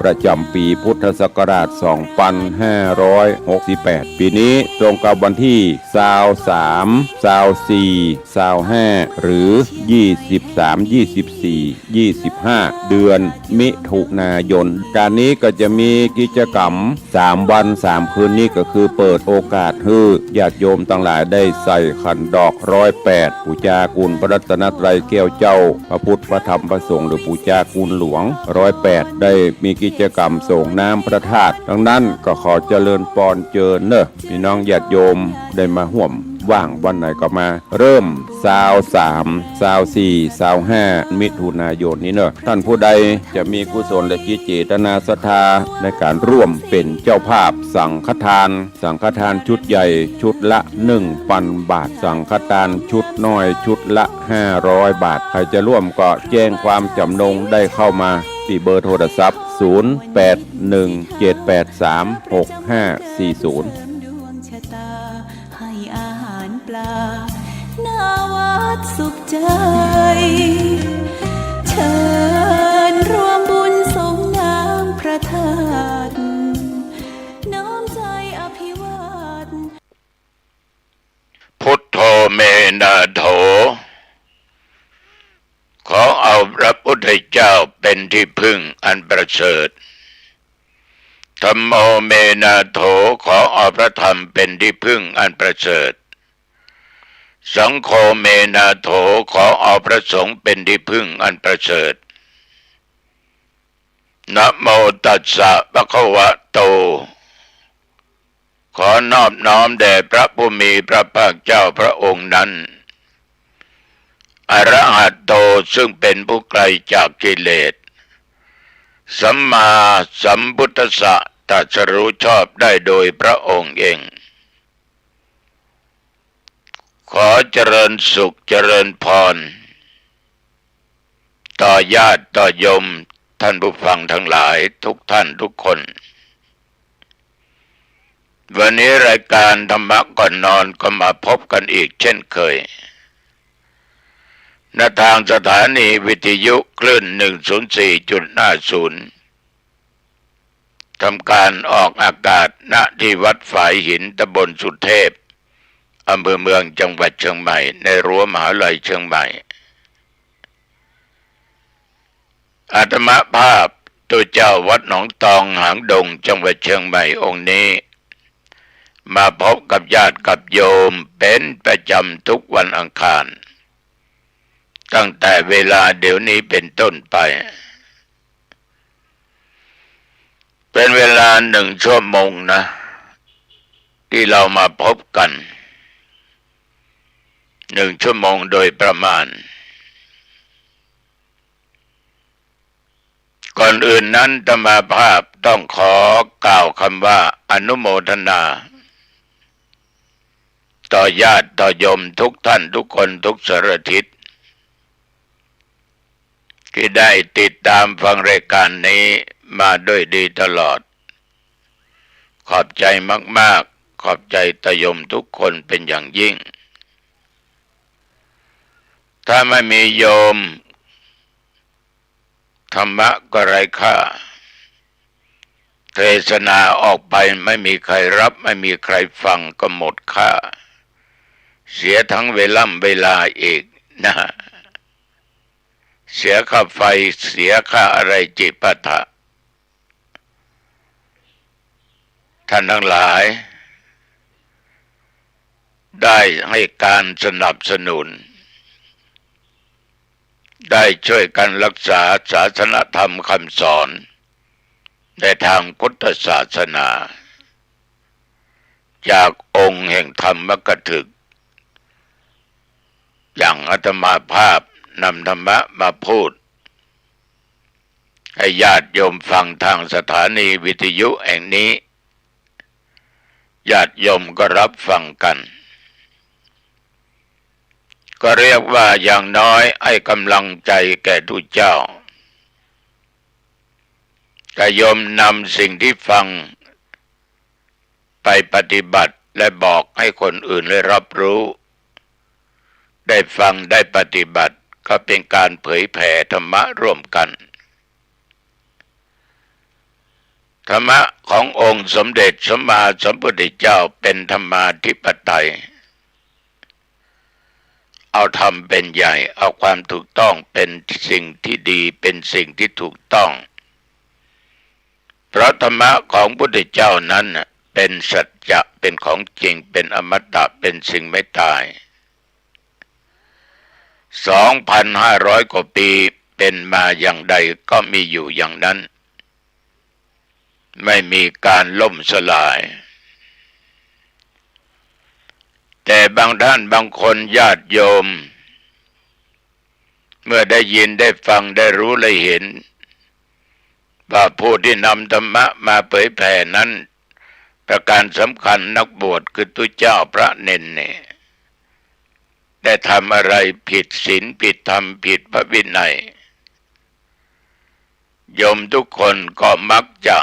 ประจำปีพุทธศักราช 2568 ปีนี้ตรงกับวันที่23 24 25หรือ 23 24 25 เดือนมิถุนายนการนี้ก็จะมีกิจกรรม3 วัน 3 คืนนี้ก็คือเปิดโอกาสให้ญาติโยมทั้งหลายได้ใส่ขันดอก108บูชาคุณพระรัตนตรัยแก้วเจ้าพระพุทธพระธรรมพระสงฆ์หรือบูชาคุณหลวง108ได้มีกิจกรรมส่งน้ำพระธาตุดังนั้นก็ขอเจริญปอนเจริญเนอะพี่น้องญาติโยมได้มาร่วมว่างวันไหนก็มาเริ่ม23 24 25มิถุนายนนี้เนอะท่านผู้ใดจะมีกุศลและจิตเจตนาศรัทธาในการร่วมเป็นเจ้าภาพสังฆทานชุดใหญ่ชุดละ 1,000 บาทสังฆทานชุดน้อยชุดละ 500 บาทใครจะร่วมก็แจ้งความจำนงได้เข้ามาที่เบอร์โทรศัพท์0817836540ให้อาหารปลาหน้าวัดสุขใจเชิญรวมบุญสงน้ำพระธาตุน้อมใจอภิวาทพุทโธเมนะโถขอเอาพระพุทธเจ้าเป็นที่พึ่งอันประเสริฐธัมโมเมนะโถขอเอาพระธรรมเป็นที่พึ่งอันประเสริฐสังโฆเมนะโถขอเอาพระสงฆ์เป็นที่พึ่งอันประเสริฐนะโมตัสสะภะคะวะโตขอนอบน้อมแด่พระผู้มีพระภาคเจ้าพระองค์นั้นอรหัตโตซึ่งเป็นผู้ไกลจากกิเลสสัมมาสัมพุทธัสสะตรัสรู้ชอบได้โดยพระองค์เองขอเจริญสุขเจริญพรต่อญาติต่อโยมท่านผู้ฟังทั้งหลายทุกท่านทุกคนวันนี้รายการธรรมะก่อนนอนก็มาพบกันอีกเช่นเคยณทางสถานีวิทยุคลื่น 104.50 ทำการออกอากาศณที่วัดฝายหินตำบลสุเทพอำเภอเมืองจังหวัดเชียงใหม่ในรั้วมหาวิทยาลัยเชียงใหม่อาตมาภาพตัวเจ้าวัดหนองตองหางดงจังหวัดเชียงใหม่องค์นี้มาพบกับญาติกับโยมเป็นประจำทุกวันอังคารตั้งแต่เวลาเดี๋ยวนี้เป็นต้นไปเป็นเวลา1 ชั่วโมงนะที่เรามาพบกัน1 ชั่วโมงโดยประมาณก่อนอื่นนั้นอาตมาภาพต้องขอกล่าวคำว่าอนุโมทนาต่อญาติต่อโยมทุกท่านทุกคนทุกสารทิศที่ได้ติดตามฟังรายการนี้มาด้วยดีตลอดขอบใจมากๆขอบใจตาโยมทุกคนเป็นอย่างยิ่งถ้าไม่มีโยมธรรมะก็ไร้ค่าเทศนาออกไปไม่มีใครรับไม่มีใครฟังก็หมดค่าเสียทั้งเวลาอีกนะเสียค่าไฟเสียค่าอะไรจิปาถะท่านทั้งหลายได้ให้การสนับสนุนได้ช่วยกันรักษาศาสนธรรมคำสอนในทางพุทธศาสนาจากองค์แห่งธรรมกถึกอย่างอาตมาภาพนำธรรมะมาพูดให้ญาติโยมฟังทางสถานีวิทยุแห่งนี้ญาติโยมก็รับฟังกันก็เรียกว่าอย่างน้อยให้กำลังใจแก่ทุกเจ้าก็โยมนำสิ่งที่ฟังไปปฏิบัติและบอกให้คนอื่นได้รับรู้ได้ฟังได้ปฏิบัติก็เป็นการเผยแผ่ธรรมะร่วมกัน รรมะขององค์สมเด็จสัมมาสัมพุทธเจ้าเป็นธรรมาธิปไตยเอาธรรมเป็นใหญ่เอาความถูกต้องเป็นสิ่งที่ดีเป็นสิ่งที่ถูกต้องเพราะธรรมะของพุทธเจ้านั้นเป็นสัจจะเป็นของจริงเป็นอมตะเป็นสิ่งไม่ตาย 2,500 กว่าปีเป็นมาอย่างใดก็มีอยู่อย่างนั้นไม่มีการล่มสลายแต่บางท่านบางคนญาติโยมเมื่อได้ยินได้ฟังได้รู้ได้เห็นว่าผู้ที่นำธรรมะมาเผยแผ่นั้นประการสำคัญนักบวชคือตุเจ้าพระเนนเนี่ยได้ทำอะไรผิดศีลผิดธรรมผิดพระวินัยโยมทุกคนก็มักจะ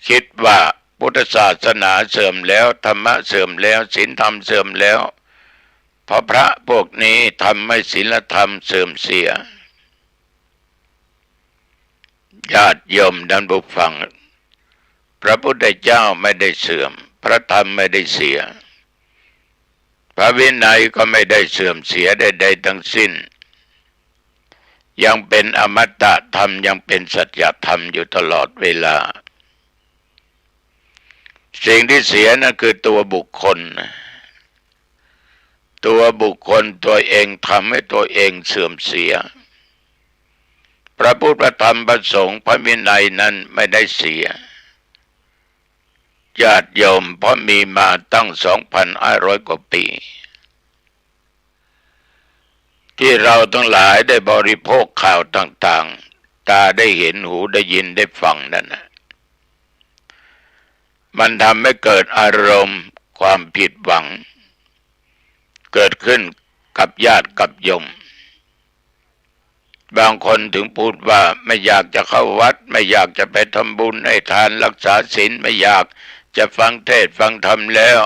คิดว่าพุทธศาสนาเสื่อมแล้วธรรมะเสื่อมแล้วศีลธรรมเสื่อมแล้วเพราะพระพวกนี้ทำให้ศีลธรรมเสื่อมเสียญาติโยมท่านผู้ฟังพระพุทธเจ้าไม่ได้เสื่อมพระธรรมไม่ได้เสียพระวินัยก็ไม่ได้เสื่อมเสียใดๆทั้งสิ้นยังเป็นอมตะธรรมยังเป็นสัจธรรมอยู่ตลอดเวลาสิ่งที่เสียนั่นคือตัวบุคคลตัวเองทำให้ตัวเองเสื่อมเสียพระพุทธพระธรรมพระสงฆ์พระวินัยนั้นไม่ได้เสียญาติโยมเพราะมีมาตั้ง 2,500 กว่าปีที่เราทั้งหลายได้บริโภคข่าวต่างๆตาได้เห็นหูได้ยินได้ฟังนั่นนะมันทำให้เกิดอารมณ์ความผิดหวังเกิดขึ้นกับญาติกับโยมบางคนถึงพูดว่าไม่อยากจะเข้าวัดไม่อยากจะไปทำบุญให้ทานรักษาศีลไม่อยากจะฟังเทศน์ฟังธรรมแล้ว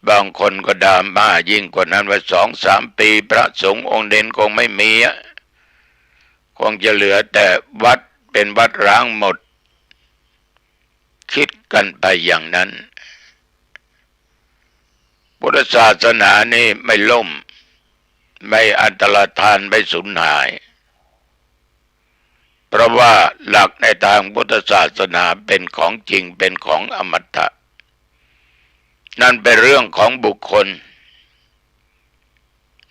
บางคนก็ด่ามายิ่งกว่านั้นว่า 2-3 ปีพระสงฆ์องค์เด่นคงไม่มีคงจะเหลือแต่วัดเป็นวัดร้างหมดคิดกันไปอย่างนั้นพุทธศาสนานี่ไม่ล่มไม่อันตรธานไม่สูญหายเพราะว่าหลักในทางพุทธศาสนาเป็นของจริงเป็นของอมตะนั่นเป็นเรื่องของบุคคล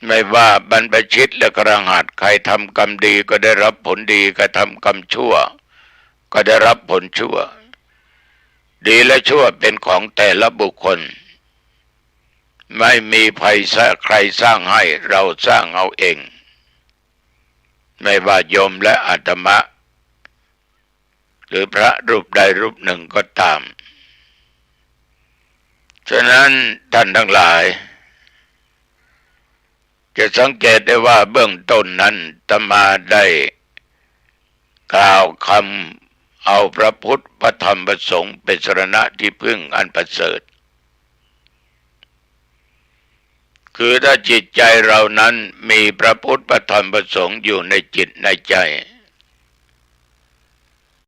ไม่ว่าบรรพชิตและกระหัตใครทำกรรมดีก็ได้รับผลดีใครทำกรรมชั่วก็ได้รับผลชั่วดีและชั่วเป็นของแต่ละบุคคลไม่มีใครสร้างให้เราสร้างเอาเองไม่ว่าโยมและอาตมะหรือพระรูปใดรูปหนึ่งก็ตามฉะนั้นท่านทั้งหลายจะสังเกตได้ว่าเบื้องต้นนั้นอาตมาได้กล่าวคำเอาพระพุทธพระธรรมพระสงฆ์เป็นสรณะที่พึ่งอันประเสริฐคือถ้าจิตใจเรานั้นมีพระพุทธพระธรรมพระสงฆ์อยู่ในจิตในใจ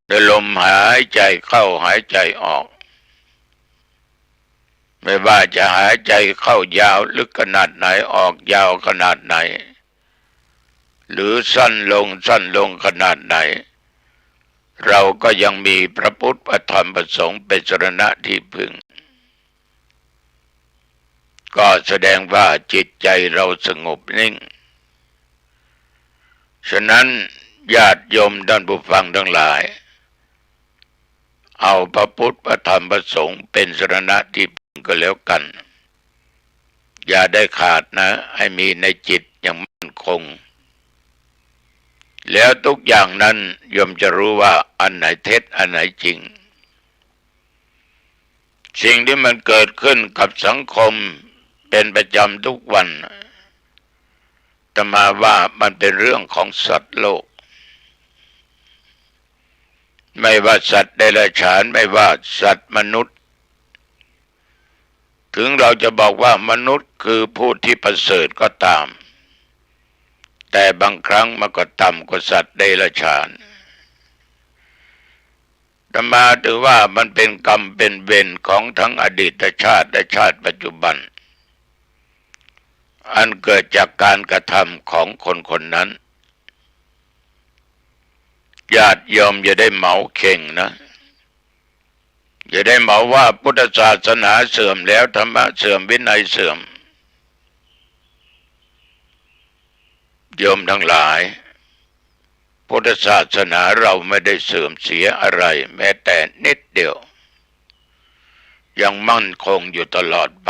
โดยลมหายใจเข้าหายใจออกไม่ว่าจะหายใจเข้ายาวลึกขนาดไหนออกยาวขนาดไหนหรือสั้นลงขนาดไหนเราก็ยังมีพระพุทธพระธรรมพระสงฆ์เป็นสรณะที่พึ่งก็แสดงว่าจิตใจเราสงบนิ่งฉะนั้นญาติโยมท่านผู้ฟังทั้งหลายเอาพระพุทธพระธรรมพระสงฆ์เป็นสรณะที่พึ่งก็แล้วกันอย่าได้ขาดนะให้มีในจิตอย่างมั่นคงแล้วทุกอย่างนั้นโยมจะรู้ว่าอันไหนเท็จอันไหนจริงสิ่งที่มันเกิดขึ้นกับสังคมเป็นประจำทุกวันอาตมาว่ามันเป็นเรื่องของสัตว์โลกไม่ว่าสัตว์เดรัจฉานไม่ว่าสัตว์มนุษย์ถึงเราจะบอกว่ามนุษย์คือผู้ที่ประเสริฐก็ตามแต่บางครั้งมันก็ต่ำกว่าสัตว์เดรัจฉาน ธรรมาถือว่ามันเป็นกรรมเป็นเวรของทั้งอดีตชาติและชาติปัจจุบันอันเกิดจากการกระทำของคนคนนั้นญาติโยมอย่าได้เหมาเข่งนะอย่าได้เหมาว่าพุทธศาสนาเสื่อมแล้วธรรมะเสื่อมวินัยเสื่อมโยมทั้งหลายพุทธศาสนาเราไม่ได้เสื่อมเสียอะไรแม้แต่นิดเดียวยังมั่นคงอยู่ตลอดไป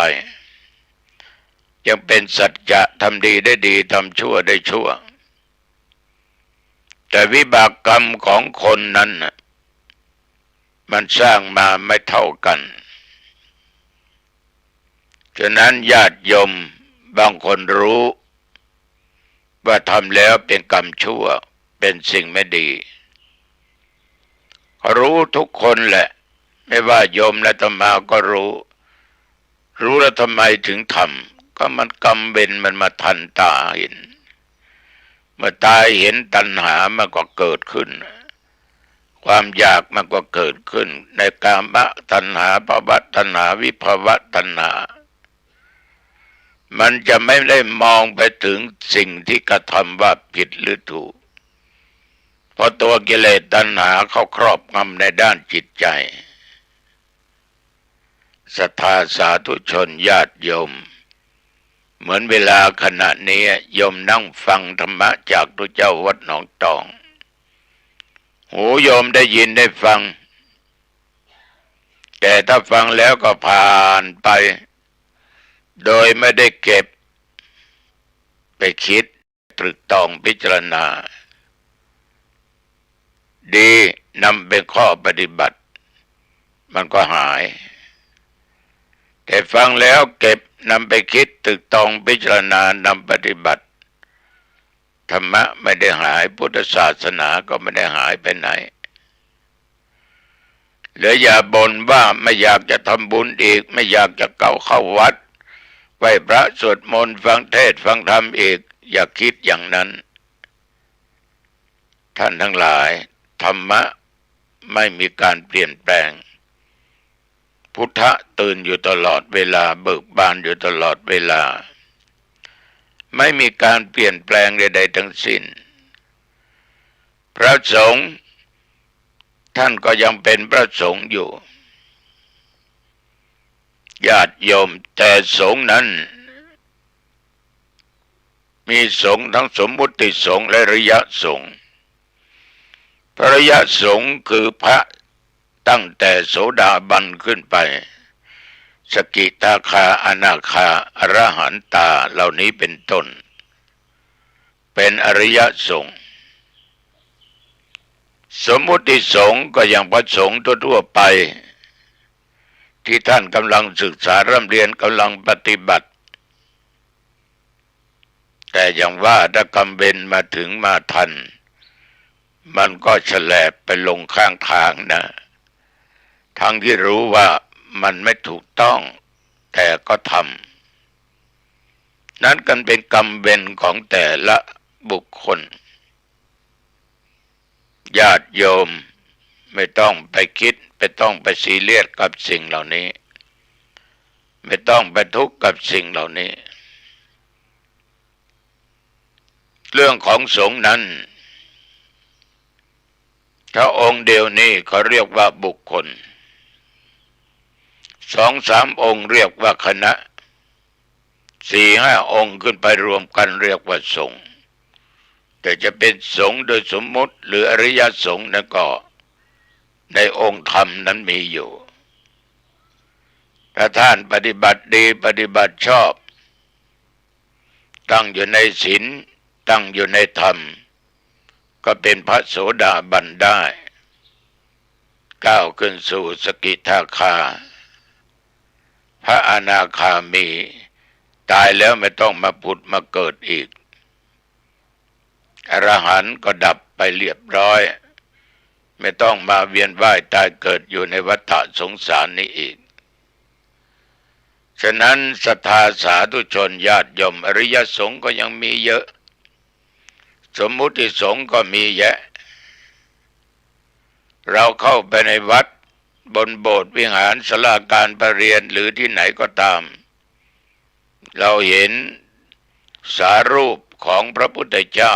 ยังเป็นสัจจะทำดีได้ดีทำชั่วได้ชั่วแต่วิบากกรรมของคนนั้นมันสร้างมาไม่เท่ากันฉะนั้นญาติโยมบางคนรู้ว่าทำแล้วเป็นกรรมชั่วเป็นสิ่งไม่ดีรู้ทุกคนแหละไม่ว่าโยมและอาตมาก็รู้แล้วทำไมถึงทำก็มันกรรมเวรมันมาทันตาเห็นเมื่อตาเห็นตัณหามันก็เกิดขึ้นความอยากมันก็เกิดขึ้นในกามตัณหาภวตัณหาวิภวตัณหามันจะไม่ได้มองไปถึงสิ่งที่กระทำว่าผิดหรือถูกเพราะตัวกิเลสตัณหาเขาครอบงำในด้านจิตใจศรัทธาสาธุชนญาติโยมเหมือนเวลาขณะนี้โยมนั่งฟังธรรมะจากพระเจ้าวัดหนองตองหูโยมได้ยินได้ฟังแต่ถ้าฟังแล้วก็ผ่านไปโดยไม่ได้เก็บไปคิดตรึกตรองพิจารณาดีนำเป็นข้อปฏิบัติมันก็หายแต่ฟังแล้วเก็บนำไปคิดตรึกตรองพิจารณานำปฏิบัติธรรมะไม่ได้หายพุทธศาสนาก็ไม่ได้หายไปไหนหรืออย่าบ่นว่าไม่อยากจะทำบุญอีกไม่อยากจะเข้าวัดไหว้พระสวดมนต์ฟังเทศน์ฟังธรรมอีกอย่าคิดอย่างนั้นท่านทั้งหลายธรรมะไม่มีการเปลี่ยนแปลงพุทธะตื่นอยู่ตลอดเวลาเบิกบานอยู่ตลอดเวลาไม่มีการเปลี่ยนแปลงใดๆทั้งสิ้นพระสงฆ์ท่านก็ยังเป็นพระสงฆ์อยู่ญาติโยมแต่สงฆ์นั้นมีสงฆ์ทั้งสมมุติสงฆ์และอริยสงฆ์พระอริยสงฆ์คือพระตั้งแต่โสดาบันขึ้นไปสกิทาคาอนาคาอรหันตาเหล่านี้เป็นต้นเป็นอริยสงฆ์สมมุติสงฆ์ก็อย่างพระสงฆ์ทั่วไปที่ท่านกำลังศึกษาร่ำเรียนกำลังปฏิบัติแต่อย่างว่าถ้ากรรมเวรมาถึงมาทันมันก็แฉลบไปลงข้างทางนะทั้งที่รู้ว่ามันไม่ถูกต้องแต่ก็ทำนั้นกันเป็นกรรมเวรของแต่ละบุคคลญาติโยมไม่ต้องไปคิดไม่ต้องไปซีเรียสกับสิ่งเหล่านี้ไม่ต้องไปทุกข์กับสิ่งเหล่านี้เรื่องของสงฆ์นั้นถ้าองค์เดียวนี้เขาเรียกว่าบุคคล2-3 องค์เรียกว่าคณะ4-5 องค์ขึ้นไปรวมกันเรียกว่าสงฆ์แต่จะเป็นสงฆ์โดยสมมุติหรืออริยสงฆ์นั้นก็ในองค์ธรรมนั้นมีอยู่ถ้าท่านปฏิบัติดีปฏิบัติชอบตั้งอยู่ในศีลตั้งอยู่ในธรรมก็เป็นพระโสดาบันได้ก้าวขึ้นสู่สกิทาคาพระอนาคามีตายแล้วไม่ต้องมาผุดมาเกิดอีกอรหันต์ก็ดับไปเรียบร้อยไม่ต้องมาเวียนว่ายตายเกิดอยู่ในวัฏสงสารนี้อีกฉะนั้นศรัทธาสาธุชนญาติโยมอริยสงฆ์ก็ยังมีเยอะสมมุติสงฆ์ก็มีแยะ เราเข้าไปในวัดบนโบสถ์วิหารศาลาการประเรียนหรือที่ไหนก็ตามเราเห็นสารูปของพระพุทธเจ้า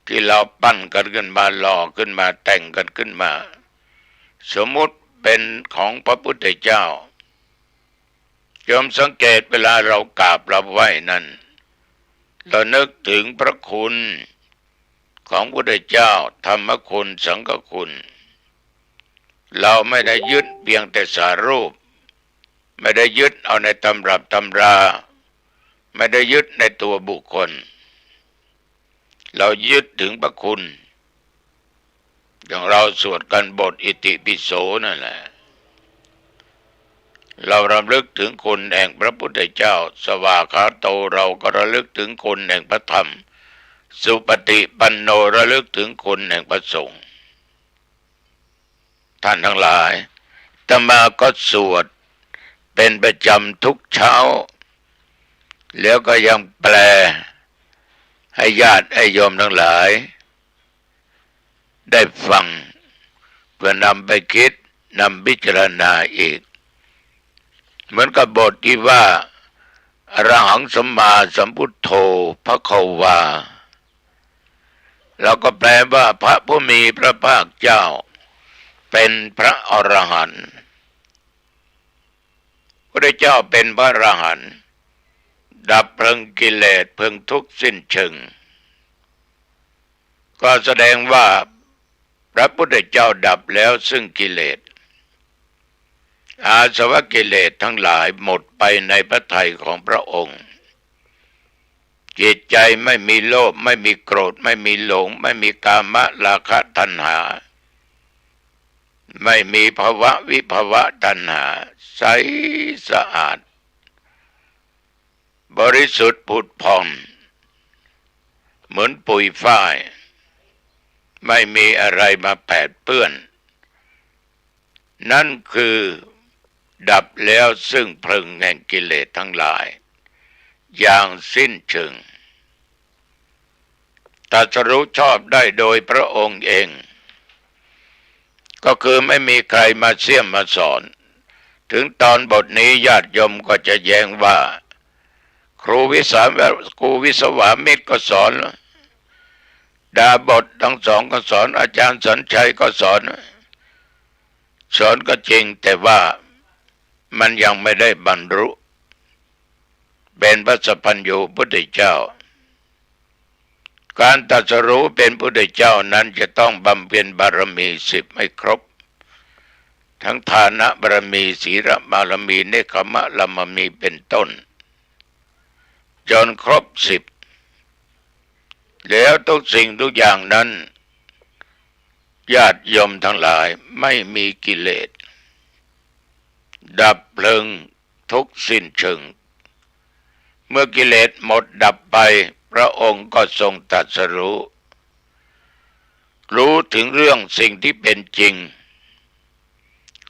ที่เราปั้นกันขึ้นมาหล่อขึ้นมาแต่งกันขึ้นมาสมมุติเป็นของพระพุทธเจ้าโยมสังเกตเวลาเรากราบเราไหว้นั้นเรานึกถึงพระคุณของพระพุทธเจ้าธรรมคุณสังฆคุณเราไม่ได้ยึดเพียงแต่สารูปไม่ได้ยึดเอาในตำรับตำราไม่ได้ยึดในตัวบุคคลเรายึดถึงพระคุณอย่างเราสวดกันบทอิติปิโสนั่นแหละเรารำลึกถึงคุณแห่งพระพุทธเจ้าสวากขาโตเราก็ระลึกถึงคุณแห่งพระธรรมสุปฏิปันโนระลึกถึงคุณแห่งพระสงฆ์ท่านทั้งหลายอาตมาก็สวดเป็นประจำทุกเช้าแล้วก็ยังแปลให้ญาติให้โยมทั้งหลายได้ฟังเพื่อนำไปคิดนำพิจารณาอีกเหมือนกับบทที่ว่าอรหังสัมมาสัมพุทโธภควาเราก็แปลว่าพระผู้มีพระภาคเจ้าเป็นพระอรหันต์พระเจ้าเป็นพระอรหันต์ดับเพลิงกิเลสเพลิงทุกข์สิ้นเชิงก็แสดงว่าพระพุทธเจ้าดับแล้วซึ่งกิเลสอาสวะกิเลสทั้งหลายหมดไปในพระทัยของพระองค์จิตใจไม่มีโลภไม่มีโกรธไม่มีหลงไม่มีกามราคะตัณหาไม่มีภวะวิภวะตัณหาใสสะอาดบริสุทธิ์ผุดผ่องเหมือนปุ๋ยฝ้ายไม่มีอะไรมาแปดเปื้อนนั่นคือดับแล้วซึ่งเพลิงแห่งกิเลสทั้งหลายอย่างสิ้นเชิงตรัสรู้ชอบได้โดยพระองค์เองก็คือไม่มีใครมาเสี่ยมมาสอนถึงตอนบทนี้ญาติโยมก็จะแย้งว่าครูวิศวามิตรก็สอนดาบททั้งสองก็สอนอาจารย์สัญชัยก็สอนก็จริงแต่ว่ามันยังไม่ได้บรรลุเป็นพระสัพพัญญูพุทธเจ้าการตรัสรู้เป็นพุทธเจ้านั้นจะต้องบำเพ็ญบารมี10ให้ครบทั้งฐานะบารมีศีลบารมีเนกขมะละมมีเป็นต้นจนครบ10แล้วทุกสิ่งทุกอย่างนั้นญาติโยมทั้งหลายไม่มีกิเลสดับเพลิงทุกสิ้นเชิงเมื่อกิเลสหมดดับไปพระองค์ก็ทรงตรัสรู้ถึงเรื่องสิ่งที่เป็นจริง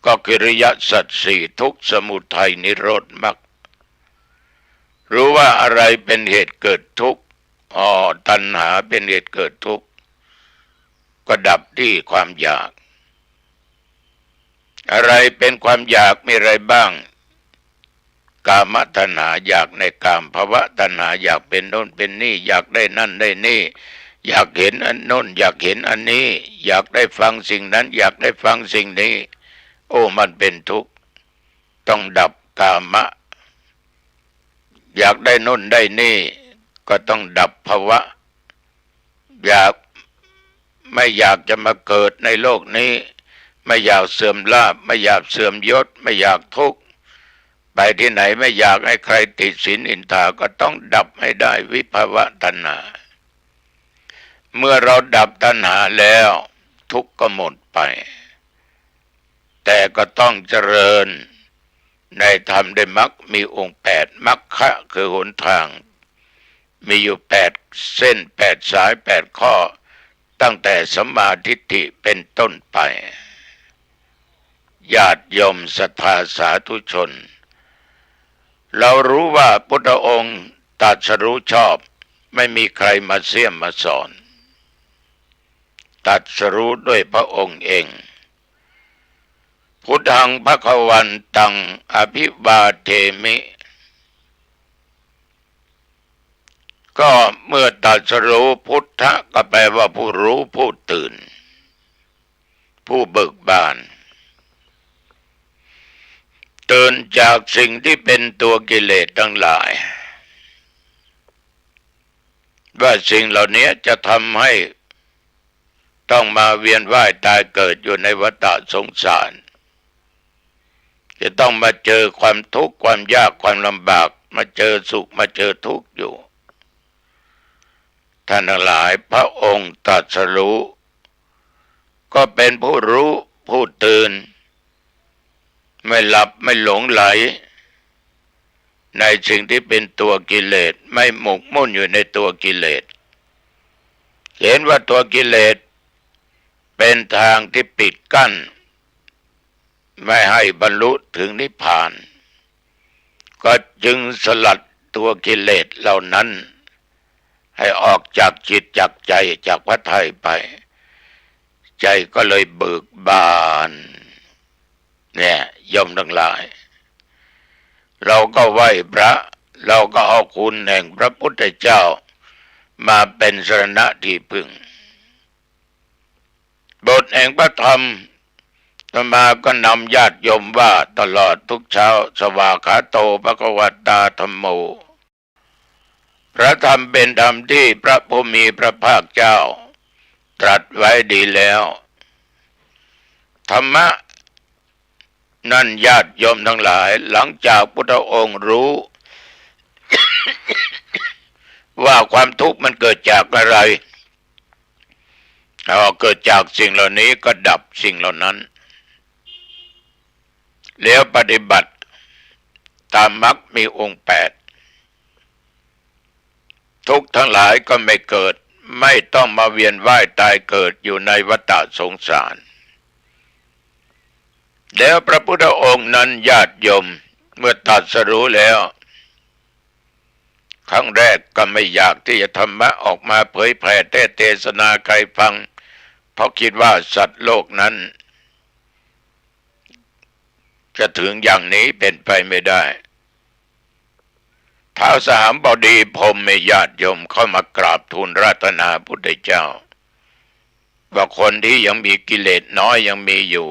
ก็คืออริยสัจสี่ทุกข์สมุทัยนิโรธมรรครู้ว่าอะไรเป็นเหตุเกิดทุกข์ตัณหาเป็นเหตุเกิดทุกข์ก็ดับที่ความอยากอะไรเป็นความอยากมีอะไรบ้างกามตัณหาอยากในกามภวะตัณหาอยากเป็นโน่นเป็นนี่อยากได้นั่นได้นี่อยากเห็นอันโน้นอยากเห็นอันนี้อยากได้ฟังสิ่งนั้นอยากได้ฟังสิ่งนี้โอ้มันเป็นทุกข์ต้องดับกามะอยากได้โน่นได้นี่ก็ต้องดับภวะไม่อยากจะมาเกิดในโลกนี้ไม่อยากเสื่อมลาภไม่อยากเสื่อมยศไม่อยากทุกข์ไปที่ไหนไม่อยากให้ใครติดศีลอินทาก็ต้องดับให้ได้วิภวะตัณหาเมื่อเราดับตัณหาแล้วทุกข์ก็หมดไปแต่ก็ต้องเจริญในธรรมได้มรรคมีองค์8มรรคะคือหนทางมีอยู่8เส้น8สาย8ข้อตั้งแต่สัมมาทิฏฐิเป็นต้นไปญาติโยมศรัทธาสาธุชนเรารู้ว่าพุทธองค์ตรัสรู้ชอบไม่มีใครมาเสี่ยมมาสอน ตรัสรู้ด้วยพระองค์เองพุทธังภควันตังอภิวาเทมิก็เมื่อตรัสรู้พุทธะก็แปลว่าผู้รู้ผู้ตื่นผู้เบิกบานตื่นจากสิ่งที่เป็นตัวกิเลสทั้งหลายว่าสิ่งเหล่านี้จะทำให้ต้องมาเวียนว่ายตายเกิดอยู่ในวัฏสงสารจะต้องมาเจอความทุกข์ความยากความลำบากมาเจอสุขมาเจอทุกข์อยู่ท่านทั้งหลายพระองค์ตรัสรู้ก็เป็นผู้รู้ผู้ตื่นไม่หลับไม่หลงไหลในสิ่งที่เป็นตัวกิเลสไม่หมกมุ่นอยู่ในตัวกิเลสเห็นว่าตัวกิเลสเป็นทางที่ปิดกั้นไม่ให้บรรลุถึงนิพพานก็จึงสลัดตัวกิเลสเหล่านั้นให้ออกจากจิตจากใจจากพระทัยไปใจก็เลยเบิกบานเนี่ยโยมทั้งหลายเราก็ไหว้พระเราก็เอาคุณแห่งพระพุทธเจ้ามาเป็นสรณะที่พึ่งบทแห่งพระธรรมต่อมาก็นำญาติโยมว่าตลอดทุกเช้าสวากขาโตภควตาธัมโมพระธรรมเป็นธรรมที่พระผู้มีพระภาคเจ้าตรัสไว้ดีแล้วธรรมะนั่นญาติโยมทั้งหลายหลังจากพุทธองค์รู้ ว่าความทุกข์มันเกิดจากอะไรเกิดจากสิ่งเหล่านี้ก็ดับสิ่งเหล่านั้นแล้วปฏิบัติตามมรรคมีองค์8ทุกข์ทั้งหลายก็ไม่เกิดไม่ต้องมาเวียนว่ายตายเกิดอยู่ในวัฏสงสารแล้วพระพุทธองค์นั้นญาติโยมเมื่อตรัสรู้แล้วครั้งแรกก็ไม่อยากที่จะธรรมะออกมาเผยแผ่เทศนาใครฟังเพราะคิดว่าสัตว์โลกนั้นจะถึงอย่างนี้เป็นไปไม่ได้ท้าวสหัมบดีพรหมเมญาติโยมเข้ามากราบทูลราตนาพุทธเจ้าว่าคนที่ยังมีกิเลสน้อยยังมีอยู่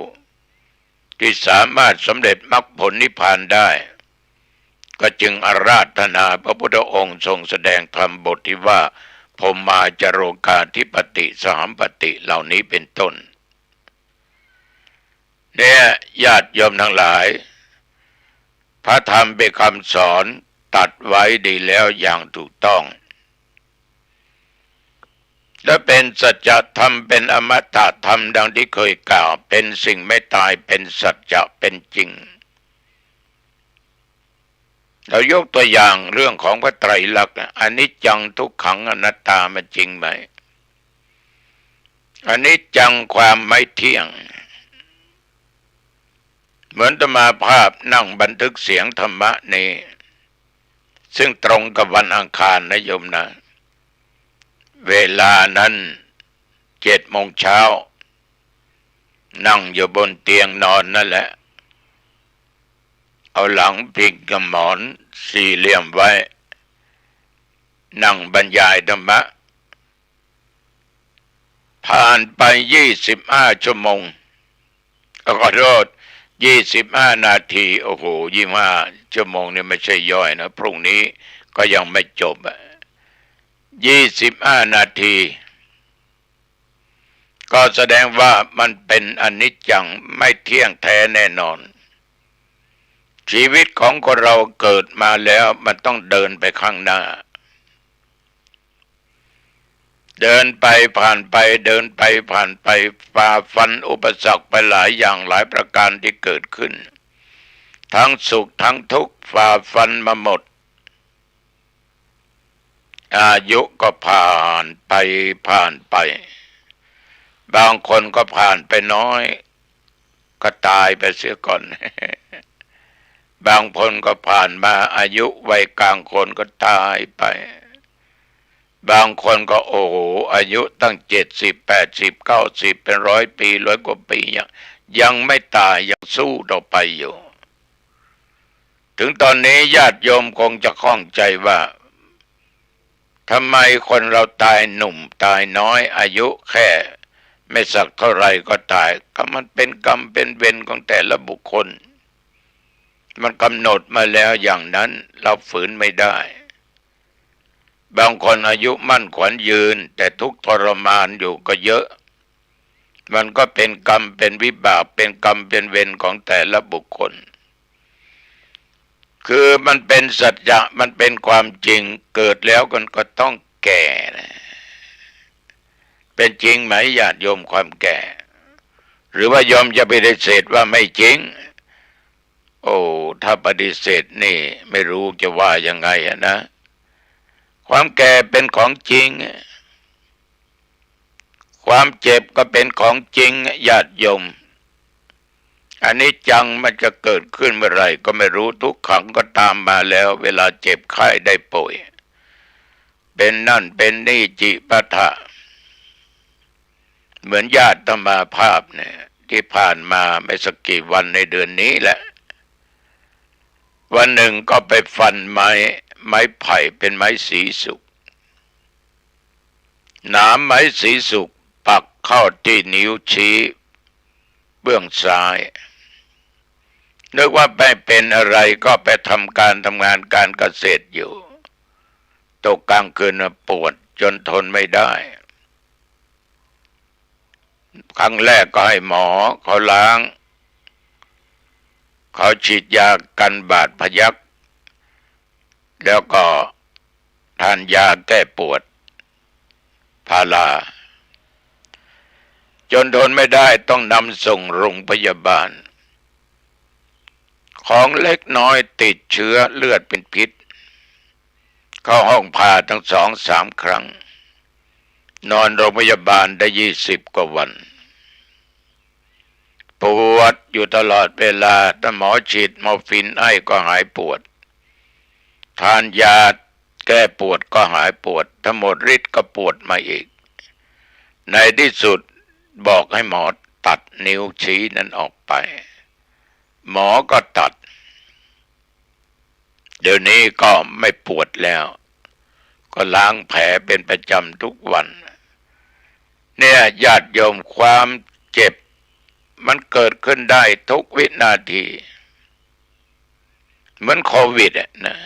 ที่สามารถสำเร็จมรรคผลนิพพานได้ก็จึงอาราธนาพระพุทธองค์ทรงแสดงธรรมบทที่ว่าพรหมาจโรกาธิปติสหัมปติเหล่านี้เป็นต้นเนี่ยญาติโยมทั้งหลายพระธรรมเป็นคำสอนตัดไว้ดีแล้วอย่างถูกต้องและเป็นสัจธรรมเป็นอมตะธรรมดังที่เคยกล่าวเป็นสิ่งไม่ตายเป็นสัจจะเป็นจริงเรายกตัวอย่างเรื่องของพระไตรลักษณ์อนิจจังทุกขังอนัตตามันจริงไหมอนิจจังความไม่เที่ยงเหมือนอาตมาภาพนั่งบันทึกเสียงธรรมะนี้ซึ่งตรงกับวันอังคารนะโยมนะเวลานั้น7 โมงเช้านั่งอยู่บนเตียงนอนนั่นแหละเอาหลังพิงกับหมอนสี่เหลี่ยมไว้นั่งบรรยายธรรมะผ่านไป25 ชั่วโมงขอโทษ25 นาทีโอ้โห25 ชั่วโมงนี่ไม่ใช่ย่อยนะพรุ่งนี้ก็ยังไม่จบ25 นาทีก็แสดงว่ามันเป็นอนิจจังไม่เที่ยงแท้แน่นอนชีวิตของคนเราเกิดมาแล้วมันต้องเดินไปข้างหน้าเดินไปผ่านไปเดินไปผ่านไปฝ่าฟันอุปสรรคไปหลายอย่างหลายประการที่เกิดขึ้นทั้งสุขทั้งทุกข์ฝ่าฟันมาหมดอายุก็ผ่านไปบางคนก็ผ่านไปน้อยก็ตายไปเสียก่อน บางคนก็ผ่านมาอายุวัยกลางคนก็ตายไป บางคนก็โอ้โหอายุตั้ง70 80 90เป็น100 ปี100 กว่าปียังไม่ตายยังสู้ต่อไปอยู่ถึงตอนนี้ญาติโยมคงจะข้องใจว่าทำไมคนเราตายหนุ่มตายน้อยอายุแค่ไม่สักเท่าไรก็ตายก็มันเป็นกรรมเป็นเวรของแต่ละบุคคลมันกำหนดมาแล้วอย่างนั้นเราฝืนไม่ได้บางคนอายุมั่นขวัญยืนแต่ทุกข์ทรมานอยู่ก็เยอะมันก็เป็นกรรมเป็นวิบากเป็นกรรมเป็นเวรของแต่ละบุคคลคือมันเป็นสัจจะมันเป็นความจริงเกิดแล้วก็ต้องแก่นะเป็นจริงไหมญาติโยมความแก่หรือว่าโยมจะปฏิเสธว่าไม่จริงโอ้ถ้าปฏิเสธนี่ไม่รู้จะว่ายังไงนะความแก่เป็นของจริงความเจ็บก็เป็นของจริงญาติโยมอันนี้จังมันจะเกิดขึ้นเมื่อไหร่ก็ไม่รู้ทุกขังก็ตามมาแล้วเวลาเจ็บไข้ได้ป่วยเป็นนั่นเป็นนี่จิปะทะเหมือนญาติมาภาพเนี่ยที่ผ่านมาไม่สักกี่วันในเดือนนี้แหละวันหนึ่งก็ไปฟันไม้ไผ่เป็นไม้สีสุกหนามไม้สีสุกปักเข้าที่นิ้วชี้เบื้องซ้ายนึกว่าไม่เป็นอะไรก็ไปทำงานการเกษตรอยู่ตกกลางคืนปวดจนทนไม่ได้ครั้งแรกก็ให้หมอเขาล้างเขาฉีดยากันบาดพยักแล้วก็ทานยาแก้ปวดพาราจนทนไม่ได้ต้องนำส่งโรงพยาบาลของเล็กน้อยติดเชื้อเลือดเป็นพิษเข้าห้องผ่าทั้ง2-3 ครั้งนอนโรงพยาบาลได้20 กว่าวันปวดอยู่ตลอดเวลาแต่หมอฉีดมอร์ฟีนให้ก็หายปวดทานยาแก้ปวดก็หายปวดถ้าหมดฤทธิ์ก็ปวดมาอีกในที่สุดบอกให้หมอตัดนิ้วชี้นั้นออกไปหมอก็ตัดเดี๋ยวนี้ก็ไม่ปวดแล้วก็ล้างแผลเป็นประจำทุกวันเนี่ยญาติโยมความเจ็บมันเกิดขึ้นได้ทุกวินาทีเหมือนโควิดนะ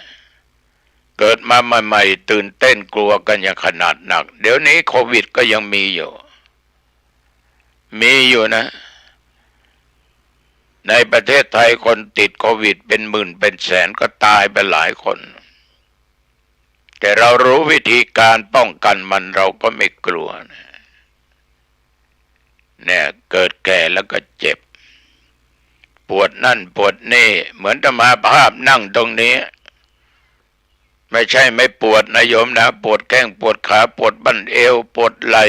เกิดมาใหม่ๆตื่นเต้นกลัวกันอย่างขนาดหนักเดี๋ยวนี้โควิดก็ยังมีอยู่นะในประเทศไทยคนติดโควิดเป็นหมื่นเป็นแสนก็ตายไปหลายคนแต่เรารู้วิธีการป้องกันมันเราก็ไม่กลัวนะเนี่ยเกิดแก่แล้วก็เจ็บปวดนั่นปวดนี่เหมือนธรรมาภาพนั่งตรงนี้ไม่ใช่ไม่ปวดนะโยมนะปวดแข้งปวดขาปวดบั้นเอวปวดไหล่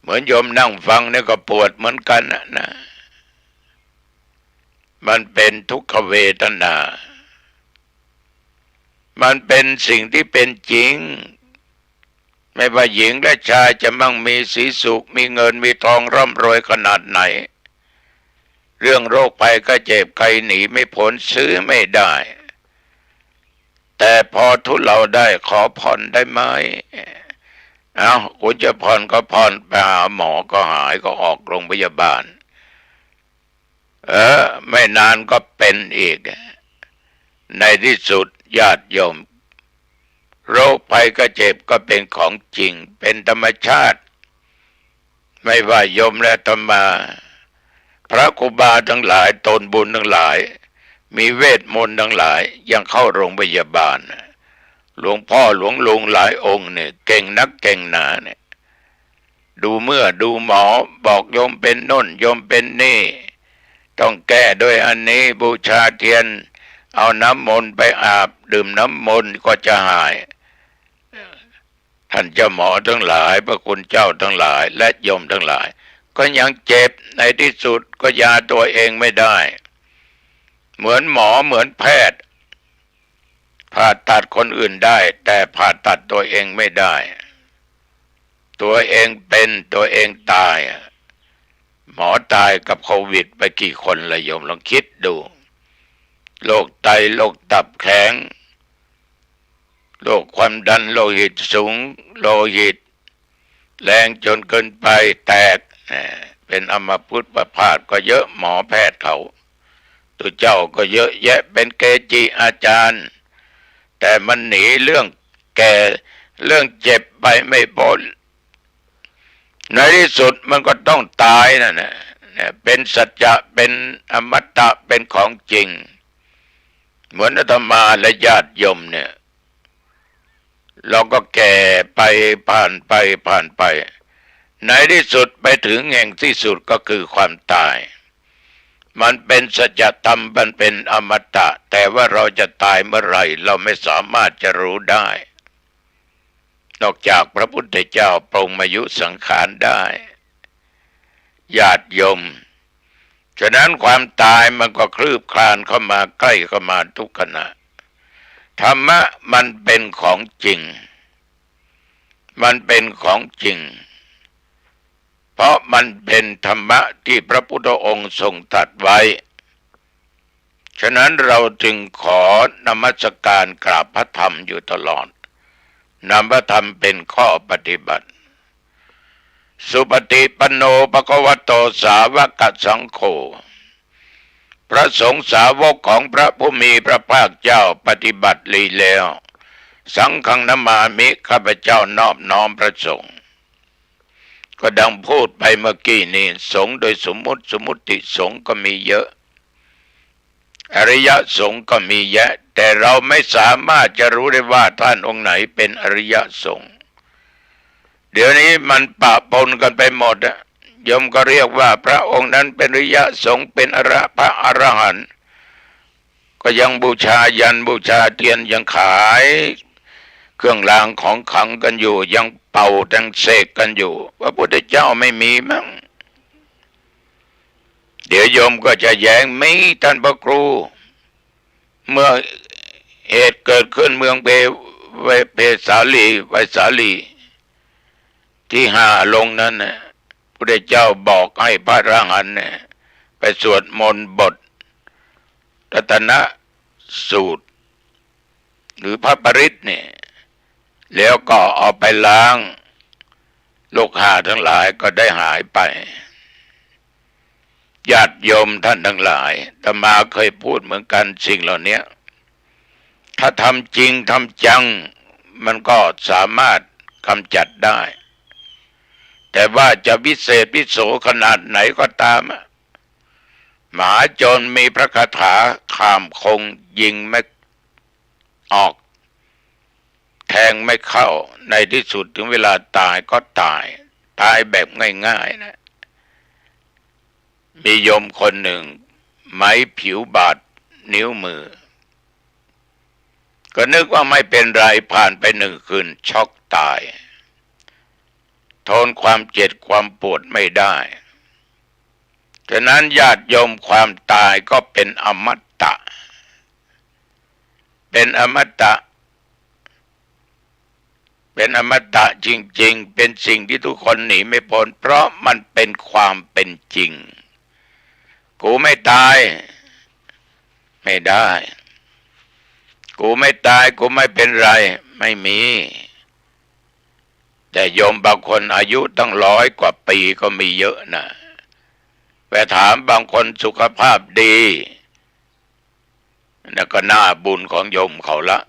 เหมือนโยมนั่งฟังนี่ก็ปวดเหมือนกันนะมันเป็นทุกขเวทนามันเป็นสิ่งที่เป็นจริงไม่ว่าหญิงและชายจะมั่งมีสีสุขมีเงินมีทองร่ำรวยขนาดไหนเรื่องโรคภัยก็เจ็บใครหนีไม่พ้นซื้อไม่ได้แต่พอทุเลาได้ขอผ่อนได้ไหมคุณจะผ่อนก็ผ่อนไปหาหมอก็หายก็ออกโรงพยาบาลไม่นานก็เป็นอีกในที่สุดญาติโยมโรคภัยก็เจ็บก็เป็นของจริงเป็นธรรมชาติไม่ว่าโยมและธรรมาพระครูบาทั้งหลายตนบุญทั้งหลายมีเวทมนต์ทั้งหลายยังเข้าโรงพยาบาลหลวงพ่อหลวงลุงหลายองค์เนี่ยเก่งนักเก่งหนาเนี่ยดูเมื่อดูหมอบอกโยมเป็นโน่นโยมเป็นนี่ต้องแก้ด้วยอันนี้บูชาเทียนเอาน้ำมนต์ไปอาบดื่มน้ำมนต์ก็จะหายท่านเจ้าหมอทั้งหลายพระคุณเจ้าทั้งหลายและโยมทั้งหลายก็ยังเจ็บในที่สุดก็ยาตัวเองไม่ได้เหมือนหมอเหมือนแพทย์ ผ่าตัดคนอื่นได้แต่ผ่าตัดตัวเองไม่ได้ตัวเองเป็นตัวเองตายหมอตายกับโควิดไปกี่คนละโยมลองคิดดูโรคไตโรคตับแข็งโรคความดันโลหิตสูงโลหิตแรงจนเกินไปแตกเป็นอัมพฤกษ์ประพาสก็เยอะหมอแพทย์เขาตัวเจ้าก็เยอะแยะเป็นเกจิอาจารย์แต่มันหนีเรื่องแก่เรื่องเจ็บไปไม่พ้นในที่สุดมันก็ต้องตายนั่นแหละเป็นสัจจะเป็นอมตะเป็นของจริงเหมือนอาตมาและญาติโยมเนี่ยเราก็แก่ไปผ่านไปในที่สุดไปถึงแห่งที่สุดก็คือความตายมันเป็นสัจธรรมมันเป็นอมตะแต่ว่าเราจะตายเมื่อไหร่เราไม่สามารถจะรู้ได้นอกจากพระพุทธเจ้าปรงอายุสังขารได้ญาติโยมฉะนั้นความตายมันก็คลืบคลานเข้ามาใกล้เข้ามาทุกขณะธรรมะมันเป็นของจริงมันเป็นของจริงเพราะมันเป็นธรรมะที่พระพุทธองค์ทรงตรัสไว้ฉะนั้นเราจึงขอนมัสการกราบพระธรรมอยู่ตลอดนำพระธรรมเป็นข้อปฏิบัติสุปฏิปันโนภควโตสาวกสังโฆพระสงฆ์สาวกของพระผู้มีพระภาคเจ้าปฏิบัติลีแล้วสังฆังนามามิข้าพเจ้านอบน้อมพระสงฆ์ก็ดังพูดไปเมื่อกี้นี้สงฆ์โดยสมมุติสงฆ์ก็มีเยอะอริยสงฆ์ก็มีเยอะแต่เราไม่สามารถจะรู้ได้ว่าท่านองค์ไหนเป็นอริยสงฆ์เดี๋ยวนี้มันปะปนกันไปหมดโยมก็เรียกว่าพระองค์นั้นเป็นอริยสงฆ์เป็นพระอรหันต์ก็ยังบูชายันบูชาเทียนยังขายเครื่องรางของขลังกันอยู่ยังเป่าดังเสกกันอยู่พระพุทธเจ้าไม่มีมั้งเดี๋ยวโยมก็จะแย้งไม่ท่านพระครูเมื่อเหตุเกิดขึ้นเมืองเพสาลีไวสาลีที่5ลงนั้นนะพระเจ้าบอกให้พระอรหันต์เนี่ยไปสวดมนต์บทรัตนสูตรหรือพระปริตเนี่ยแล้วก็เอาไปล้างโรคหาทั้งหลายก็ได้หายไปญาติโยมท่านทั้งหลายอาตมาเคยพูดเหมือนกันสิ่งเหล่านี้ถ้าทำจริงทำจังมันก็สามารถกำจัดได้แต่ว่าจะวิเศษวิโสขนาดไหนก็ตามมหาโจรมีพระคาถาข้ามคงยิงไม่ออกแทงไม่เข้าในที่สุดถึงเวลาตายก็ตายแบบง่ายๆนะมีโยมคนหนึ่งไม้ผิวบาดนิ้วมือก็นึกว่าไม่เป็นไรผ่านไป1 คืนช็อกตายทนความเจ็บความปวดไม่ได้ฉะนั้นญาติโยมความตายก็เป็นอมตะเป็นอมตะเป็นอมตะจริงๆเป็นสิ่งที่ทุกคนหนีไม่พ้นเพราะมันเป็นความเป็นจริงกูไม่ตายไม่ได้กูไม่ตายกูไม่เป็นไรไม่มีแต่โยมบางคนอายุตั้ง100 กว่าปีก็มีเยอะนะไปถามบางคนสุขภาพดีนั่นก็น่าบุญของโยมเขาละ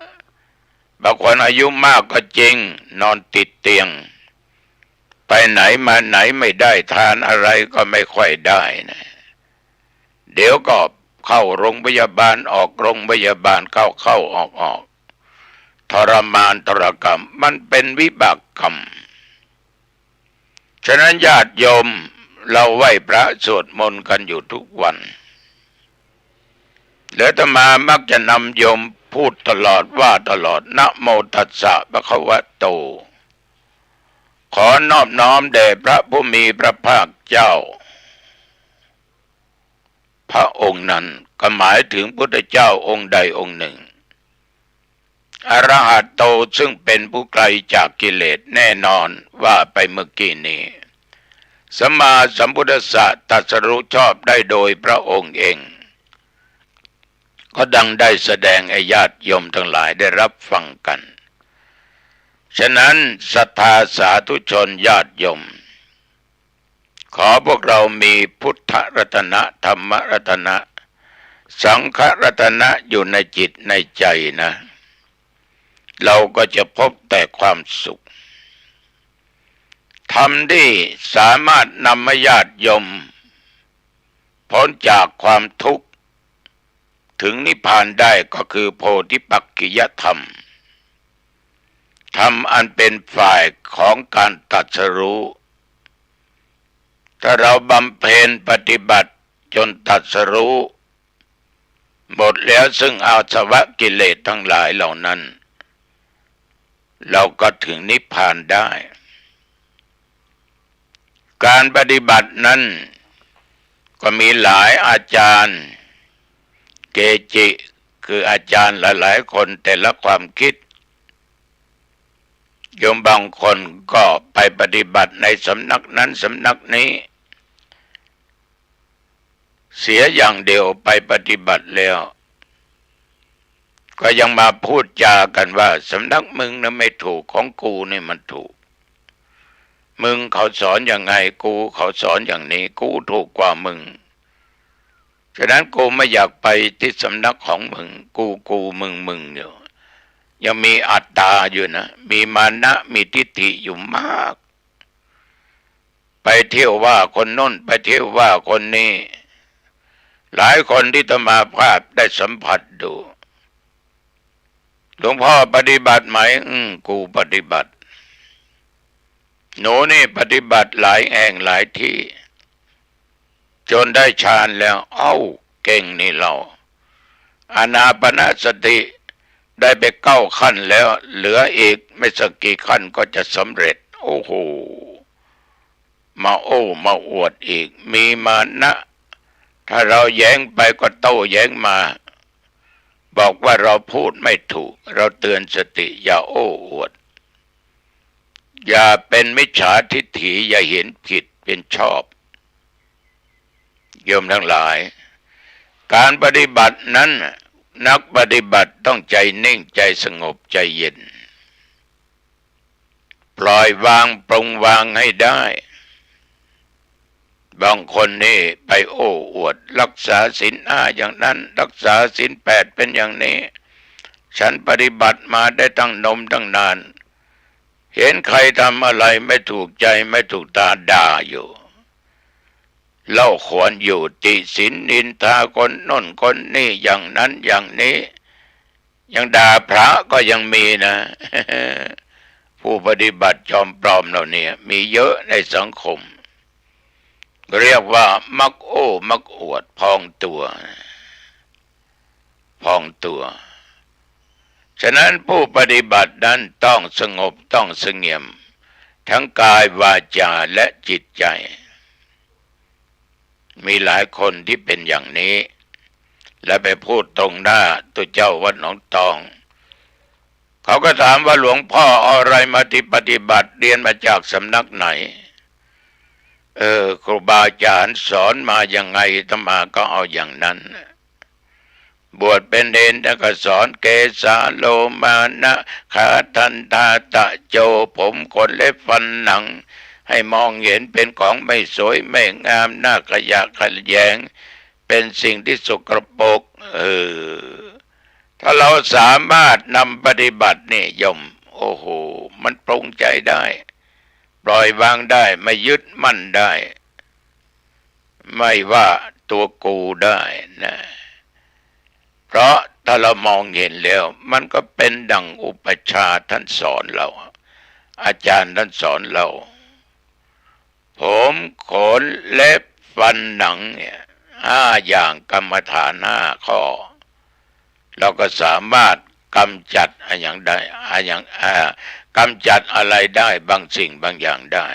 บางคนอายุมากก็จริงนอนติดเตียงไปไหนมาไหนไม่ได้ทานอะไรก็ไม่ค่อยได้นะเดี๋ยวก็เข้าโรงพยาบาลออกโรงพยาบาลเข้าออกทรมานทรกรรมมันเป็นวิบากกรรมฉะนั้นญาติโยมเราไหว้พระสวดมนต์กันอยู่ทุกวันแล้วอาตมามักจะนำโยมพูดตลอดว่าตลอดนะโมตัสสะภะคะวะโตขอนอบน้อมแด่พระผู้มีพระภาคเจ้าพระองค์นั้นก็หมายถึงพุทธเจ้าองค์ใดองค์หนึ่ง อรหัตโตซึ่งเป็นผู้ไกลจากกิเลสแน่นอนว่าไปเมื่อกี้นี้สัมมาสัมพุทธัสสะตรัสรู้ชอบได้โดยพระองค์เองก็ดังได้แสดงให้ญาติโยมทั้งหลายได้รับฟังกันฉะนั้นศรัทธาสาธุชนญาติโยมขอพวกเรามีพุทธรัตนะธรรมรัตนะสังฆรัตนะอยู่ในจิตในใจนะเราก็จะพบแต่ความสุขธรรมที่สามารถนำให้ญาติโยมพ้นจากความทุกข์ถึงนิพพานได้ก็คือโพธิปักขิยธรรมธรรมอันเป็นฝ่ายของการตรัสรู้ถ้าเราบำเพ็ญปฏิบัติจนตรัสรู้หมดแล้วซึ่งอาสวะกิเลสทั้งหลายเหล่านั้นเราก็ถึงนิพพานได้การปฏิบัตินั้นก็มีหลายอาจารย์เกจิคืออาจารย์หลายๆคนแต่ละความคิดโยมบางคนก็ไปปฏิบัติในสำนักนั้นสำนักนี้เสียอย่างเดียวไปปฏิบัติแล้วก็ยังมาพูดจากันว่าสำนักมึงนะไม่ถูกของกูนี่มันถูกมึงเขาสอนอย่างไงกูเขาสอนอย่างนี้กูถูกกว่ามึงฉะนั้นกูไม่อยากไปที่สำนักของมึงกูมึงอยู่ยังมีอัตตาอยู่นะมีมานะมีทิฏฐิอยู่มากไปเที่ยวว่าคนโน้นไปเที่ยวว่าคนนี้หลายคนที่อาตมาภาพได้สัมผัสดูหลวงพ่อปฏิบัติไหมกูปฏิบัติหนูนี่ปฏิบัติหลายแห่งหลายที่จนได้ฌานแล้วเก่งนี่เราอานาปานสติได้ไป9 ขั้นแล้วเหลืออีกไม่สักกี่ขั้นก็จะสำเร็จโอ้โหมาอวดอีกมีมานะถ้าเราแย้งไปก็โต้แย้งมาบอกว่าเราพูดไม่ถูกเราเตือนสติอย่าโอ้อวดอย่าเป็นมิจฉาทิฏฐิอย่าเห็นผิดเป็นชอบโยมทั้งหลายการปฏิบัตินั้นนักปฏิบัติต้องใจนิ่งใจสงบใจเย็นปล่อยวางปรงวางให้ได้บางคนนี่ไปโอ้อวดรักษาศีล5อย่างนั้นรักษาศีล8เป็นอย่างนี้ฉันปฏิบัติมาได้ตั้งนานเห็นใครทำอะไรไม่ถูกใจไม่ถูกตาด่าอยู่เล่าขวนอยู่ติสินนินทาคนโน่นคนนี่อย่างนั้นอย่างนี้ยังด่าพระก็ยังมีนะ ผู้ปฏิบัติจอมปลอมเหล่านี้มีเยอะในสังคมเรียกว่ามักโอ้มักอวดพองตัวฉะนั้นผู้ปฏิบัตินั้นต้องสงบต้องเสงี่ยมทั้งกายวาจาและจิตใจมีหลายคนที่เป็นอย่างนี้และไปพูดตรงหน้าตัวเจ้าวัดหนองตองเขาก็ถามว่าหลวงพ่อเอาอะไรมาปฏิบัติเรียนมาจากสำนักไหนครูบาอาจารย์สอนมาอย่างไงอาตมาก็เอาอย่างนั้นบวชเป็นเณรแล้วก็สอนเกสาโลมานะขาทันตาตะโจผมขนเล็บฟันหนังให้มองเห็นเป็นของไม่สวยไม่งามน่าขยะแขยงเป็นสิ่งที่สกปรกถ้าเราสามารถนำปฏิบัตินี่ยมโอ้โหมันปรงใจได้ปล่อยวางได้ไม่ยึดมั่นได้ไม่ว่าตัวกูได้นะเพราะถ้าเรามองเห็นแล้วมันก็เป็นดังอุปชาท่านสอนเราอาจารย์ท่านสอนเราผมขนเล็บฟันหนังเนี่ย5 อย่างกรรมฐาน5 ข้อเราก็สามารถกำจัดอย่างใดกำจัดอะไรได้บางสิ่งบางอย่างได้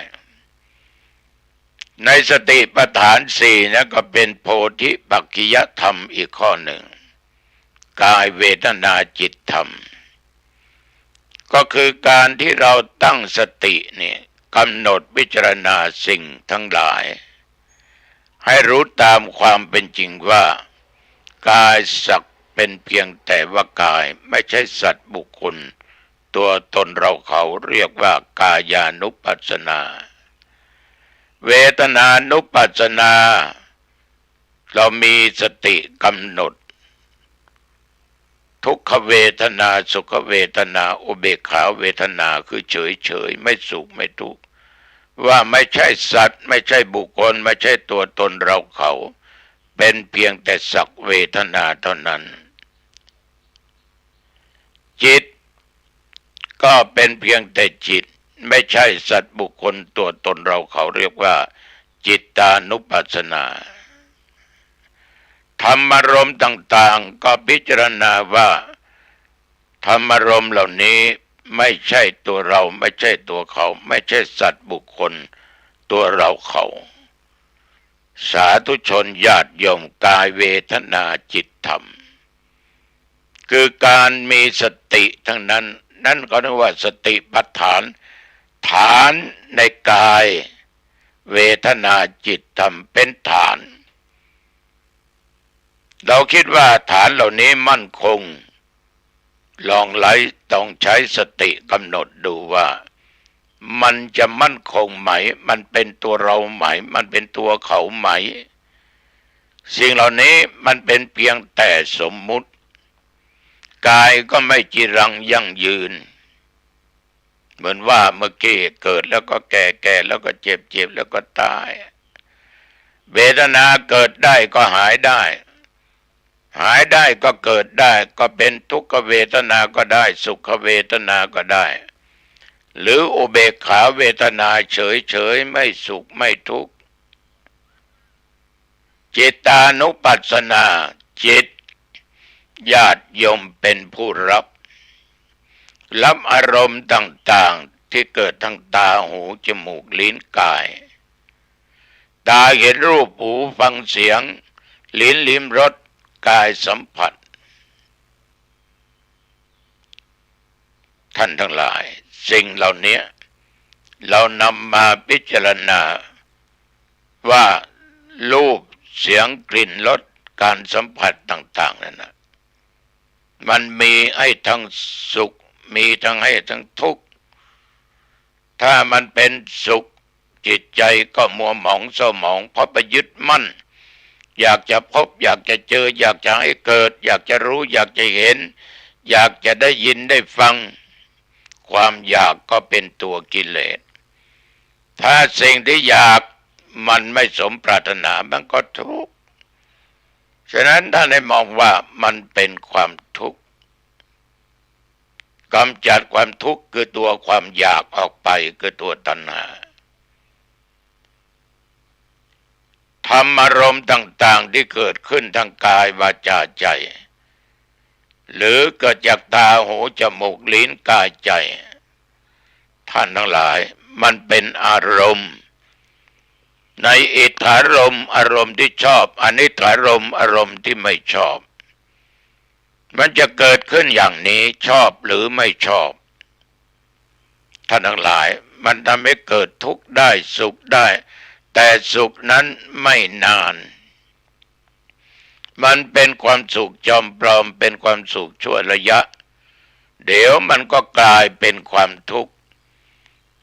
ในสติปัฏฐาน4นะก็เป็นโพธิปักขิยธรรมอีกข้อหนึ่งกายเวทนาจิตธรรม ก็คือการที่เราตั้งสติเนี่ยกำหนดพิจารณาสิ่งทั้งหลายให้รู้ตามความเป็นจริงว่ากายสักเป็นเพียงแต่ว่ากายไม่ใช่สัตว์บุคคลตัวตนเราเขาเรียกว่ากายานุปัสสนาเวทนานุปัสสนาเรามีสติกำหนดทุกขเวทนาสุขเวทนาอุเบกขาเวทนาคือเฉยเฉยไม่สุขไม่ทุกข์ว่าไม่ใช่สัตว์ไม่ใช่บุคคลไม่ใช่ตัวตนเราเขาเป็นเพียงแต่สักเวทนาเท่านั้นจิตก็เป็นเพียงแต่จิตไม่ใช่สัตว์บุคคลตัวตนเราเขาเรียกว่าจิตตานุปัสสนาธรรมารมณ์ต่างๆก็พิจารณาว่าธรรมารมณ์เหล่านี้ไม่ใช่ตัวเราไม่ใช่ตัวเขาไม่ใช่สัตว์บุคคลตัวเราเขาสาธุชนญาติโยมกายเวทนาจิตธรรมคือการมีสติทั้งนั้นนั่นก็เรียกว่าสติปัฏฐานฐานในกายเวทนาจิตธรรมเป็นฐานเราคิดว่าฐานเหล่านี้มั่นคงลองไล่ต้องใช้สติกำหนดดูว่ามันจะมั่นคงไหมมันเป็นตัวเราไหมมันเป็นตัวเขาไหมสิ่งเหล่านี้มันเป็นเพียงแต่สมมุติกายก็ไม่จีรังยั่งยืนเหมือนว่าเมื่อกี้เกิดแล้วก็แก่แล้วก็เจ็บแล้วก็ตายเวทนาเกิดได้ก็หายได้ก็เกิดได้ก็เป็นทุกขเวทนาก็ได้สุขเวทนาก็ได้หรืออุเบกขาเวทนาเฉยไม่สุขไม่ทุกข์จิตานุปัสสนาจิตญาติโยมเป็นผู้รับอารมณ์ต่างๆที่เกิดทางตาหูจมูกลิ้นกายตาเห็นรูปหูฟังเสียงลิ้นลิ้มรสกายสัมผัสท่านทั้งหลายสิ่งเหล่านี้เรานำมาพิจารณาว่ารูปเสียงกลิ่นรสการสัมผัสต่างๆนั่นนะมันมีให้ทั้งสุขมีทั้งให้ทั้งทุกข์ถ้ามันเป็นสุขจิตใจก็มัวหมองเศร้าหมองเพราะไปยึดมั่นอยากจะพบอยากจะเจออยากจะให้เกิดอยากจะรู้อยากจะเห็นอยากจะได้ยินได้ฟังความอยากก็เป็นตัวกิเลสถ้าสิ่งที่อยากมันไม่สมปรารถนามันก็ทุกข์ฉะนั้นท่านได้มองว่ามันเป็นความทุกข์กำจัดความทุกข์คือตัวความอยากออกไปคือตัวตัณหาธรรมอารมณ์ต่างๆที่เกิดขึ้นทางกายวาจาใจหรือเกิดจากตาหูจมูกลิ้นกายใจท่านทั้งหลายมันเป็นอารมณ์ในอิทธารมณ์อารมณ์ที่ชอบอนิทธารมณ์อารมณ์ที่ไม่ชอบมันจะเกิดขึ้นอย่างนี้ชอบหรือไม่ชอบท่านทั้งหลายมันทำให้เกิดทุกข์ได้สุขได้แต่สุขนั้นไม่นานมันเป็นความสุขจอมปลอมเป็นความสุขชั่วระยะเดี๋ยวมันก็กลายเป็นความทุกข์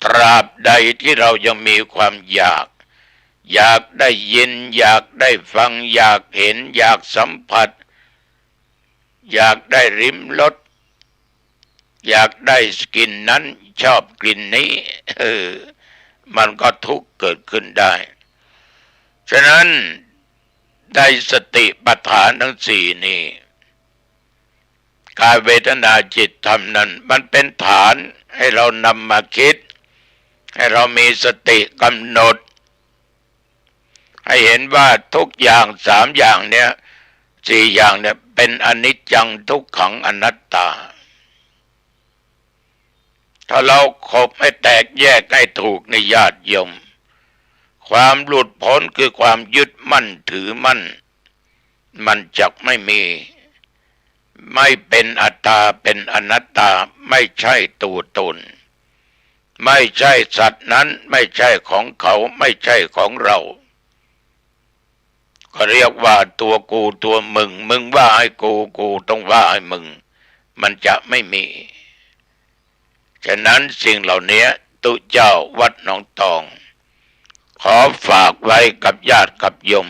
ตราบใดที่เรายังมีความอยากได้ยินอยากได้ฟังอยากเห็นอยากสัมผัสอยากได้ลิ้มรสอยากได้กลิ่นนั้นชอบกลิ่นนี้มันก็ทุกข์เกิดขึ้นได้ฉะนั้นได้สติปัฏฐานทั้งสี่นี้กายเวทนาจิตธรรมนั้นมันเป็นฐานให้เรานำมาคิดให้เรามีสติกำหนดให้เห็นว่าทุกอย่างสามอย่างเนี้ยสี่อย่างเนี่ยเป็นอนิจจังทุกขังอนัตตาถ้าเราขบให้แตกแยกให้ถูกในญาติโยมความหลุดพ้นคือความยึดมั่นถือมั่นมันจักไม่มี ไม่เป็นอัตตาเป็นอนัตตาไม่ใช่ตัวตนไม่ใช่สัตว์นั้นไม่ใช่ของเขาไม่ใช่ของเราก็เรียกว่าตัวกูตัวมึงมึงว่าให้กูกูต้องว่าให้มึงมันจะไม่มีฉะนั้นสิ่งเหล่านี้ตุเจ้าวัดหนองตองขอฝากไว้กับญาติกับโยม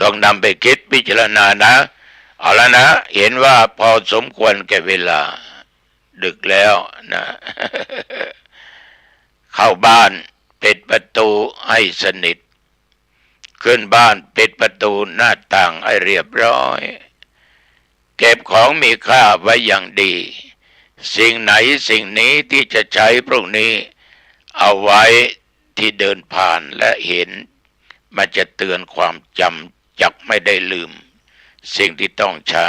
ลองนำไปคิดพิจารณานะเอาละนะเห็นว่าพอสมควรแก่เวลาดึกแล้วนะ เข้าบ้านปิดประตูให้สนิทขึ้นบ้านปิดประตูหน้าต่างให้เรียบร้อยเก็บของมีค่าไว้อย่างดีสิ่งไหนสิ่งนี้ที่จะใช้พรุ่งนี้เอาไว้ที่เดินผ่านและเห็นมันจะเตือนความจำจักไม่ได้ลืมสิ่งที่ต้องใช้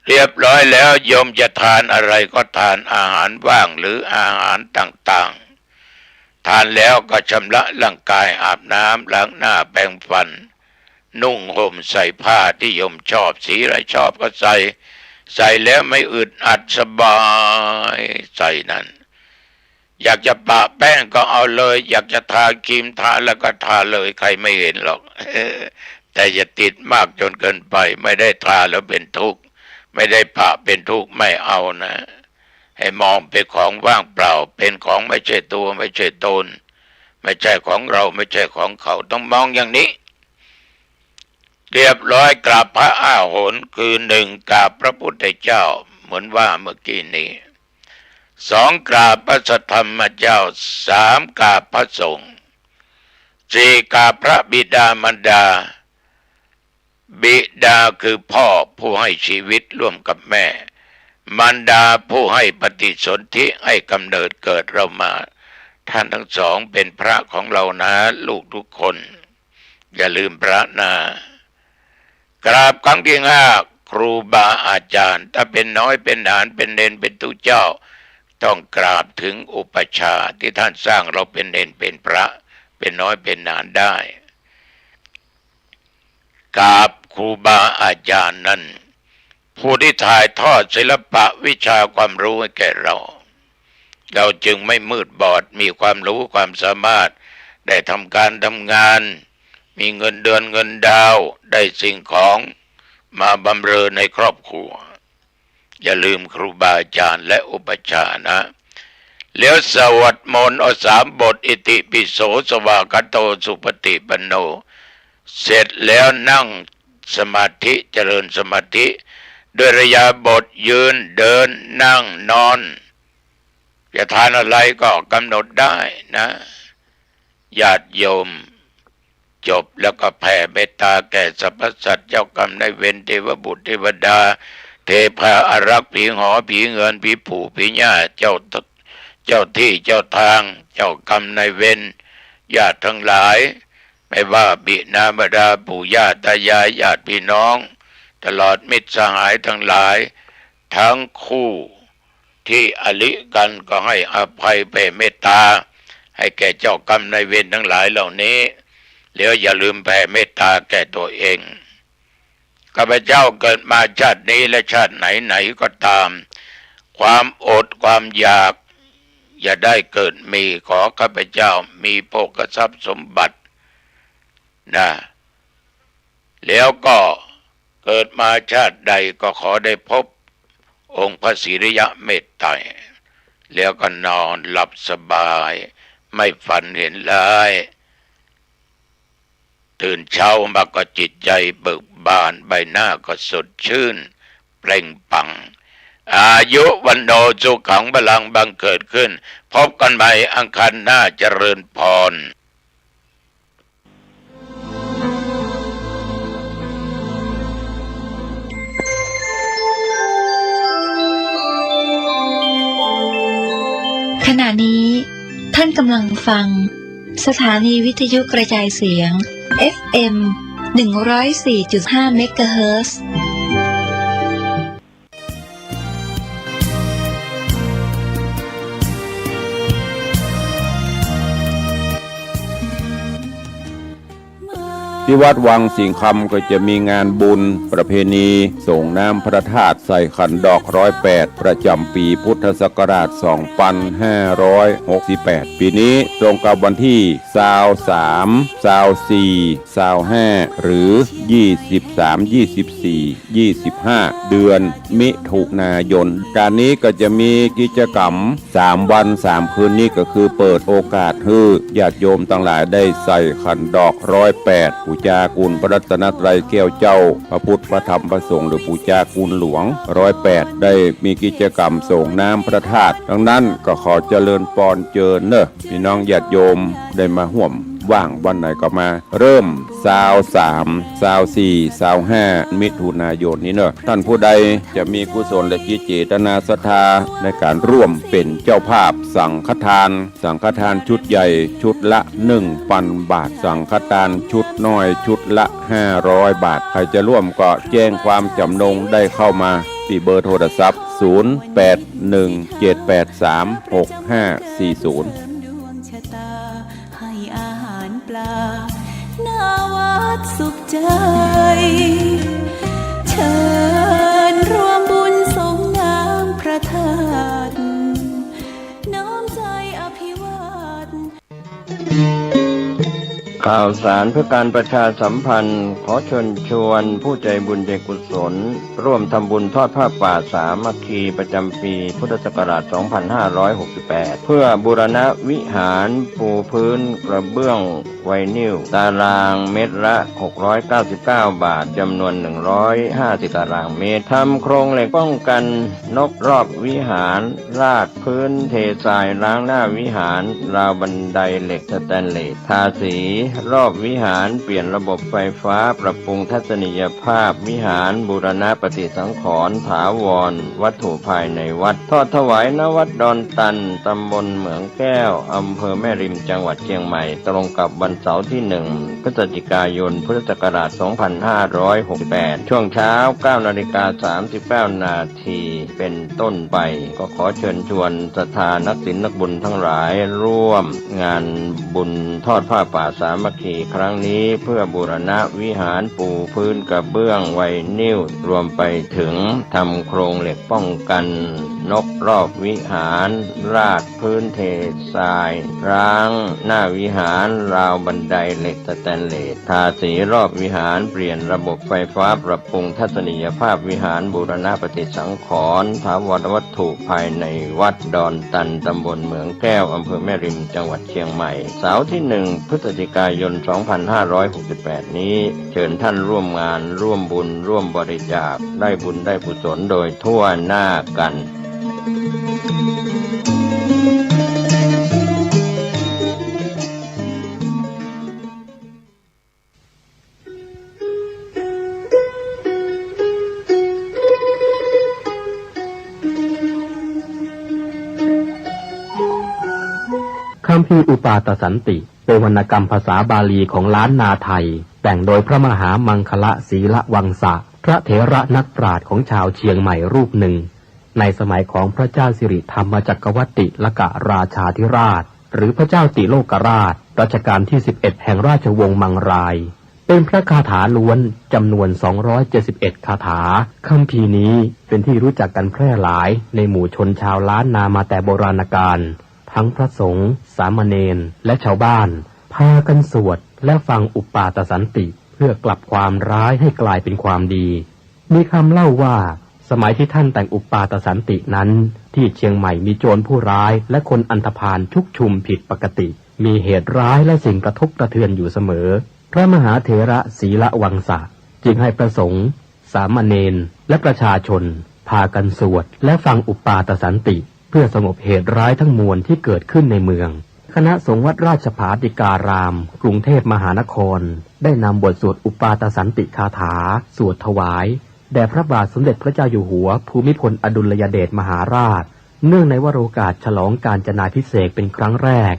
เรียบร้อยแล้วโยมจะทานอะไรก็ทานอาหารว่างหรืออาหารต่างๆทานแล้วก็ชำระร่างกายอาบน้ำล้างหน้าแปรงฟันนุ่งห่มใส่ผ้าที่โยมชอบสีอะไรชอบก็ใส่แล้วไม่อึดอัดสบายใส่นั้นอยากจะปะแป้งก็เอาเลยอยากจะทาครีมทาแล้วก็ทาเลยใครไม่เห็นหรอก แต่อย่าติดมากจนเกินไปไม่ได้ทาแล้วเป็นทุกข์ไม่ได้ปะเป็นทุกข์ไม่เอานะให้มองเป็นของว่างเปล่าเป็นของไม่ใช่ตัวไม่ใช่ตนไม่ใช่ของเราไม่ใช่ของเขาต้องมองอย่างนี้เรียบร้อยกราบพระอาหนคือหนึ่งกราบพระพุทธเจ้าเหมือนว่าเมื่อกี้นี้สองกราบพระสัทธรรมเจ้าสามกราบพระสงฆ์สี่กราบพระบิดามารดาบิดาคือพ่อผู้ให้ชีวิตร่วมกับแม่มารดาผู้ให้ปฏิสนธิให้กำเนิดเกิดเรามาท่านทั้งสองเป็นพระของเรานะลูกทุกคนอย่าลืมพระนะกราบครั้งที่ห้าครูบาอาจารย์ถ้าเป็นน้อยเป็นหลานเป็นเนนเป็นตุเจ้าต้องกราบถึงอุปชาที่ท่านสร้างเราเป็นเนนเป็นพระเป็นน้อยเป็นหลานได้กราบครูบาอาจารย์นั้นผู้ที่ถ่ายทอดศิลปะวิชาความรู้ให้แก่เราจึงไม่มืดบอดมีความรู้ความสามารถได้ทำการทำงานมีเงินเดือนเงินดาวได้สิ่งของมาบำเรอในครอบครัวอย่าลืมครูบาอาจารย์และอุปชานะแล้วสวดมนต์เอาสามบทอิติปิโสสวากขาโตสุปฏิปันโนเสร็จแล้วนั่งสมาธิเจริญสมาธิด้วยอิริยาบถยืนเดินนั่งนอนจะทานอะไรก็กำหนดได้นะญาติโยมจบแล้วก็แผ่เมตตาแก่สรรพสัตว์เจ้ากรรมนายเวรเทวบุตรเทวดาเทพาอารักษ์ผีหอผีเงินผีปู่ผีย่าเจ้าที่เจ้าทางเจ้ากรรมนายเวรญาติทั้งหลายไม่ว่าบิดามารดาปู่ย่าตายายญาติพี่น้องตลอดมิตรสหายทั้งหลายทั้งคู่ที่อลิกันก็ให้อภัยแผ่เมตตาให้แก่เจ้ากรรมนายเวรทั้งหลายเหล่านี้แล้วอย่าลืมแผ่เมตตาแก่ตัวเองข้าพเจ้าเกิดมาชาตินี้และชาติไหนก็ตามความอดความอยากอย่าได้เกิดมีขอข้าพเจ้ามีโภคทรัพย์สมบัตินะแล้วก็เกิดมาชาติใดก็ขอได้พบองค์พระศิริยะเมตไตรแล้วก็นอนหลับสบายไม่ฝันเห็นร้ายตื่นเช้ามาก็จิตใจเบิกบานใบหน้าก็สดชื่นเปล่งปลั่งอายุวันโนสุขังพลังบังเกิดขึ้นพบกันใหม่อังคารหน้าเจริญพร ขณะนี้ท่านกำลังฟังสถานีวิทยุกระจายเสียง FM 104.5 เมกะเฮิรตซ์ มา ที่วัดวังสิงห์คำก็จะมีงานบุญประเพณีส่งน้ำพระธาตุใส่ขันดอก108ประจำปีพุทธศักราช 2568 ปีนี้ตรงกับวันที่23 24 25หรือ 23 24 25 เดือนมิถุนายนการนี้ก็จะมีกิจกรรม3 วัน 3 คืนนี้ก็คือเปิดโอกาสให้ญาติโยมทั้งหลายได้ใส่ขันดอก108ปูจากุลพระรัตนตรัยแก้วเจ้าพระพุทธพระธรรมพระสงฆ์หรือปูจากุลหลวง108ได้มีกิจกรรมส่งน้ำพระธาตุดังนั้นก็ขอเจริญปอนเจิญเนอะพี่น้องญาติโยมได้มาร่วมว่างวันไหนก็มาเริ่ม23 24 25มิถุนายนนี้เนอะท่านผู้ใดจะมีกุศลและจิตเจตนาศรัทธาในการร่วมเป็นเจ้าภาพสังฆทานชุดใหญ่ชุดละ 1,000 บาทสังฆทานชุดน้อยชุดละ 500 บาทใครจะร่วมก็แจ้งความจำนงได้เข้ามาที่เบอร์โทรศัพท์ 0817836540ให้อาหารปลาหน้าวัดสุขใจเชิญรวมบุญสงน้ำพระธาตุน้อมใจอภิวาท ข่าวสารเพื่อการประชาสัมพันธ์ขอเชิญชวนผู้ใจบุญใจกุศลร่วมทำบุญทอดผ้าป่าสามัคคีประจำปีพุทธศักราช 2568 เพื่อบูรณะวิหารปูพื้นกระเบื้องไวนิลตารางเมตรละ 699 บาทจำนวน 150 ตารางเมตรทำโครงเหล็กป้องกันนกรอบวิหารราดพื้นเททรายล้างหน้าวิหารราวบันไดเหล็กสแตนเลสทาสีรอบวิหารเปลี่ยนระบบไฟฟ้าปรับปรุงทัศนียภาพวิหารบูรณะปฏิสังขรณ์ถาวรวัตถุภายในวัดทอดถวายณวัดดอนตันตำบลเหมืองแก้วอำเภอแม่ริมจังหวัดเชียงใหม่ตรงกับวันเสาร์ที่1พฤศจิกายนพุทธศักราช 2568 ช่วงเช้า 9:39 นาทีเป็นต้นไปก็ขอเชิญชวนศรัทธานักศีลนักบุญทั้งหลายร่วมงานบุญทอดผ้าป่าสามัคคีครั้งนี้เพื่อบูรณะวิหารปูพื้นกระเบื้องไวนิลรวมไปถึงทำโครงเหล็กป้องกันนกรอบวิหารราดพื้นเททรายร้างหน้าวิหารราวบันไดเหล็กสแตนเลสทาสีรอบวิหารเปลี่ยนระบบไฟฟ้าปรับปรุงทัศนียภาพวิหารบูรณะปฏิสังขรณ์ถาวรวัตถุภายในวัดดอนตันตำบลเหมืองแก้วอำเภอแม่ริมจังหวัดเชียงใหม่เสาร์ที่1พฤศจิกายน 2568 นี้เชิญท่านร่วมงานร่วมบุญร่วมบริจาคได้บุญได้กุศลโดยทั่วหน้ากันคัมภีร์อุปาทสันติเป็นวรรณกรรมภาษาบาลีของล้านนาไทยแต่งโดยพระมหามังคละศีละวังสะพระเถระนักปราชญ์ของชาวเชียงใหม่รูปหนึ่งในสมัยของพระเจ้าสิริธรรมจักรวรรดิลกราชาธิราชหรือพระเจ้าติโลกราชรัชกาลที่11แห่งราชวงศ์มังรายเป็นพระคาถาล้วนจำนวน271คาถาคัมภีร์นี้เป็นที่รู้จักกันแพร่หลายในหมู่ชนชาวล้านนามาแต่โบราณกาลทั้งพระสงฆ์สามเณรและชาวบ้านพากันสวดและฟังอุปาทสันติเพื่อกลับความร้ายให้กลายเป็นความดีมีคำเล่าว่าสมัยที่ท่านแต่งอุปาทสันตินั้นที่เชียงใหม่มีโจรผู้ร้ายและคนอันธพาลชุกชุมผิดปกติมีเหตุร้ายและสิ่งกระทบกระเทือนอยู่เสมอพระมหาเถระศีละวังสะจึงให้พระสงฆ์สามเณรและประชาชนพากันสวดและฟังอุปาทสันติเพื่อสงบเหตุร้ายทั้งมวลที่เกิดขึ้นในเมืองคณะสงฆ์วัดราชภาติการามกรุงเทพมหานครได้นำบทสวดอุปาทสันติคาถาสวดถวายแด่พระบาทสมเด็จพระเจ้าอยู่หัวภูมิพลอดุลยเดชมหาราชเนื่องในวโรกาสฉลองกาญจนาภิเษกเป็นครั้งแรก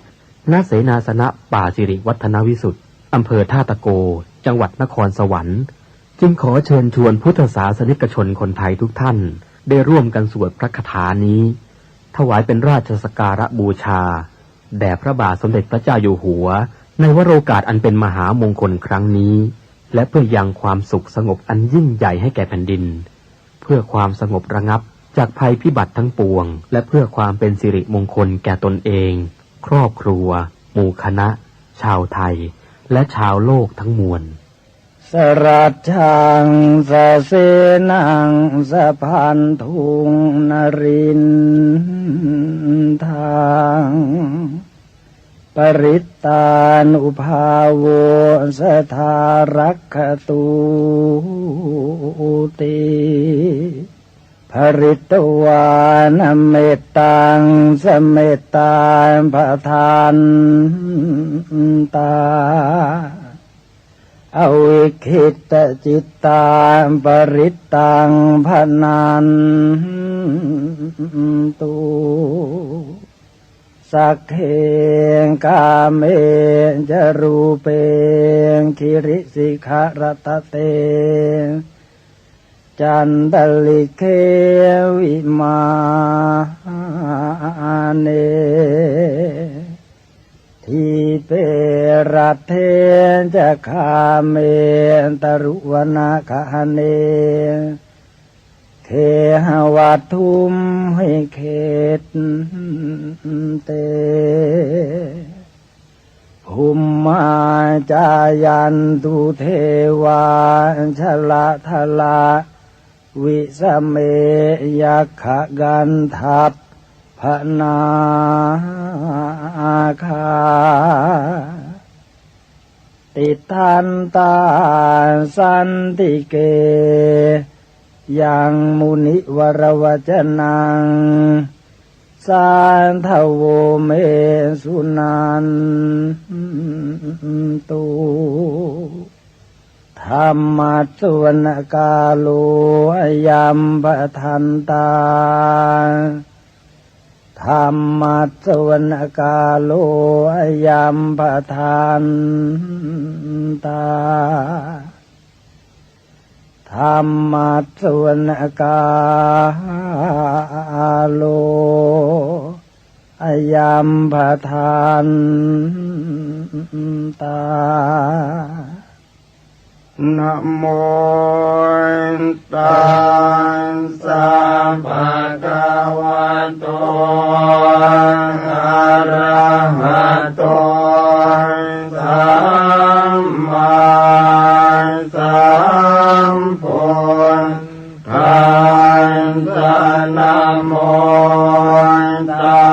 ณเสนาสนะป่าสิริวัฒนวิสุทธิ์อำเภอท่าตะโกจังหวัดนครสวรรค์จึงขอเชิญชวนพุทธศาสนิกชนคนไทยทุกท่านได้ร่วมกันสวดพระคาถานี้ถวายเป็นราชสักการะบูชาแด่พระบาทสมเด็จพระเจ้าอยู่หัว ในวโรกาสอันเป็นมหามงคลครั้งนี้และเพื่อยังความสุขสงบอันยิ่งใหญ่ให้แก่แผ่นดินเพื่อความสงบระงับจากภัยพิบัติทั้งปวงและเพื่อความเป็นสิริมงคลแก่ตนเองครอบครัวหมู่คณะชาวไทยและชาวโลกทั้งมวลสรัจฉังสะเสนังสะพันธุงนรินทางปริตตานุภาโวสทารักขตุติภริตวานเมตตังสเมตตาปทานตาอวิคิตจิตตาปริตตังพนันตุสักเขกาเมจรูเปคิริสิขารตเตจันตลิเควิมาเนทีเปรัตเทจะคาเมตรุวนาคาเนเคหวัตทุมให้เขตเตภูมิมาจายันตุเทวาชละทละวิสเมยัคขกันทัพพนาคาติทันตาสันติเกยังมุนิวรวจนังสานทโวเมสุนันตุธรรมัสสวนกาโลยัมปทันตาธรรมัสสวนกาโลยัมปทันตาธรรมัสสวนกาโลยัมปทันตานะโมตัสสะภะคะวะโตอะระหะโตสัมมาสัมพุทธัสสะนะโมตั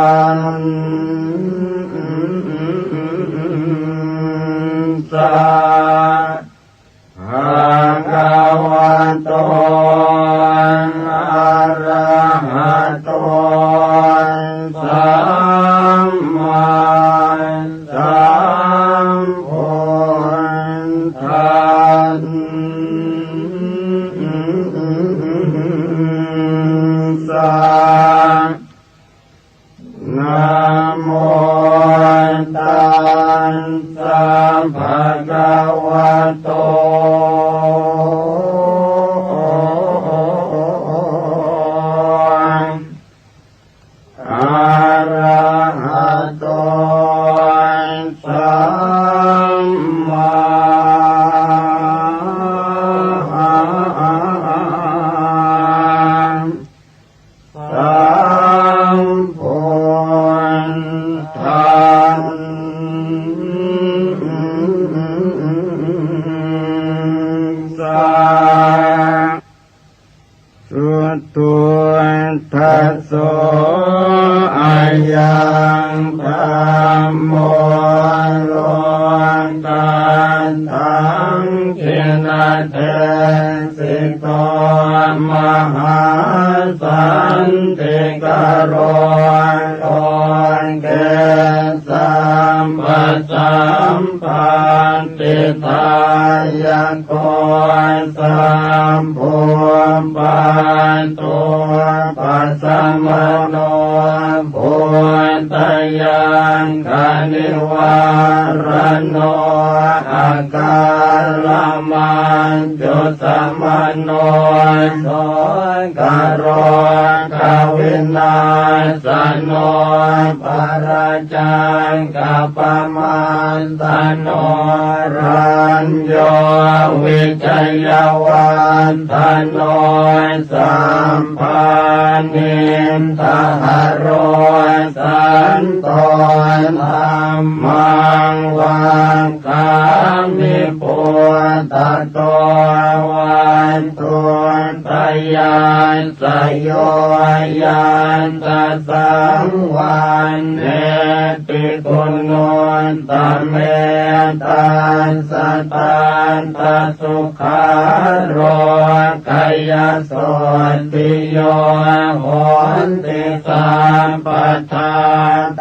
สสะภะคะวะโตอะระหะโตสัมมาสัมพุทธัสสะนะโมตัสสะภะคะวะโตอะระหะโตสัมมาสัมพุทธัสสะสุตุทัสโสอายังธัมโมโลกันตังขินาเทสิโตมหาสันติกโรโลเกสัมปสัมปันติตายโกสัมภูปันตุปัสสมโนพุทธยังคณิวารโนอาการมันจุสมโนโสกโรกวินาสโนปราจังกัปปม มันตโนรัญโยวิจยวันตโนสัมปันนิทหโรสันโตธรรมังวังคามิปุตตะโตวันตุตยานสโยยันตสังวันเนติคุณโนตเมตันสตันตสุขาโรกายโสติโยโหติสัมปทา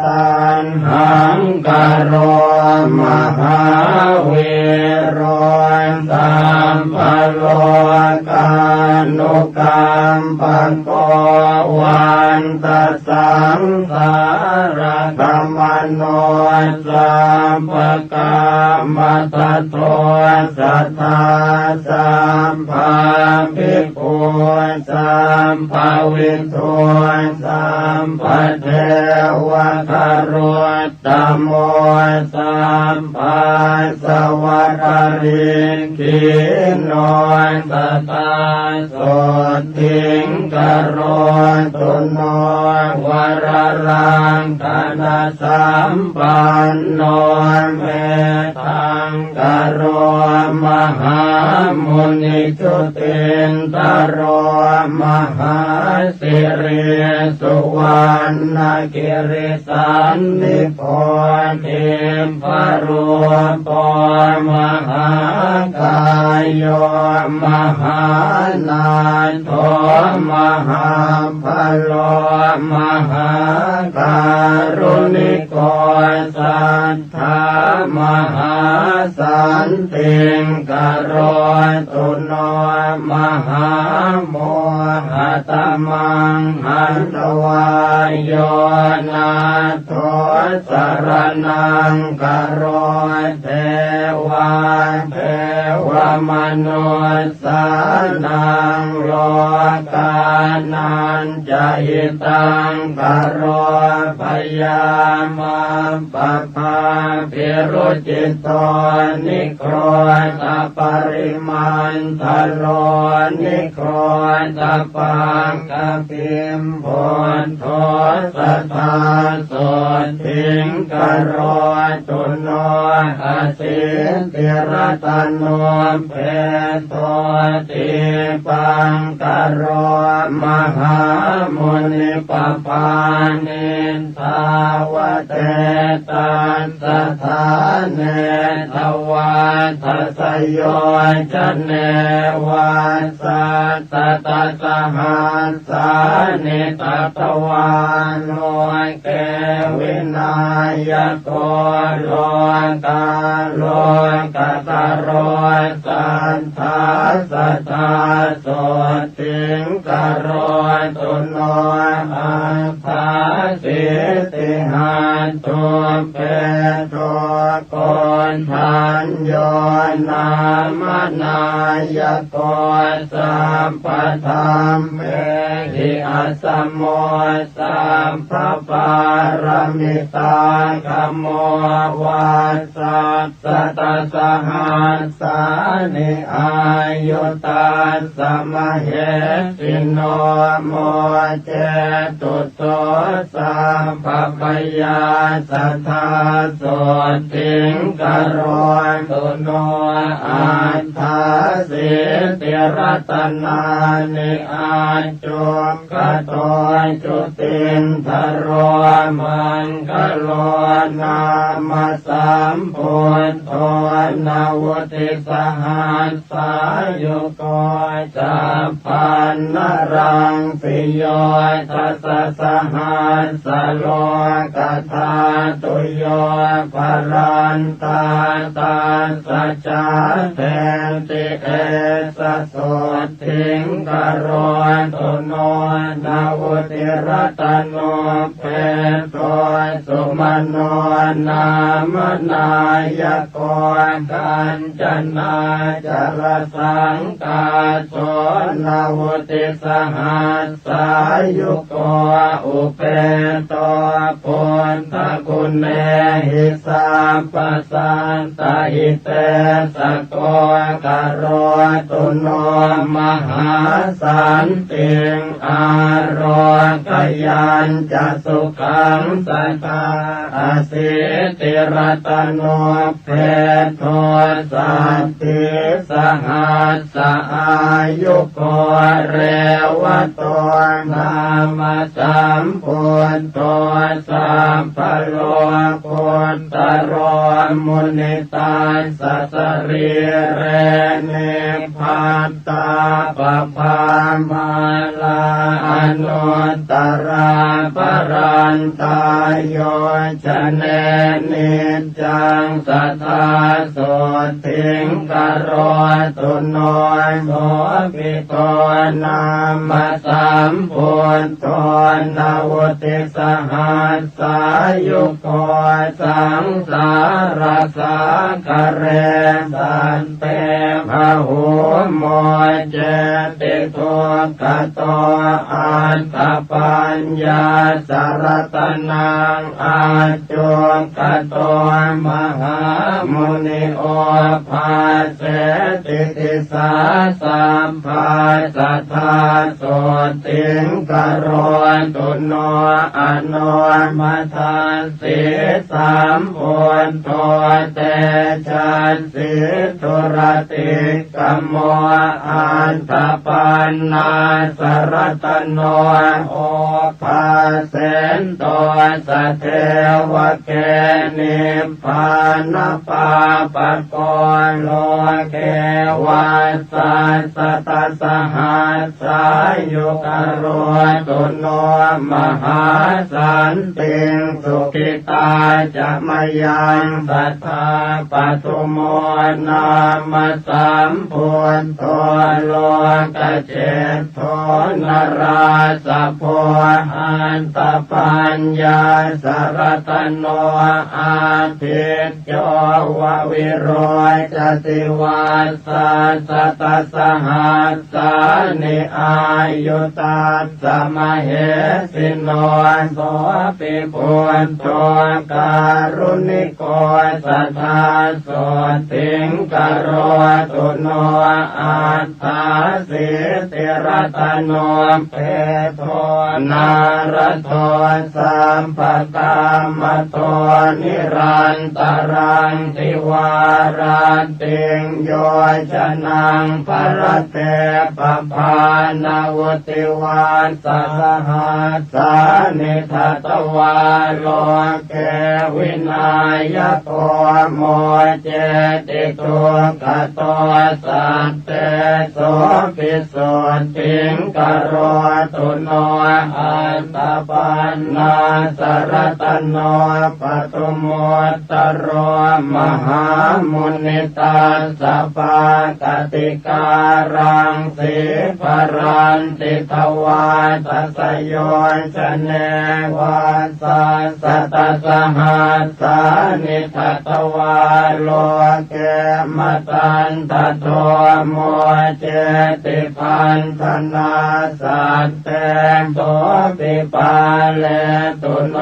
ตันหังกโรมหาเวโรสัมปโลกานุกรรมปังโกวันตสังสารกรรมโนสัมปกรรมตโตสัทธาสัมภาภิกขุสัมภวินโทสัมปเทวะคารวตโมสัมภาสวะคาริกิโนตตาโสทิงกโรตุโนวรรังคณสัมปันโนเมตังกโรมหามุนิจุตินตโรมหาสิริสุวรรณกิริสันนิโพธิพรุปมหากายโยมหานาโทมหาพโลมหาการุณิโกสัทธามหาสันติงกโรตุโนมหาโมหตมังหันตวายโยนาโทสรนังกโรเทวาเทวมนุสานังโลกานันจะหิตังกโรพยามาปภาภิรุจิตโตนิโครตปริมันทโลนิโครตปังกปิมโพนโทสัทธาโสทิงกโรตุโนอาสิติรตโนเพโตติปังกโรมหามุนิปปานิทาวเตตันสถาเนทวาทัสโยจันเนวาสัตตะสหัสสานิตตวานโนเกวินายโกโลกาโลกตโรสันทาสัทธาโสติงกโรตุโนอัฏฐาสิติหันตุเปโตโกนทันโยนามนายโกสัมปธรรมเมหิอัสสมโมสัมภปารมิตาคัมโมวัสสัสตสหัสสานิอายุตัสสมเหสิโนโมเจตุโสสัมภปยาสัทธาโสติงกโรตุโนอัฏฐาสิติรตนานิอาจุกโตจุตินทโรมังกโลนามาสัมพุทโธนาวุติสหัสสายุโกจัปปันนรังสิโยทัสสะหัสสะโลกธาตุโยภรันตาตาสัจจาเทติเอสะโสทิงกโรตุโนนาวุติรตโนเปโตสุมโนนามนายโกกัญจนาจรสังกาโสนาวุติสหัสสายุโกอุเปโตปุณฑกุณเนหิสา ปสันตหิเตสโกกโรตุโนมหาสันติงอารกยัญจะสุขังสกาอสิติรัตโนเพโทสัตติสหัสสะอายุโกเรวโตนามาสัมพุทโตสัมภโลกุตตโรมุนิตาสัสริเรเนพัตตาปภามาลาอนุตตราปรันตายโยชเนนิจังสัทธาโสทิงกโรตุโนโมปิโตนามาสัมพุทโตนาวุติสหัสสายุโกสังสารสังกเรสันเตภะหุโมเจติทุกขโตอันตปัญญาสารตนังอาจุกโตมหามุนิโอภาเสติติสาสัมภาสัทธาโสติงกโรตุโนอโนมัทานสิสามพุทโธเตชันสิทุรติกัมโมอันตปันนาสรตโนโอภาเสนโตสเทวเกนิพพานปาปะโกโลเกวัสสัสตสหัสสายุกโรตุโนมหาสันติงสุขิตาจะมยังสัทธาปทุโมนามาสัมพุทโธโลกเจโทนราสะโพอันตปัญญาสารตโนอาทิตโยววิโรจติวัสสัสตสหัสสานิอายุตัสสะมเหสิโนโสปิพุทโธการุณิโกสัทธาโสติงกโรตุโนอัตถาสิติรัตโนเพโทนารโทสัมปตามโตนิรันตรังติวาราติงโยชนังปรเตปภานาวติวันสสหัสสานิทัตวาโลเกวินายโกโมเจติทุกขโตสัตเตโสภิสุติงกโรตุโนอันตปันนาสรตโนปทุโมตตโรมหามุนิตาสัพพกติการังสิภรันติทวาทัสโยชเนวัสสัสตสหัสสานิทัตวาโลเกมตันตโทโมเจติพันธนาสัตเตโสปิปาเลตุโน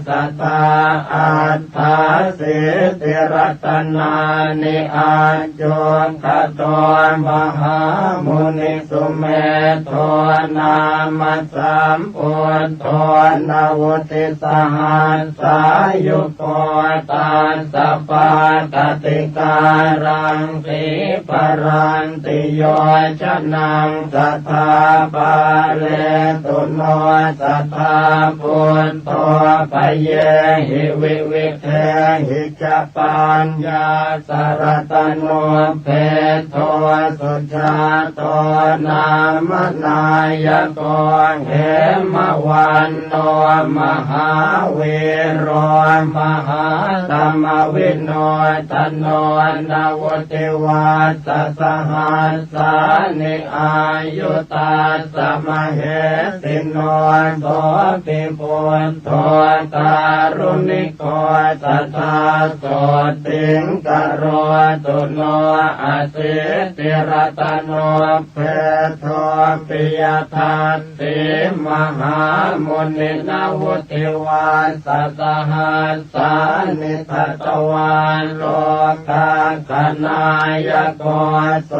สัทธาอัตถาสิติรัตนานิอาจุขโตมหามุนิสุเมโทนามาสัมพุทโธนาวุติสหัสสายุโกตัสสะปาตติการังสิปรันติโยชนังสัทธาปาเลตุโนสัทธาพุทโธปเยหิวิวิเทหิจปัญญาสารตโนเพโทสุชาโตนามนายโกเหมวันโนมหาเวโรมหาธรรมวิโนตโนนาวติวัสสหั สานิอายุตาสมเหติโนโสติปุณโทการุณิโกสัทธาโสติงกโรตุโนอาสิติรตโนเพโทปิยทัสสิมหามุนินาวุติวาสัสหัสสานิทัตวาโลกาคณายโกโส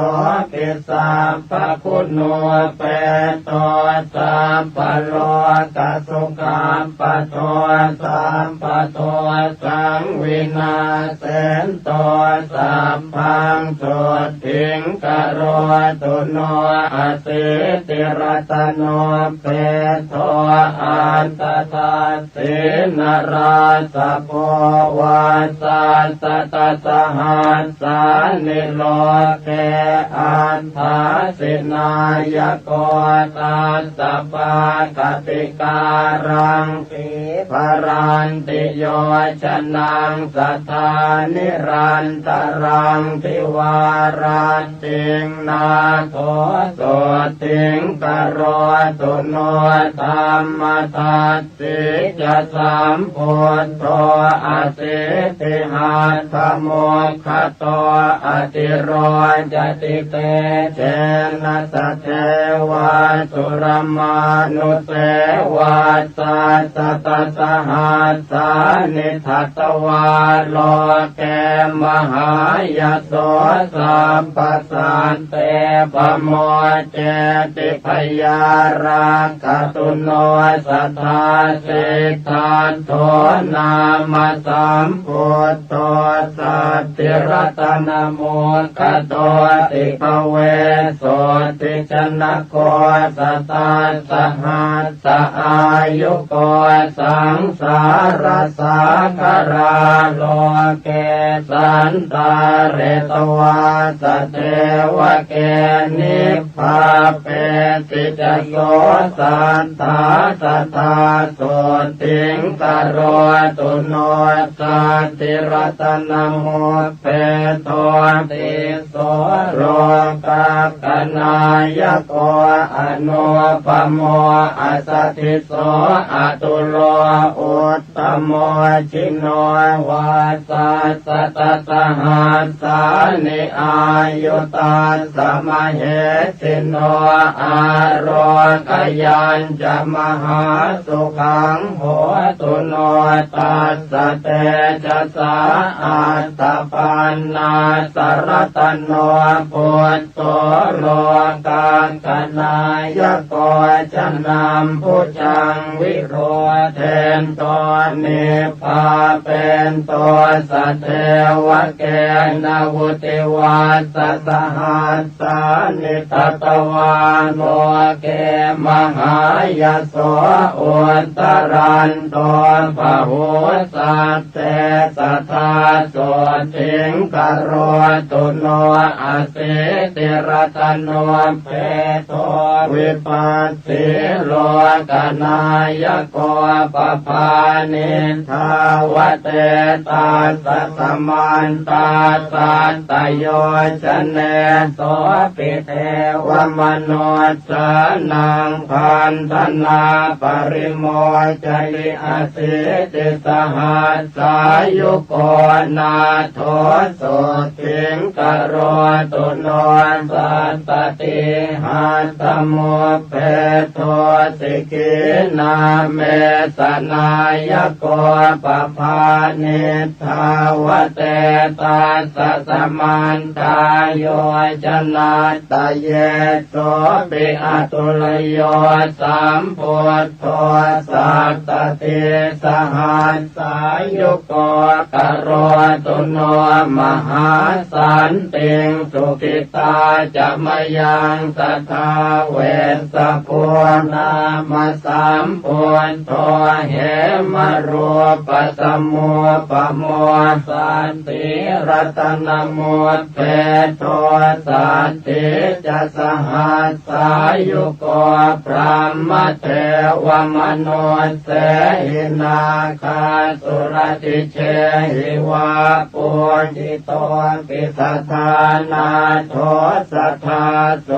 ติสัพพคุณโนเปโตสัพพโลกสุขัมปโตสัมปโตสังวินาเสนโตสัพพังโสติงกโรตุโนอสิติรตโนเปโตอันตตาสินราสโพวาสัสตสหัสสานิโลเกอันทาสินายโกตัสสะปะกติการังปิภรันติโยชนังสัทธานิรันตรังทิวารันติงนาโทโสติงกโรตุโนธรรมทัสสิจะสัมพุทโธอสิติหัตถโมคขโตอติโรจติเตเจนะสะเทวะสุรมานุเสวะสัสตสหัสสานิทัตวาโลเกมหายโสสัมปสันเตปโมเจติพยาราคตุโนสัทธาสิทธาโทนามสัมพุทโธสัตติรัตนโมคโตติภเวโสติชนะโกสัตตาสหัสสะอายุโกสังสารสังขราโลเกสันตาเรตวาสเทวเกนิพพาเปติจโสสันตาสัทธาโสติงกโรตุโนสัตติรัตนโมเปโตติโสโรกากนายโกอนุปโมอัสสทิโสอตุโลอุตตโมชิโนวาสัสตสหัสสานิอายุตาสมเหติโนอารกยัญจะมหาสุขังโหตุโนตัสสะเตจะสาอัตตปันนาสรตโนพุทโตโลกาคณายโกจะนำผู้จังวิโรเทนตนิพพาเป็นตัวสัทเทวเกณวุติวาสสหัสสานิทัตวาโลเกมหายโสอุตตรันโตภะโหสัตเตสัทธาโสติงกโรตุโนอสิติรตโนเปโตวิปัสสิโลกนายโกปภานิทาวเตตาสสมันตาสัตตโยชเนโสปิเทวมโนสนังพันธนาปริโมจลิอสิติสหัสสายุโกนาโทโสติงกโรตุโนสัตตติหัตถโมเปโทสิกินาเมสนายโกปภานิทาวเตตาสสมันตาโยชนะตะเยโสปิอตุลโยสัมพุทโธสัตตติสหัสสายุโกกโรตุโนมหาสันติงสุขิตาจะไม่ ยังสัทธาเวสปุณามสัมปุณโตเหมรูปสมุปโมสันติรัตนมุตเตโตสันติจะสหัสสายุโกพระมเทวมนุสเสหินาคาสุรติเชหิวาปุจิโตปิสัทธานาโทสัทธาโส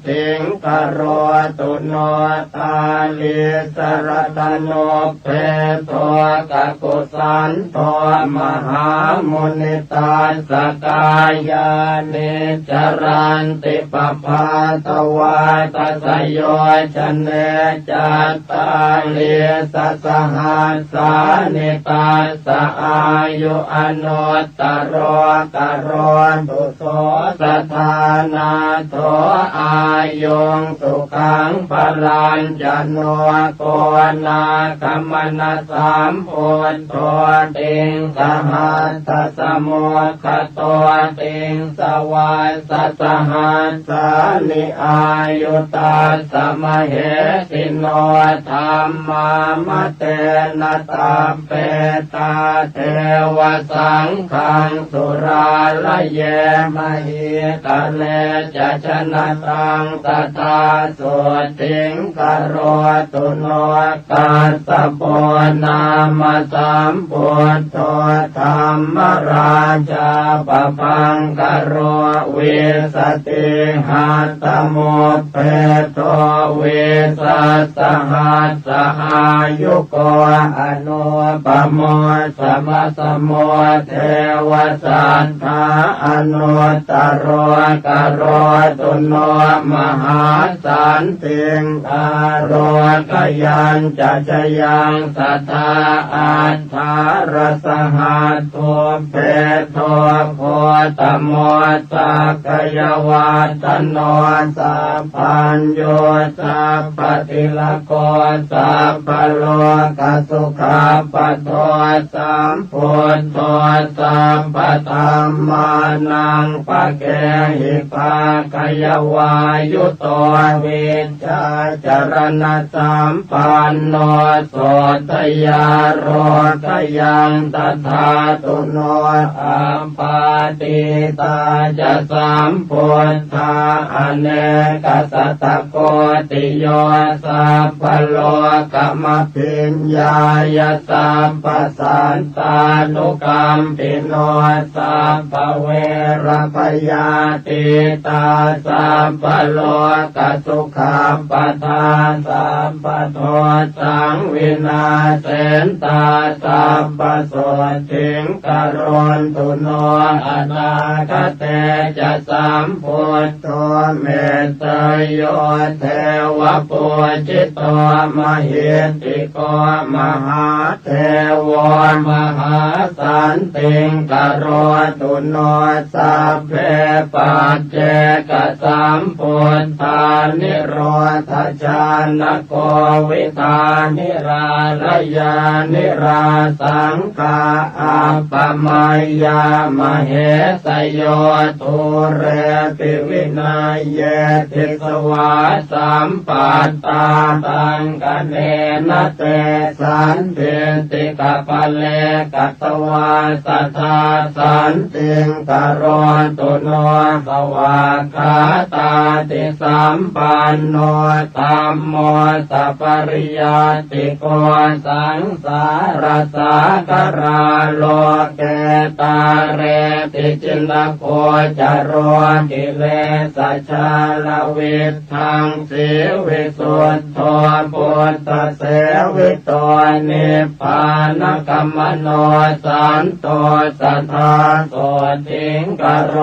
ติงกโรตุโนตาลิสรตโนเพโตกกุสันโตมหามุนิตาสกายานิจรันติปภาตวาตัสโยชเนจัตตาลิสัสหัสสานิตาสอายุอนุตตโรกโรตุโสสัทธานาโทอายุงสุขังพลัญจโนโกนาคมนาสามพุทโธติงสหัสสะสมุขโตติงสวาสัสหัสสานิอายุตาสมเหสิโนธรรมามเตนะตาเปตาเทวสังฆังสุราลเยมหิตะเลจะชนะตังตถาโสติงกโรตุโนกัสสะโปนามสัมพุทโธธรรมราชาปปังกโรวิสติหัตถโมเพโตวิสัสหัสสะอายุโกอนุปโมสมะสโมเทวสัทธาอนุตตโรกโรตุโนมหาสันติงอโรกยัญจะชยังสัทธาอัฏฐารสหัสโทเพโทโพตโมสักยวาตโนสัพพัญโยสัพพติลโกสัพพโลกสุขาปโทสัมพุทโธสัพพธรรมานังปะเกหิภากยวายุโตวิชชาจรณะสัมปันโนโสตยาโรกยังตถาตุโนอัมปาติตาจะสัมพุทธาอเนกสัตตโกติโยสัพพโลกมพิญญายสัพพสันตานุกรรมปิโนสัพพเวรพยาติตาสัพพโลกสุขาปทานสัพพโทสังวินาเสนตาสัพพโสติงกโรนตุโนอนาคเตจะสัมพุทโธเมตตโยเทวปุจิตโตมหิติโกมหาเทวมหาสันติงกโรตุโนสัพเพปัจเจกสัมพุทธานิโรธชานโกวิธานิราลยานิราสังฆาอัปปมัยยามเหสโยทุเรปิวินัยเยติสวาสัมปัตตาตังกเนนะเตสันเทติกะปะเลกัตวาสัทธาสันติงกโรตุโนภวาคาตาติสัมปันโนธัมโมสัพปริยาติโกสังสารสากราโลเกตาเรติจินโคจโรกิเลสชาลวิทังสิวิสุทโธปุตตะเสวิโตนิพพานกัมมโนสันโตสัทธาโสติงกโร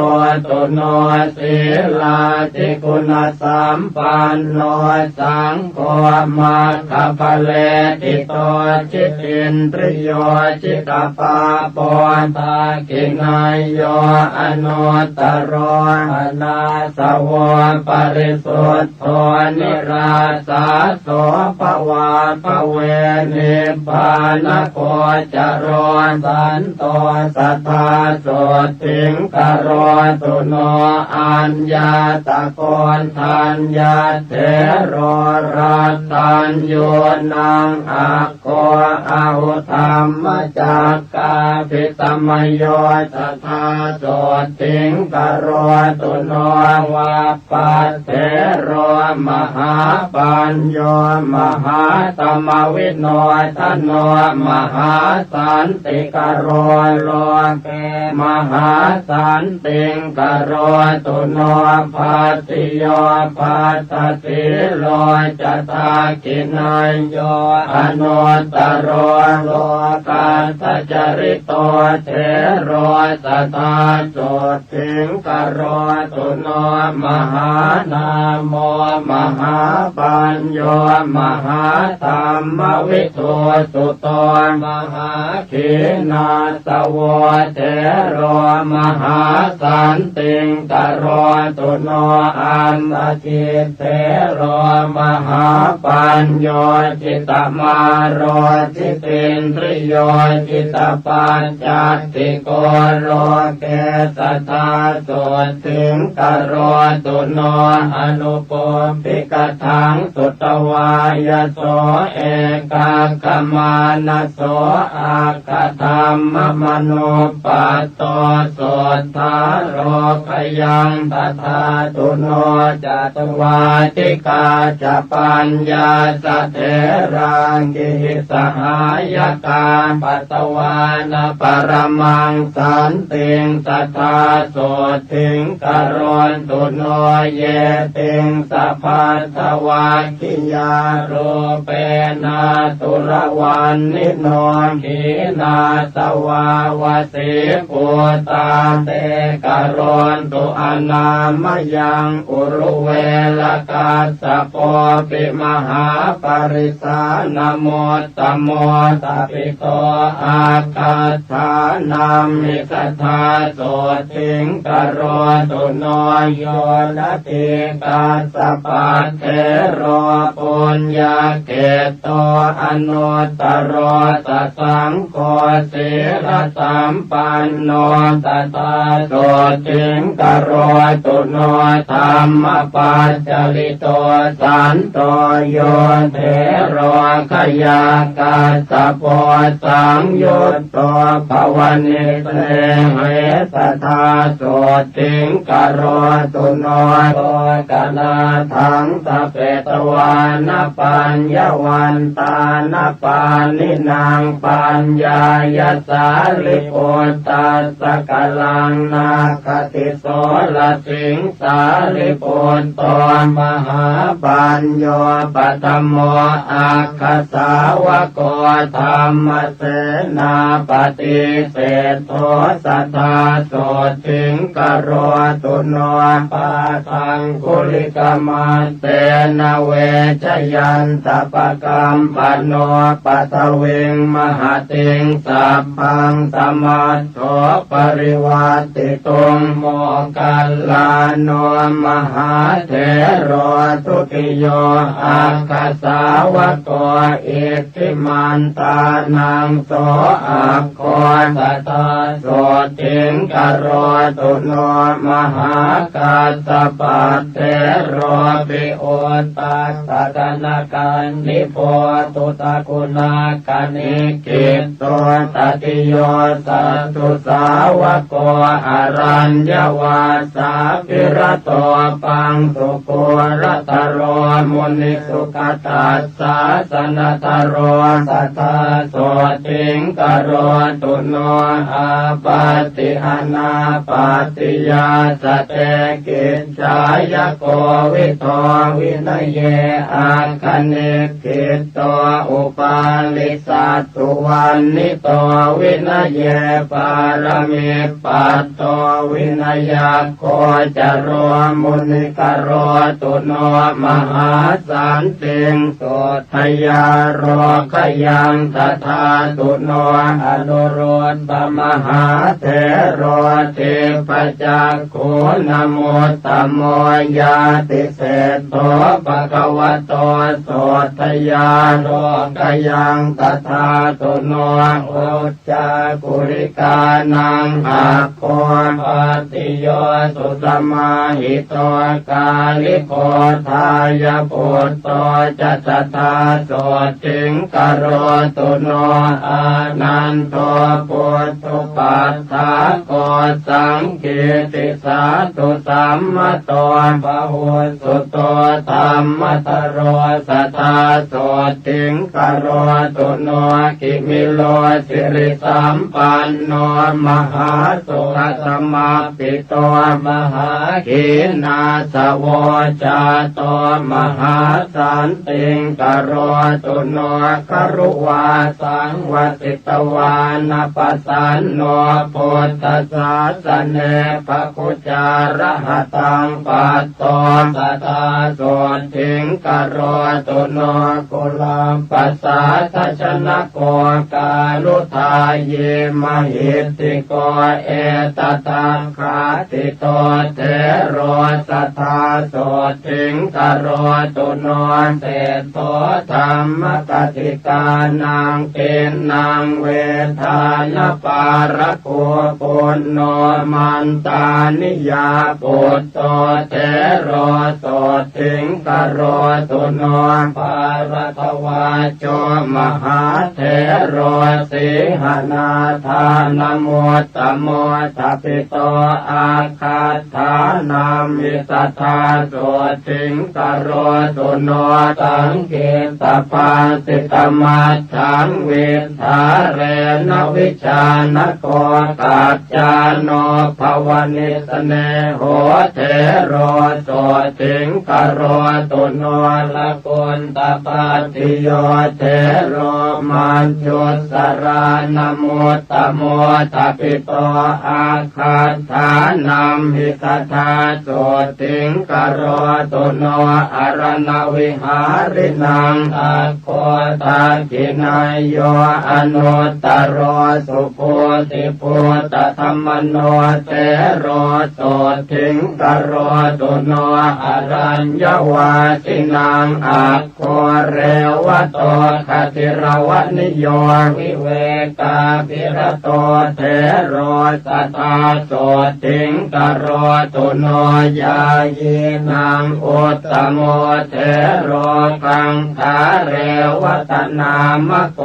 ตุโนศีลาติคุณสัมปันโนสังโฆมัคคปะเลติโตจิตตินทริโยจิตตปาปอนตากินัยโยอนุตตโรอนาสวะปริสุทธโธนิราสาโสภวาภเวนิพพานโคจโรสันโตสัทธาโสติงกโรตุโนอัญญ าตะโกนทัญญาเถโรรัตตัญโยนังอาโกอาหุธรรมจักกาภิตมโยตถาโสติงกโรตุโนวาปัสเถโรมหาปัญโยมหาตมวิโนทโนมหาสันติกโรโลเกมหาสันติงกโรตุโนภัสติโยภัสสติโลจตากินัยโยอนุตตโรโลกัสสจริโตเถโรสตาโสติงกโรตุโนมหานามโมมหาปัญโยมหาธรรมวิโทสุโตมหาขีนาสโวเถโรมหาสันติงกโรตุโนอันตจิตเถโรมหาปัญโยจิตตมาโรจิตินทริโยจิตตปัญจติโกโลเกสัทธาโสติงกโรตุโนอนุปปิกทังสุตวายโสเอกากมานะโสอาคธรรมมโนปัตโตโสทาโรคยังตถาตุโนจัตวาติกาจะปัญญาสเถรังกิสหายกาปัตตวานปรมังสันติงสัทธาโสติงกโรตุโนเยติงสัพพัทธวาคิยาโรเปนาตุรวันนิโนขีนาสวาวสิปุตาเตกโรตุอนามยังอุรุเวลกาสโปปิมหาปริสานโมตโมตปิโตอาคาธานามิสัทธาโสติงกโรตุโนโยนะติกาสปัตเถโรปุญญาเกโตอนุตตโรตสังโฆศิรสัมปันโนตตาโสติงกโรตุโนธรรมปัจจลิโตสันโตโยเถโรขยากาสโพสังยุตโตภวนิเตเหสทาโสติงกโรตุโนโตกนาทังสเปตวานปัญญวันตานปานินางปัญญายสาลิโอตัสสกลังนาคติโสลสิงสาลิโอตมหาปัญโยปัตโมอาคสาวโกธรรมเสนาปฏิเสโทสัทธาโสติงกโรตุโนปาทังคุลิกมาเตนะเวชยันตปกรรมปโนปัตเวงมหาติงสัพพังสมัตโถปริวัติตุงโมกัลลาโนมหาเถโรทุติโยอาคาสาวโกเอติมันตานังโสอาโคสัตตาโสติงกโรตุโนมหากาสปัตเถโรปิโอตัสสะกนาการนิโพตุตะกุณากานิกิตโตตติโยสัตตุสาวโกอารัญญวาสาภิรโตปังสุโกรตโรมุนิสุขตัสสะสนตโรสัทธาโสติงกโรตุโนอาปาติหานาปาติยาสเตกิจจายโกวิโตวินัยเยอาคเนกิตโตอุปาลิสัตตุวันนิโตวินัยเยปารมิปัตโตวินัยโคจโรมุนิกโรตุโนมหาสันติงโสทยาโรขยังตถาตุโนอนุโรธมหาเถโรเทปจักขุนโมตโมยาติเสโตภะคะวะโตโสทยาโรขยังตถาตุโนโอจากุริกานังอาโคปติโยสุตม มาหิโตกาลิโกทายปุตโตจัตตาโสติงกโรตุโนอานันโตปุตตุปัฏฐาโกสังคิติสาตุสัมมโตปะหุสุโตธัมมตโรสัทธาโสติงกโรตุโนกิมิโลสิริสัมปันโนมหาสุขสมาปิโตมหาขีนาสโวจาโตมหาสันติงกโรตุโนครุวาสังวติตวานาปัสสันโนพุทธศาสเนภคุจารหัตังปัตโตสัทธาโสติงกโรตุโนกุลัมปัสสาทชนะโกกาลุทาเยมหิติโกเอตตังคาติโตเทโรสัทธาโสติงกโรตุโนเตโตธรรมกติกานังเป็นนางเวทานปารโกปุณโนมันตานิยาปุตโตเทโรโสติงกโรตุโนปารทวาโจมหาเทโรสิหนาทานโมตโมทัปิโตอาคาธานามิสัทธาโสติงกโรตุโนตังเกตปาสิตมัจฉังเวทาเรนวิชานโกกัจจาโนภวนิสเนโหเทโรโสติงกโรตุโนละกุณตปาติโยเทโรมันจุสรานโมตโมทัปิโตอาคาธานัมหิตถาโสติงกโรตุโนอรณวิหารินังอาโคทากินายโยอนุตตโรสุโพธิปุตตธรรมโนเตโรโสติงกโรตุโนอรัญญวาสินังอาโคเรวโตคติรวนิโยวิเวกาภิรโตเทโรสัทธาโสติงกโรตุโนยายีนังอุตตโมเทโรกังขาเรวตนามโก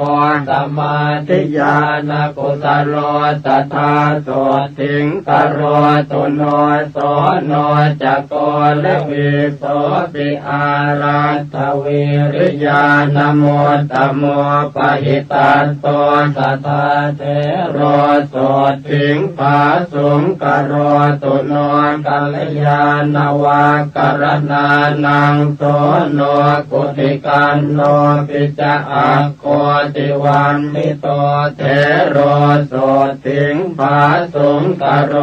สมาธิญาณกุสโลสัทธาโสติงกโรตุโนโสโนจักโกเลวิโสปิอารัตถวิริยานโมตโมปหิตันโตสัทธาเทโรโสติงภาสุงกโรตุโนกัลยาณวากรณานังโสโนกุติกันโนปิจาโกติวันมิโตเทโรโสติงภาสุงกโร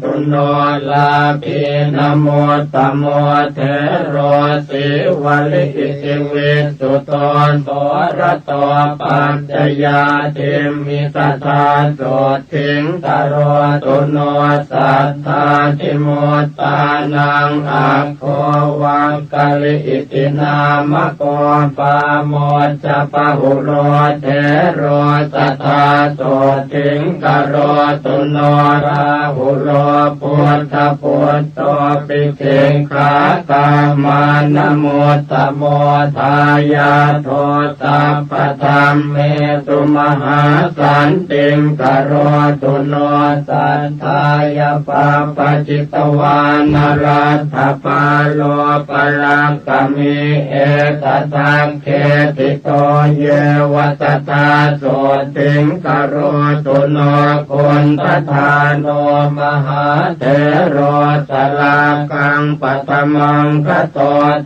ตุโนลาภินโมตโมเทโรสิวลิอิสิวิสุโตโสรโตปัจจยาติมิสัทธาโสติงกโรตุโนสัทธาทิโมตานังอาโควังกะลิอิตินามโกปาโมจะปะหุโรเทโรสัทธาโสติงกโรตุโนราหุโรปุถทปุตโตปิเขขากามานโมตโมทายาโทสัพพธรรมเมสุมหาสันติงกโรตุโนสัทธายาปาปจิตวานรัตถปาโลปรังกมิเอตทังเขติโตเยวสัทธาโสติงกโรตุโนคุณทธาโนมหาเถโรสลากังปัตมังคโต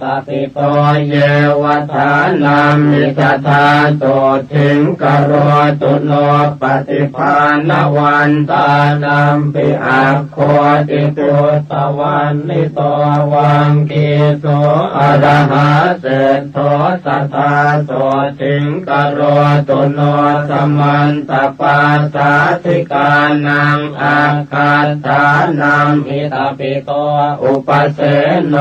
ตติโตเยวทานามิตถาโสติงกโรตุโนปฏิภาณวันตานัมปิอาโคติตุตวันนิโตวังกีโสอรหาเศธโธสัทธาโสติงกโรตุโนสมันตปาสาธิกานังอาคาธานัมหิตาปิโตอุปเสโน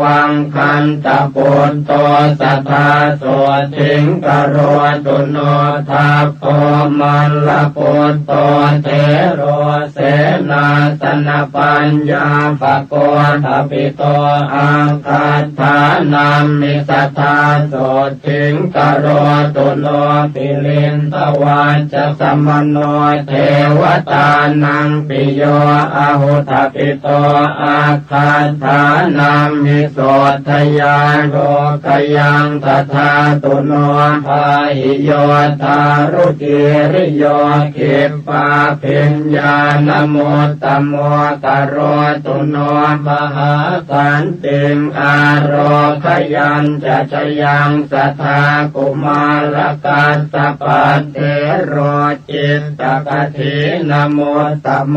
วังคันตปุตโตสัทธาโสติงกโรตุโนทัพโพมันละปุตโตเทโรเสนาสนปัญญา ปะโกทปิโตอาคาธานามิสัทธาโสทิงกโรตุโนปิลินทวันจะสมโนเทวตานังปิโยอาหุทปิโตอาคาธานามิโสทยาโลกยังตถาตุโนภาหิโยตารุจิริโยขิปปาปิญญานโมตโมตโรตุโนมหาสันติงอาโรคยัญจะชยังสัทธากุมารกัสสปะเทโรจิตตกถินโมตโม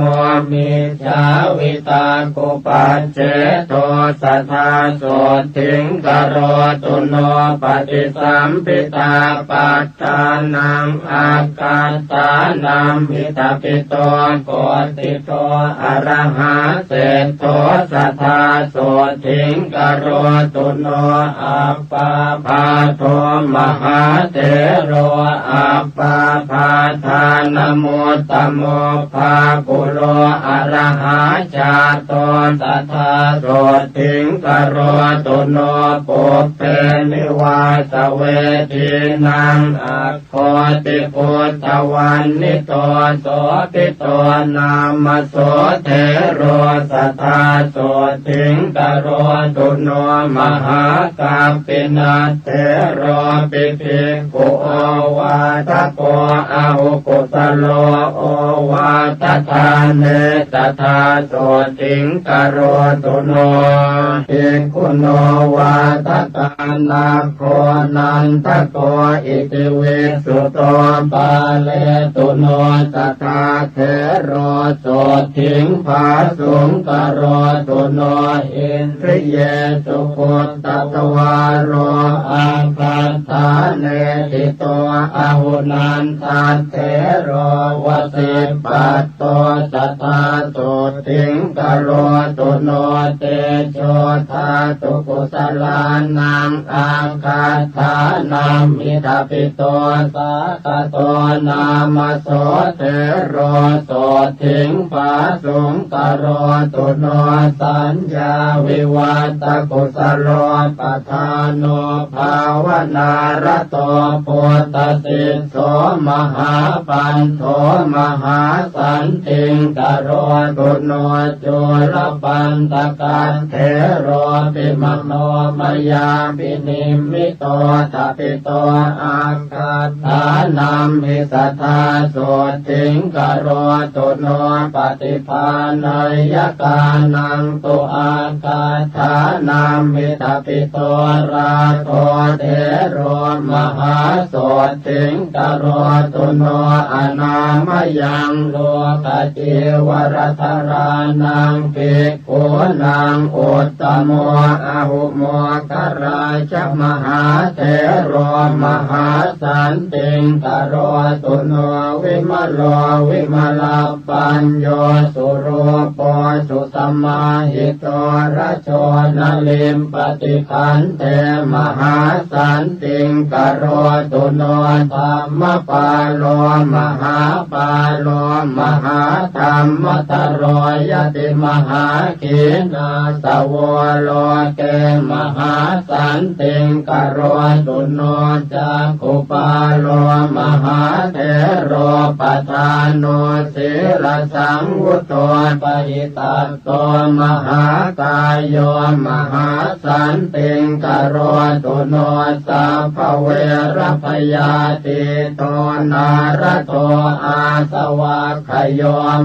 มิจาวิตากุปัจเจโตสัทธาโสทิงกโรตุโนปฏิสัมปิตาปัฏฐานังอากาตานัมมิตาปิโตโกติโตอะระหะเสโตสัทธาโสทิงกโรตุโนอัปปาภาโทมหาเถโรอัปปาภาทานโมตโมภาปุโรอะระหะจาโตสัทธาโสทิงกโรตุโนปุพเพนิวาสเวทีนังอัคโคติพุทธวันนิโตโสติโตนามโสเทโรสัทธาโสทิงกโรตุโนมหากัปปินาเทโรปิภิกขุโอวาทโกอาหุกุสโลโอวาททานเนสัทธาโสทิงกโรตุโนภิกขุโนวาทตานาโคนันทโกอิติวิสุโตปาเลตุโนสัทธาเทโรโสทิงภาสุงกโรตุโนอินทริเยสุพุตตตวารโรอาคาธาเนติโตอาหุนันทัตเทโรวสิปัตโตสัทธาโสทิงกโรตุโนเตโชธาตุกุสลานังอาคาธานามิทาปิโตสาคโตนามโสเทโรโสทิงปาสุงกโรตุโนสัญญาวิวัตกุสโลปทานโนภาวนารโตปุตตสิโสมหาปันโทมหาสันติงกโรตุโนจุลปันตกันเทโรปิมโนมยาปินิมิโตทัปิโตอาคาธานัมหิสัทธาโสทิงกโรตุโนปฏิภาณยกานังตุอาคาธานัมหิทัปิโตราโทเทโรมหาโสทิงกโรตุโนอนามยังโลกจิวรธารานังภิกขุนังอุตตโมอาหุโมกราชมหาเถโรมหาสันติงกโรตุโนวิมโลวิมลปัญโยสุรูปสุสมาหิโตระโชนลิมปฏิคันเทมหาสันติงกโรตุโนธรรมปาโลมหาปาโลมหาธรรมตโรยติมหาขีนาสวโลเกมหาสันติงกโรตุโนจักขุปาโลมหาเถโรปทานโนศิรสังวุโตปหิตัสโตมหากายโยมหาสันติงกโรตุโนสัพพเวรพยาติโตนารโตอาสวะขโย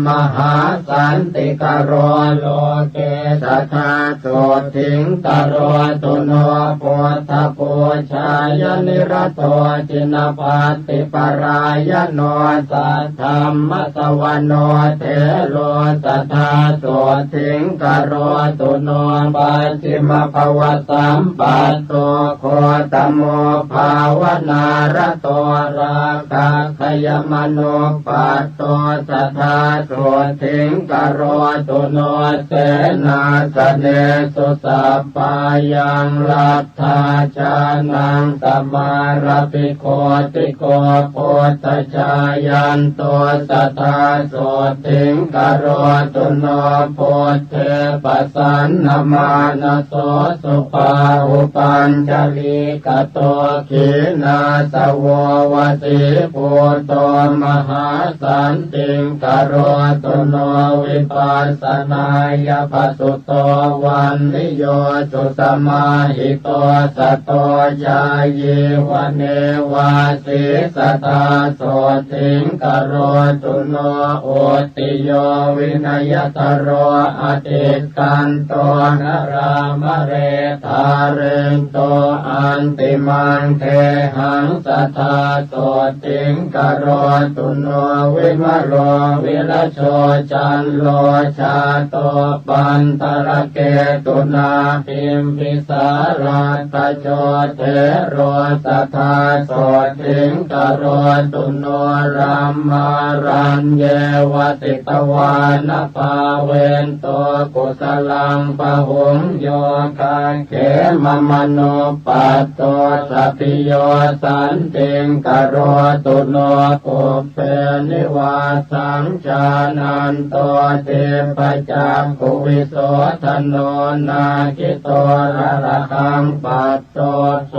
มหาสันติกโรโลเกสัทธาโสทิงกโรตุโนปุถทปูชายนิรโตจินปัตติปรายโนสัทธัมมสวโนเทโรสัทธาโสทิงกโรตุโนปัจฉิมภวสัมปัตโตโคตโมภาวนารโตราคะขยมโนปัตโตสัทธาโสทิงกโรตุโนเสนาสเนสุสัพพายังลัทธาจานังสมารปิโคติโกโพธชายันโตสัทธาโสทิงกโรตุโนโพ เทปัสสันนมานะโสสุปาหุปัญจลีกโตขีนาสววติปุตโตมหาสันติงกโรตุโนวิปัสสนายปัสสุโตวันนิโยจุสมาหิโตสัตโตยาเยวเนวาสิสตาโสติงกโรตุโนโอติโยวินัยตโรอติกันโตนรามเรธาเรนโตอันติมันเทหังสัทธาโสติงกโรตุโนวิมโรวิรโชจันโลชาโตปันตระเกตุนาพิมพิสาราตโจเทโรสัทธาโสติงกโรตุโนรัมมารัญเยวติตวานภาเวนโตกุสลังปะหุงโยคังเขมมโนปัตโตสัพพิโยสันติงกโรตุโนกุเปนิวาสังจานันโตเทปจักขุวิโสทโนนาคิโตระระคังปัตโตโส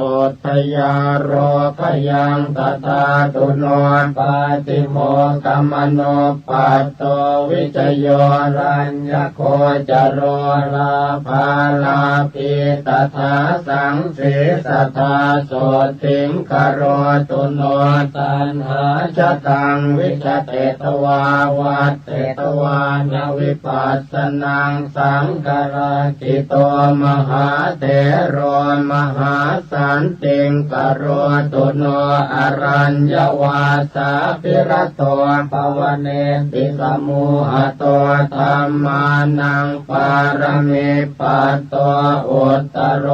ทยาโรคยังตถาตุโนปาติโมกัมมโนปัตโตวิจโยรัญญโคจโรลาภาลาภิตถาสังสีสัทธาโสติงกโรตุโนตันหาชตังวิชเตตวาวัตเตตวานวิปัสสนังสังกรากิโตมหาเถโรมหาสันติงกโรตุโนอรัญญวาสาภิรโตภวเนติสมุหโตธัมมานังปารมิปัตโตอุตตโร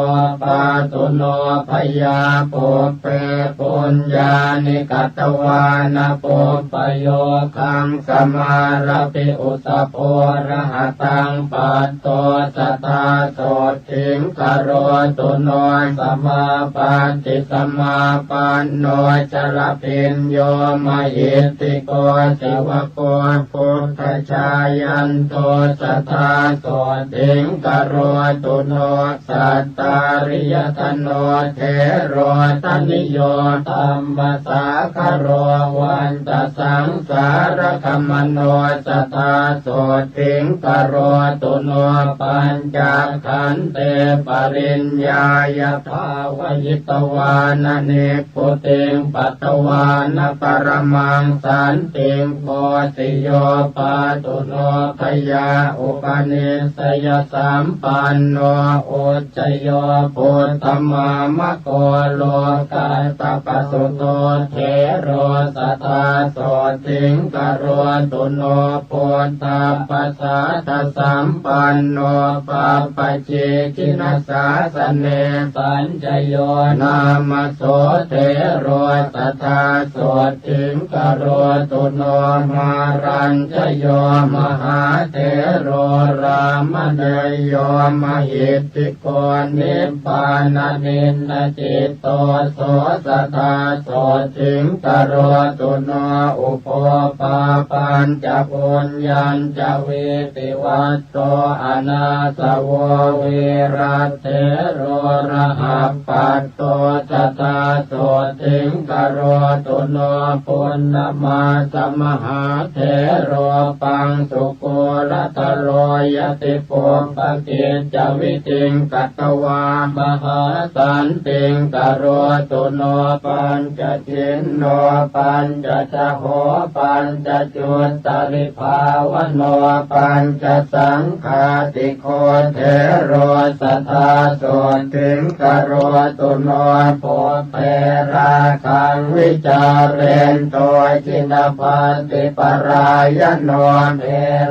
ปาตุโนพยาปุเปปุญญานิกัตวานะปุปโยคังสมารปิอุสโพระหตังปัตโตสัทธาโสติงกโรตุโนสมาปันติสมาปันโนจรพินโยมหิติโกสิวโกพุทธชายันโตสัทธาโสติงกโรตุโนสัตตาริยธโนเทโรตนิโยตัมปสาคโรวันตสังสารคมโนสัทธาโสติงกโรตุโนปัญจขันเตปริญญายภาวยิตวานเนปุติงปัตตวานปรมังสันติงโพธิโยปาตุโนพยาอุปนิสยสัมปันโนอุจจโยปุตตมามะโกโลกาตปสุโตเทโรสัทธาโสติงกโรตุโนปุตตาปัสสะทสัมปันโนปะปะเจกินัสสาสเนสัญจโยนามโสเทโรสัทธาโสติงกโรตุโนมารัญจโยมหาเถโรรามเนโยมหิตติโกนิพพานานินนจิตโตโสสัทธาโสติงกโรตุโนอุปปาปัญจปุญญัญจเวติวัตโตอนาสวเวรัตเถโรระหัปปัตโตสัทธาโสติงกโรตุโนปุณณมาสมหาเถโรปังสุโกรัตโรยติปุปปกิจจวิติงกัตตวามหาสันติงกโรตุโนปัญจจินโนปัญจชโหปัญจจุตตริภาวโนปัญจสังฆาติโคเทโรสัทธาโสติงกโรตุโนโพเปราคังวิจาเรนโตจินปันติปรายโนเม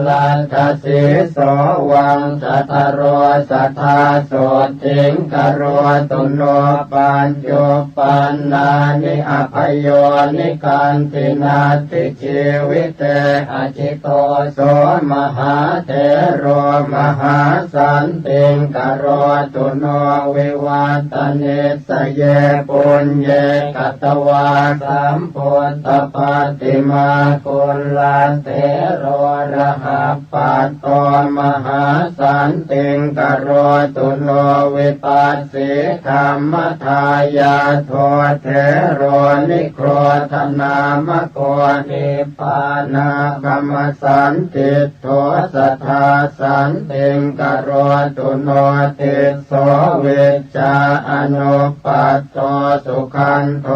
ลันทสิโสวังสัทธโรสัทธาโสติงกโรตุโนปัญโยปันนานิอภโยนิการตินาติชีวิเตอจิโตโสมหาเถโรมหาสันติงกโรตุโนวิวัตเนสเยปุญเยกัตตวาสัมพุทธปฏิมาคุลาเถโรระหะปัต โตมหาสันติงกโรตุโลวิปัสสิธรรมทายาโทเทโรนิโครธนามโกนิปานากรรมสันติโทสัทธาสันติงกโรตุโนติโสเวจจาอนุปัตโตสุขันโท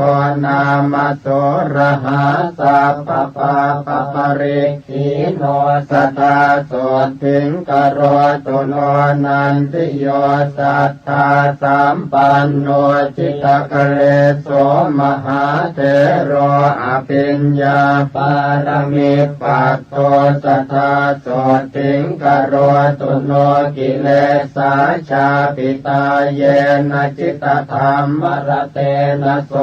นามโสระหาสัพพปาปปริขีโนสัทธาโสติงกโรตุโนนันติโยสัทธาสัมปันโนจิตกะเลโสมหาเถโรอภิญญาปารมิปัตโตสัทธาโสติงกโรตุโนกิเลสาชาปิตาเยนะจิตธรรมรเตนะโส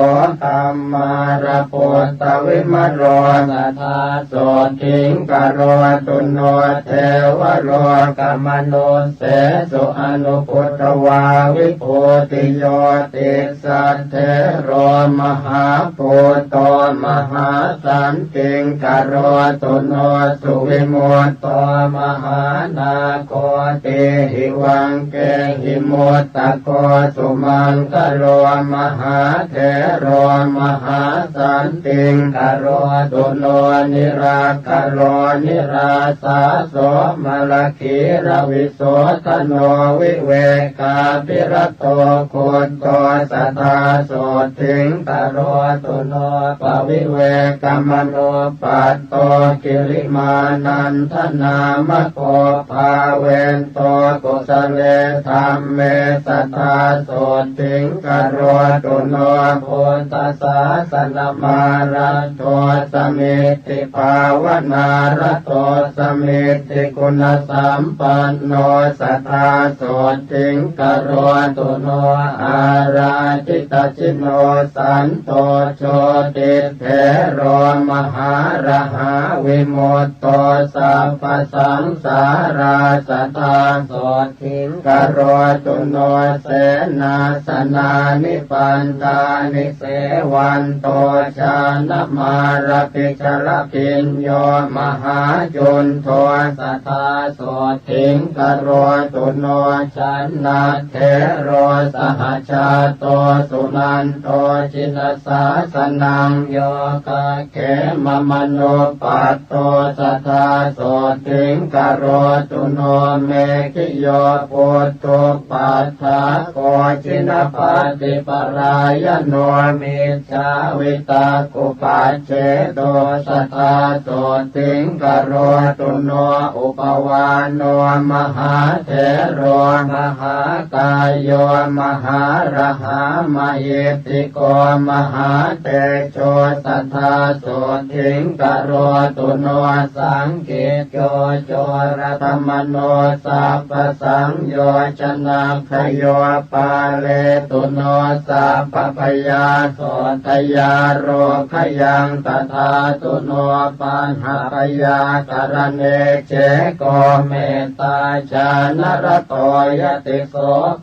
ธัมมารปุตตวิมโรสัทธาโสติงกโรตุโนเทวโรกัมมโนเสสุอนุพุตตวาวิโพติโยติสัทเทโรมหาปุตโตมหาสันติงกโรตุโนสุวิมุตโตมหานาโคติหิวังเกหิมุตตะโกสุมังกโรมหาเถโรมหาสันติงกโรตุโนนิราคโรนิราสาโสมลคีรวิโสทโนวิเวกาปิรโตโคโตสัทธาโสติงกโรตุโนปวิเวกมโนปัตโตกิริมานันทนามโกภาเวนโตกุสเลธรรมเมสัทธาโสติงกโรตุโนโพธิสาสนมารัตโตสมิติภาวนารัตโตสมิติคุณสัมปันโนสัทธาโสติงกโรตุโนอาราจิตจิโนสันโตโชติเถโรมหาระหาวิมุตโตสัพพสังสาราสัทธาโสติงกโรตุโนเสนาสนานิปันตานิเสวันโตชานมาระปิชรพิญโยมหาจุนโทสัทธาโสติงกโรตุโนชันนาเถโรสหชาโตสุนันโตจินสาสนังโยกะเขมมโนปัตโตสัทธาโสติงกโรตุโนเมขิโยปุตโตปัฏฐาโกจินปฏิปรายโนมิจฉาวิตากุปัจเจโตสัทธาโสติงกโรตุโนอุปวานโนมหาเถโรมหากายโยมหาระหามหิติโกมหาเตโชสัทธาโสติงกโรตุโนสังเกตโยโจรธรรมโนสัพพสังโยชนะขโยปาเลตุโนสัพพพยาโสทยาโรขยังตถาตุโนปัญหาพยากรเนเจโกเมตตาชานรโตยติโส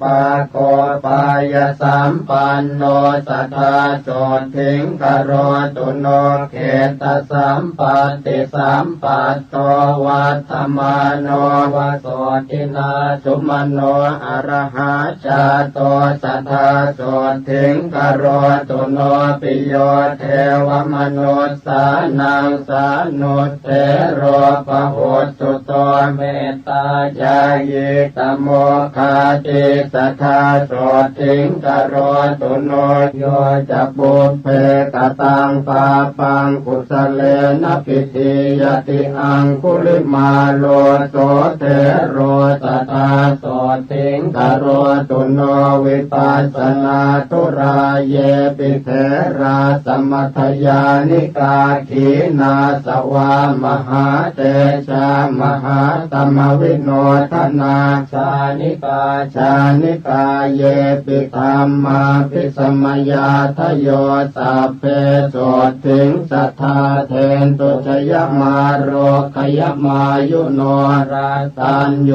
ปาโกปายสัมปันโนสัทธาโสติงกโรตุโนเขตสัมปัตติสัมปัตโตวัฏฐมาโนวโสตินาสุมโนอรหาชาโตสัทธาโสติงกโรตุโนปิโยเทวมนุสสานังสานุเทโรปโหตุโตเมตตาญายิตโมคาติสัทธาโสติงกโรตุโนโยจะปุเพกตังปาปังกุสเลนะปิติยติอังคุลิมาโลโสเทโรสัทธาโสติงกโรตุโนวิปัสสนาตุราเยปิเทราสมัทยานิกาขีนาสวามหาเตชามหาตมวิโนทนาชานิกาชานิกาเยปิธรรมาภิสมยาทโยสัพเพโสติงสัทธาเทนตุชยมาโรคยมายุโนราตัญโย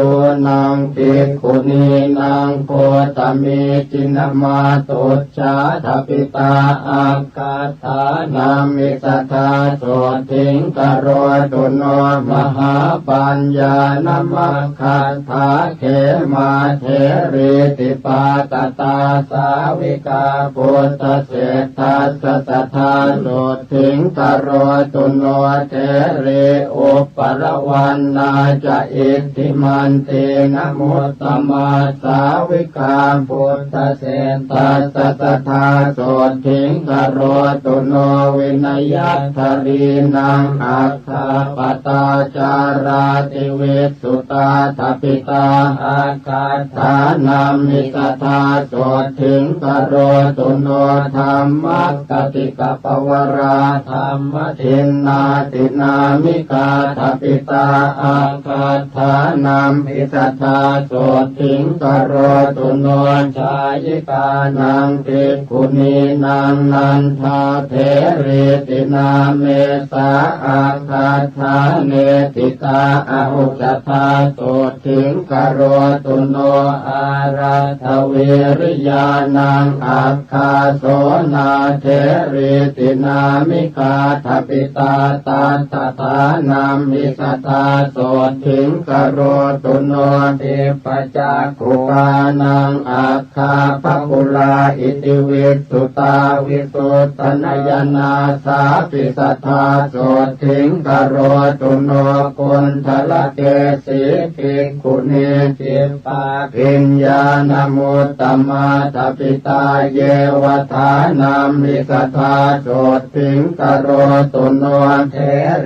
นังภิกขุนีนังโคตมิจินมาตุชาทปิตาอักขาธานามิสัทธาโสติงกโรตุโนมหาป ปัญญานมัคคัตถาเขมาเถรีติปาตตาสาวิกาพุทธเศรษฐาสัทธาโสถิงกโรตุโนเถรีอุปรวันนาจะอิทธิมันเตนะโมตตมาสาวิกาพุทธเศรษฐาสัทธาโสถิงกโรตุโนวินัยทารีนังอัคคาปตาจาราติเวสุตาทปิตาอาคาฐานามิสทาโสถิงกโรตุโนธรรมกติกปวราธรรมทินนาตินามิกาทปิตาอาคาฐานามิสทาโสถิงกโรตุโนชายิกานังภิกขุนีนางนันทาเถรีตินาเมสาอาคาฐาเนติกาอาหุจธาโสถิงกโรตุโนอาราทเวริยานังอัคคาโสนาเถรีตินามิกาทปิตาตาตถานามิสทาโสถิงกโรตุโนเทปจักขุปานังอัคคาภคุลาอิติวิสุตาวิสุตตนยนาสาปิสัทธาโสถิงกโรตุโนกุณฑลเกสีภิกขุนีจิปปาปิญญาณมุตตมาทปิตาเยวทานามิสทธาโสถิงกโรตุโนเถ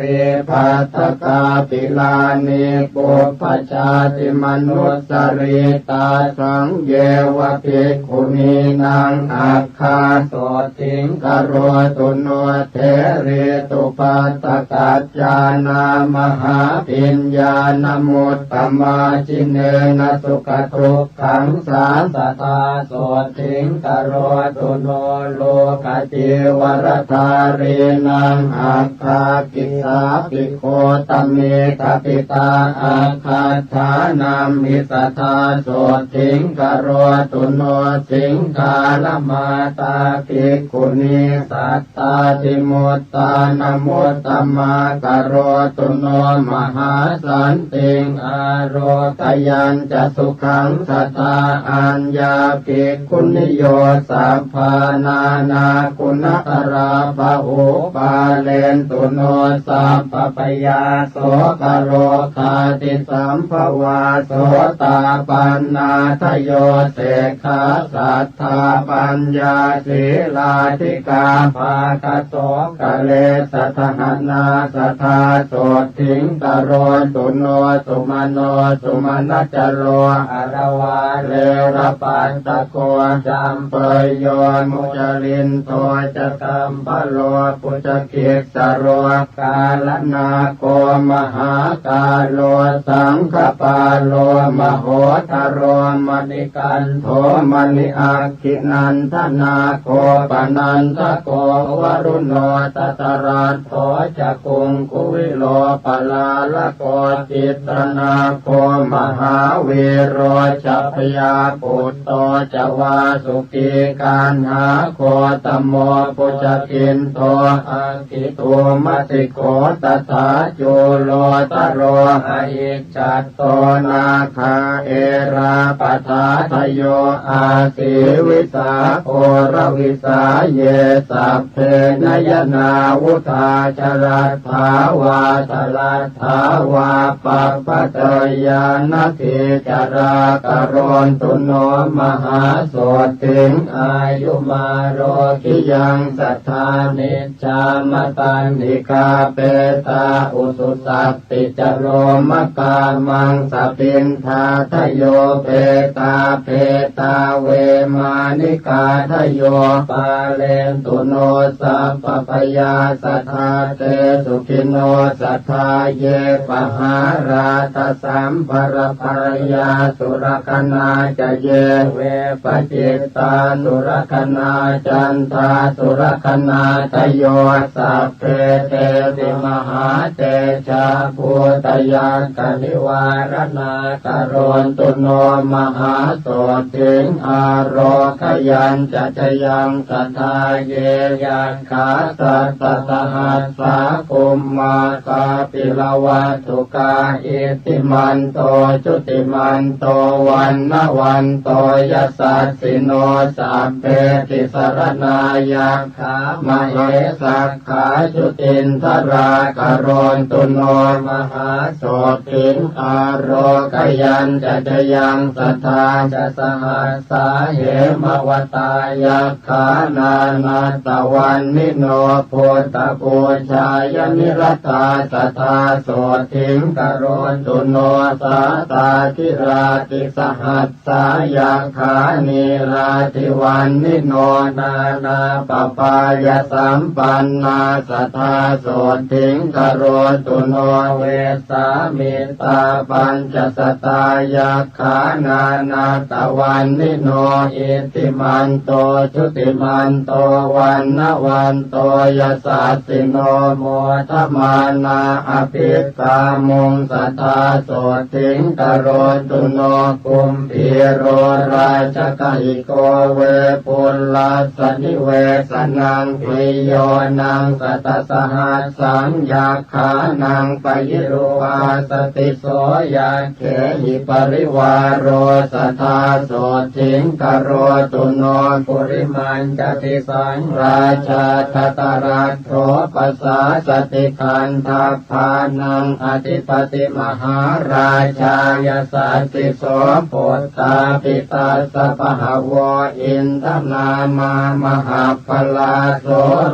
รีภัตตกาปิลานิปุปปชาติมนุสสริตาสังเยวภิกขุนีนางอัคคาโสถิงกโรตุโนเถรีตุปัตตกัจจานามหาปิญญาณมุตตมาจิเนนะสุขทุกขังสาสตาโสถิงกโรตุโนโลกติวรธารีนังอัคคากิสาภิกโคตเมตปิตาอาคาฐานามิสทาโสถิงกโรตุโนสิงคาลมาตาภิกขุนีสัตตาติมุตตานมุตตมากโรตุโนมหาสันติงอาโรกยัญจะสุขังสัตตาอัญญาภิกขุนิโยสัพพานานาคุณตราภะโอปาเลนตุโนสัพพปยาโสกโรคาติสัมภวาโสตาปันนาทโยเสขา สัทธาปัญญาศีลาธิกาภาคโสกะเลสัทหนาสัทธาโสถิงกโรตุโนสุมาโนสุมาณจโรอรวาเลระปัสสะโกจัมเปยโยมุจลินโตจะกัมปโลปุจกิสโรกาลนาโกมหากาโลสังฆปาโลมโหทโรมณิกันโทมณิอาคินันทนาโกปนันทโกวรุณโนตตรัสโธจะกุงกุวิโลปลาละโกจิตรนาโกมหาเวโรจัพยาปุตโตจะวาสุกีการหาโคตโมปุจกินโตอังคิโตมัติโกตถาจุโลตโรหะอิจัตโตนาคาเอราปทาทโยอาสิวิสาโอรวิสาเยสัพเพนยนาวุธาจรัตถาวาสลัตถาวาปัปปะเตยานาทิจารากรณตุโนมหาโสติงอายุมาโรกิยังสัทธานิจจามตันติกาเปตาอุสุสัตติจโรมกามังสปินทาทโยเปตาเปตาเวมานิกาทโยปาเลนตุโนสัพพปยาสัทธาเตสุขิโนสัทธาเยปหาราตสัมภรภรยาสุรคนาจะเยเวปจิตตาสุรคนาจันทาสุรคนาทโยสัพเพเตติมหาเตชะภูตยากนิวารณากรณตุโนมหาโสถิงอารคยัญจะชยังสทาเยยันขาสัตตหัสสาคุมมากาปิลวั ทุกาอิติมันโตจุติมันโตวันนะวันโตยัสสะสิโนสัพเพติสรณายัคขามเหสักขาจุตินทรากโรนตุโนมหาโสตินอารกยันจะยังสัทธาจะสหัสสาเหมวตายัคขานานาตวันนิโนพุทธปูชายนิรัตตาสัทธาโสติงกโรนตุโนสาตาธิราติสหัสสายัคขานิราติวันนิโนนานาปปายสัมปันนาสัทธาโสติงกโรนตุโนเวสามิตาปัญจสตายัคขานานาตวันนิโนอิติมันโตชุติมันโตวันนะวันโตยัสสะสิโนโมทมานาอภิกามุงสัทธาโสติงกโรตุโนกุมพีโรราชกหิโกเวปุลลาสนิเวสนังปิโยนังสัตสหัสสังยัคขานังปยิโรวาสติโสยัคเขหิปริวาโรสัทธาโสติงกโรตุโนปุริมันจติสังราชาทัตรัตโถปัสสาสติคันทัพพานังอธิปติมหาราชายสัสติโสปุตตาปิตาสปหาวอินทนามามหาพลาโส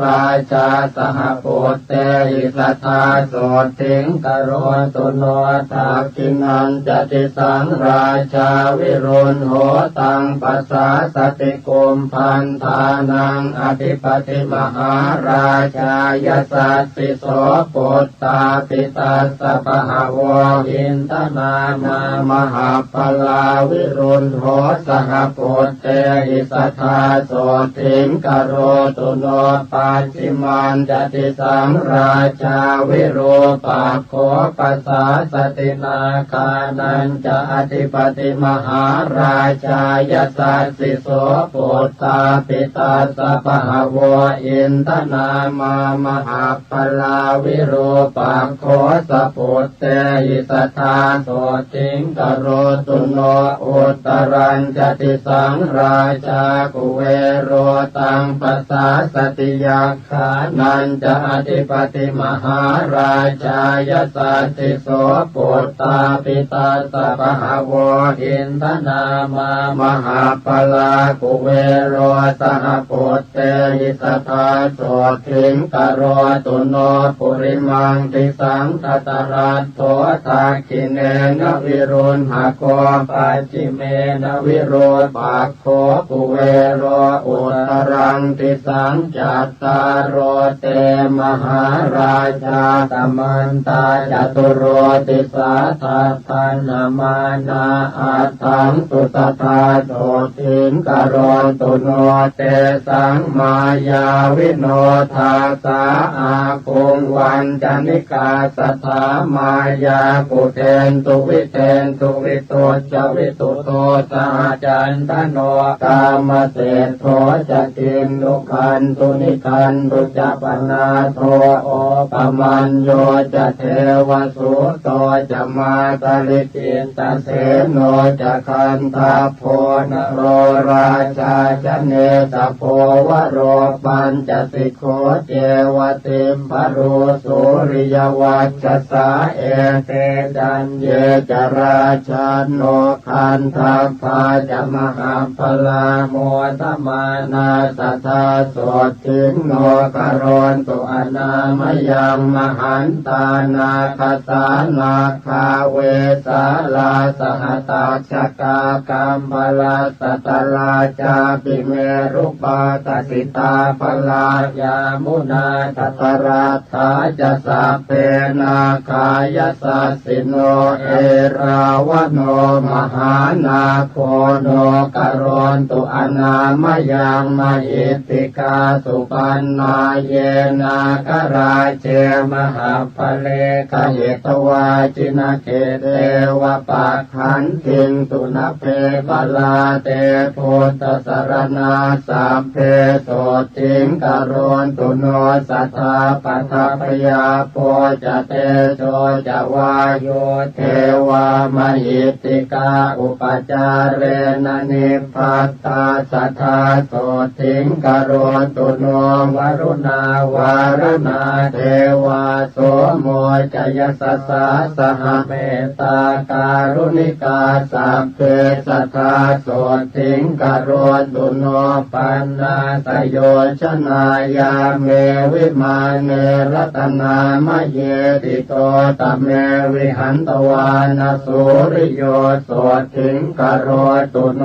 ราชาสหปุตเตหิสัทธาโสติงกโรตุโนทักขินันจติสังราชาวิรุณโหตังปัสสาสติกุมพันธานังอธิปติมหาราชายสัสสิโสปุตตาปิตาสปหาวอินทนามามหาพลาวิรุณโหสหปุตเตหิสัทธาโสติงกโรตุโนปัจฉิมันจติสังราชาวิโรปักโขปัสสาสตินาคานันจะอธิปติมหาราชายสัสสิโสปุตตาปิตาสปหาวอินทนามามหาพลาวิโรปักโขสปุตเตหิสัทธาโสติงกโรตุโนอุตรัญจติสังราชากุเวโรตังปัสสาสติยัคขานันจะอธิปติมหาราชายสัสสิโสปุตตาปิตาสปหาวอินทนามามหาพลากุเวโรสหปุตเตหิสัทธาโสติงกโรตุโนปุริมังติสังทัตรัตโถทักขิเนนวิรุณหโกปัจฉิเมนวิโรปักโขกุเวโรอุตรังติสังจัตตารโรเตมหาราชาตมันตาจตุโรติสาทัตถนามานาอัตถังสุตตาโสติงกโรตุโนเตสังมายาวิโนทาสาอาคงวันจันิกาสัทธามายากุเทนตุวิเทนตุวิโตจวิตุโตสหจันทโนกามเศษโทจะกินนุคันตุนิคันตุจะปนาโทโอปมันโยจะเทวสุโตจะมาตลิกินตเสโนจะคันทาโพนโรราชาจะเนตโพวโรปัญจสิกโขเจวติมปรุสุริยวัชสาเอเตจันเยจราชาโนคันทาภาจะมหาพลาโมทมานาสัทธาโสติงโนกโรนตุอนามยังมหันตานาคสานาคาเวสาลาสหตาชกากัมพลาสัตลาจาปิเมรุปาตสิตาพลายามุนาทัตราธาจะสัพเพนาคายสัสสิโนเอราวโนมหานาโคโนกโรนตุอนามยังมหิตติกาสุปันนาเยนาคราเชมหาภเลกเหตวาจินเกเตวะปะขันติงตุนเพปลาเตโพตสรณาสัพเพโสติงกโรนตุโนสัทธาปัทพยาโพจะเต โชจวายุเทวามหิติกาอุปจาเรนนิพพัตตาสัทธาโสติงกโรตุโนวรุณาวารณาเทวาโสโมจยสัสสะสหเมตตาการุณิกาสัพเพสัทธาโสติงกโรตุโนปันนาสโยชนายาเมวิมาเนรัตนามะเยติโตตะเมวิหันตวานาสุริโยโสติงกโรตุโน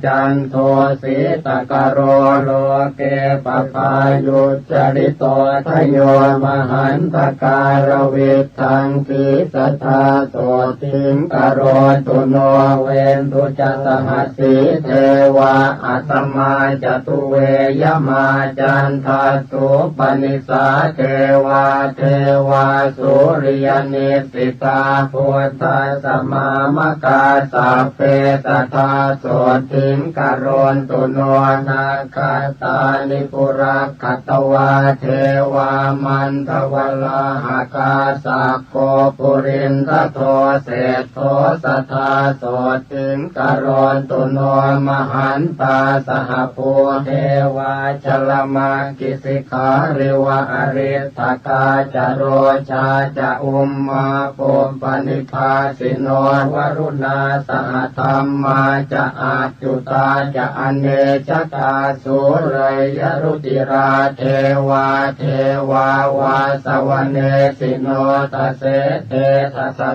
จันโทสีตกโรโลเกปปายุจริโตทโยมหันตการวิทังกิสัทธาโสติงกโรตุโนเวนตุจัสหัสสีเทวะอัตมาจตุเวยมาจันทาสุปนิสาเทวาเทวาสุริยนิสิตาพุทธสมามกาสัพเพสัทธาโสติงกโรตุโนนาคาตานิปุระคัตวาเทวามันทวลาหากาสักโกปุรินทโทเศธโทสัทธาโสติงกโรตุโนมหันตาสหภูเทวาชลมากิสิขาริวะอริทธกาจโรชาจะอุมมาปุปปนิพาสิโนวรุณาสหธรรมาจะอาจุตาจะอเนชกาสุเรยรุติราเทวาเทวาวาสวเนสิโนตเสเตทัสสะ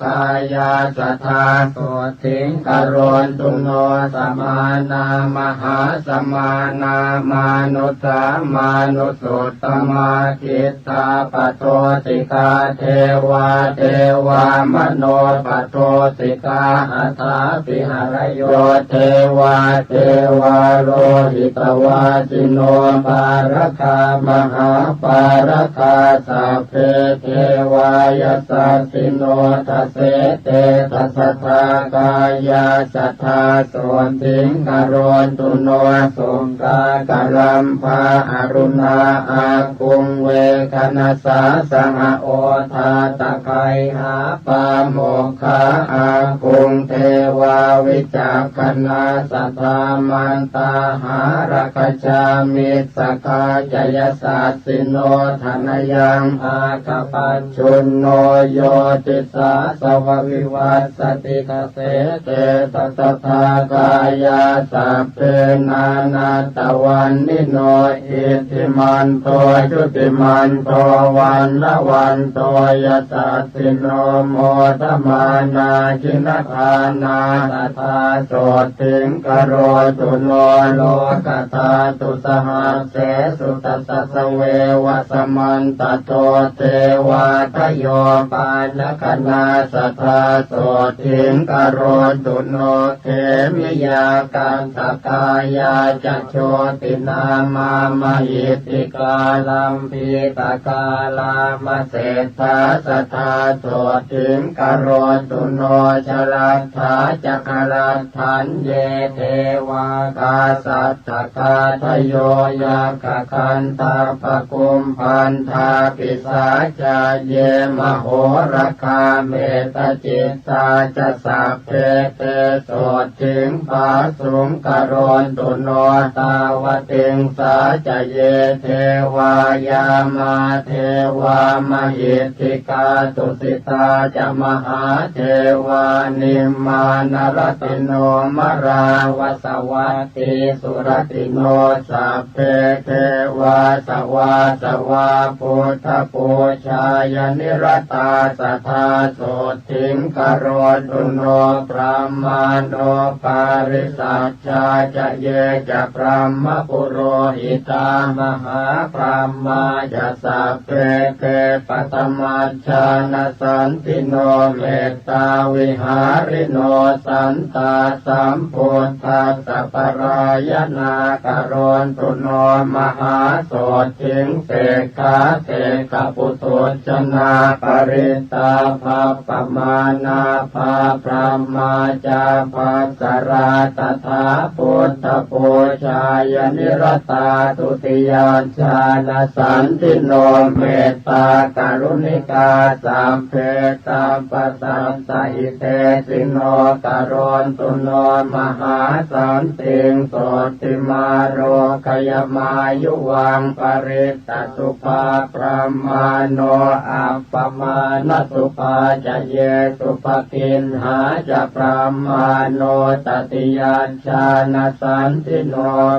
กายาสัทธาโสติงกโรตุโนสมานามหาสมานามานุสามานุสุตตมาคิตตาปโทสิกาเทวาเทวามโนปโทสิกาอัฏฐาปิหรโยเทวาเทวาโลหิตวาจิโนปารคามหาปารคาสัพเพเทวายสัสสิโนทัสเสเตทัสสะกายาสัทธาโสติงกโรตุโนสงกากลัมภาอรุณาอาคุงเวคณสาสังโอทาตะไคหาปาโมกขาอาคุงเทวาวิจักขณาสัทธามันตาหารคชามิสกาจยสัสสิโนธนยังอาคปัญชุนโนโยติสาสววิวัสสติกเสเตตัสสะกายาสัพเพนานาตวันนิโนอิติมันโตชุติมันโตวันละวันโตยสัสสิโนโมทมานาจินทานาสัทธาโสติงกโรตุโนโลกตาตุสหัสเสสุตัสสะเววะสมันตโตเทวาทโยปานคณาสัทธาโสติงกโรตุโนเขมิยากันตกายาจะโชตินามามหิติกาลัมพีตกาลามเศรษฐาสัทธาโสติงกโรตุโนชลัทธาจักรัตถันเยเทวากาสัทธกาทโยยากคันตาปกุมพันธาปิสาจาเยมโหรคาเมตจิตตาจะสัพเพเตโสติงปาสุงกโรตุโนตาวติงสาจะเยเทวายามาเทวามหิทธิกาตุสิตาจะมหาเทวานิมมานรติโนมราวสวัตติสุรติโนสัพเพเทวาสวาสวาพุทธปูชายนิรตาสัทธาโสติงกโรตุโนพระมาโนปาริสัชชาจะเยจะพระมปุโรหิตามหาพระมาจะสัพเพเกปัตมัชฌานสันติโนเมตตาวิหาริโนสันตาสัมพุทธัสสะปรายนากโรตุโนมหาโสติงเสกาเสกปุตุชนาปริตาภาปมานาภาพระมาจาภาสราตถาพุทธปูชายนิรตาตุติยาชาณสันติโนเมตตากรุณิ กาสัมเพตัมปสัมสหิเตสิโนกโรนตุโนมหาสันติงโสติมาโรคยมายุวังปริตตสุภาประมาโนอัปปมาณสุภาจะเยสุภกินหาจะประมาโนตติยาชาณสันติโน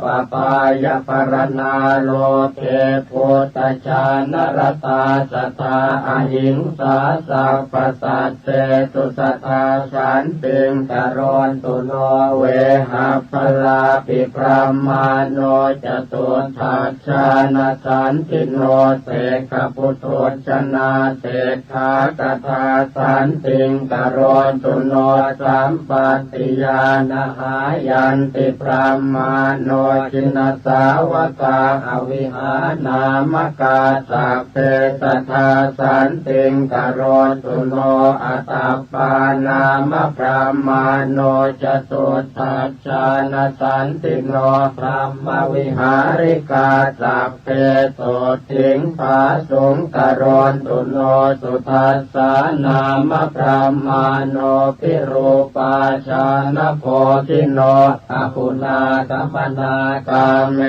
ปปายปรณาโลเกโพตชานรตาสัทธาอหิงสาสัพพสัตเตตุสัทธาสันติงกโรนตุโนเวหาภลาปิพรามานโนจตุทัชชานสันติโนเสกพุทโธชนาเสกขากถาสันติงกโรนตุโนสัมปัตติยานะหายันติพรามานโนจินสาวกาอวิหานามกาสัพเพสัทธาสันติงกโรนตุโนอัตตปานามพรามานโนจตุทัชชานสันติโนพรหมวิหาริกาสัพเพโสติงภาสุงกโรนตุโนสุทัสสานามพรหมานโนพิรูปาชานโพธิโนอปุนากัมปนากาเม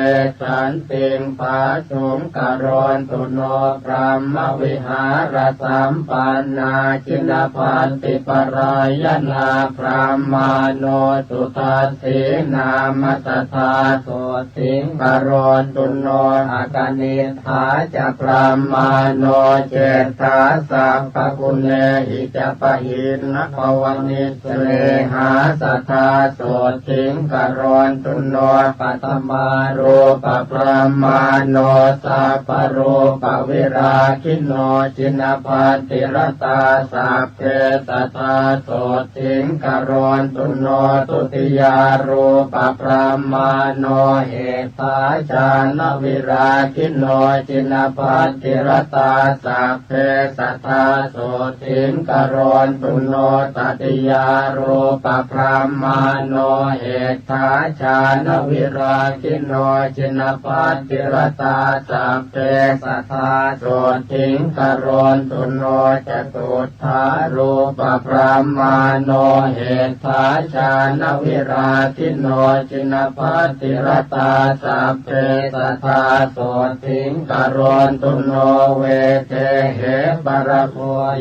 สันติงภาสุงกโรนตุโนพรหมวิหารสัมปันนาจินพันติปรายนาพรหมาโนสุทัสสีนามสัทธาโสติงกโรนตุโนอากานิธาจะพรหมาโนเจตาสัพพกุเนหิจปะหินภวนิสเลหาสัทธาโสติงกโรนตุโนปัตมารูปพรหมาโนสัพพรูปวิราคิโนจินพันติรตาสัพเพสัทธาโสติงกโรนตุโนตุติยารูปพรหมาโนเหตาจานวิราคิโนจินพันติรตาสัพเพสัทธาโสติงกโรนตุโนตติยารูปพรหมาโนเหตาจานวิราคิโนจินพันติรตาสัพเพสัทธาโสติงกโรนตุโนจตุทารูปพรหมาโนเหตาชานวิราคิโนจินพัสติรตาสัพเพสัทธาโสติงกโรนตุโนเวเทเหปรโภ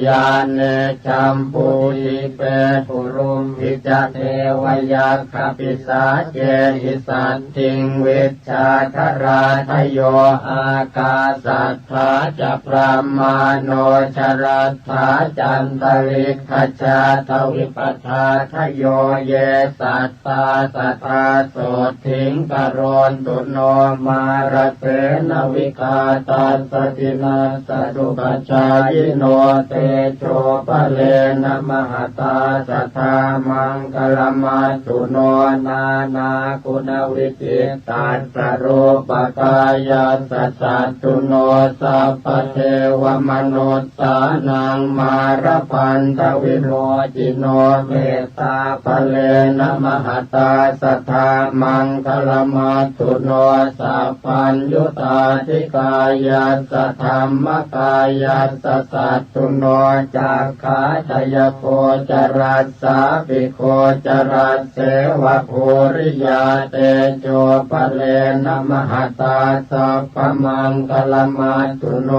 ยานเนจัมปุหิเปปุรุมพิจเทวยัคขปิสาเจหิสัตติงวิชาคราทโยอากาสัทธาจะพรหมาโนชรัตถาจันตลิกขจาทวิปัฏฐาทโยเยสัตตาสัทธาโสทิงกโรนตุโนมารเสนวิกาตัสสตินาสตุปัจจายโนเตโชปะเลนะมหตาสัทธามังคลมัสสุโนนานาคุณวิจิตตัสสะรูปกายาสัสสะตุโนสัพพเทวมนุสสานังมารพันธวิโมจิโนเมตตาภะเลนะมหตาสัทธามังคลมัสสุโนสัพพัญญุตาธิกายาสัทธรรมกายาสัสสะตุโนจักขาทยโคจรัสสาปิโคจรัสเสวะภูริยาเตโชภะเลนะมหตาสัพพมังคลมัสสุโน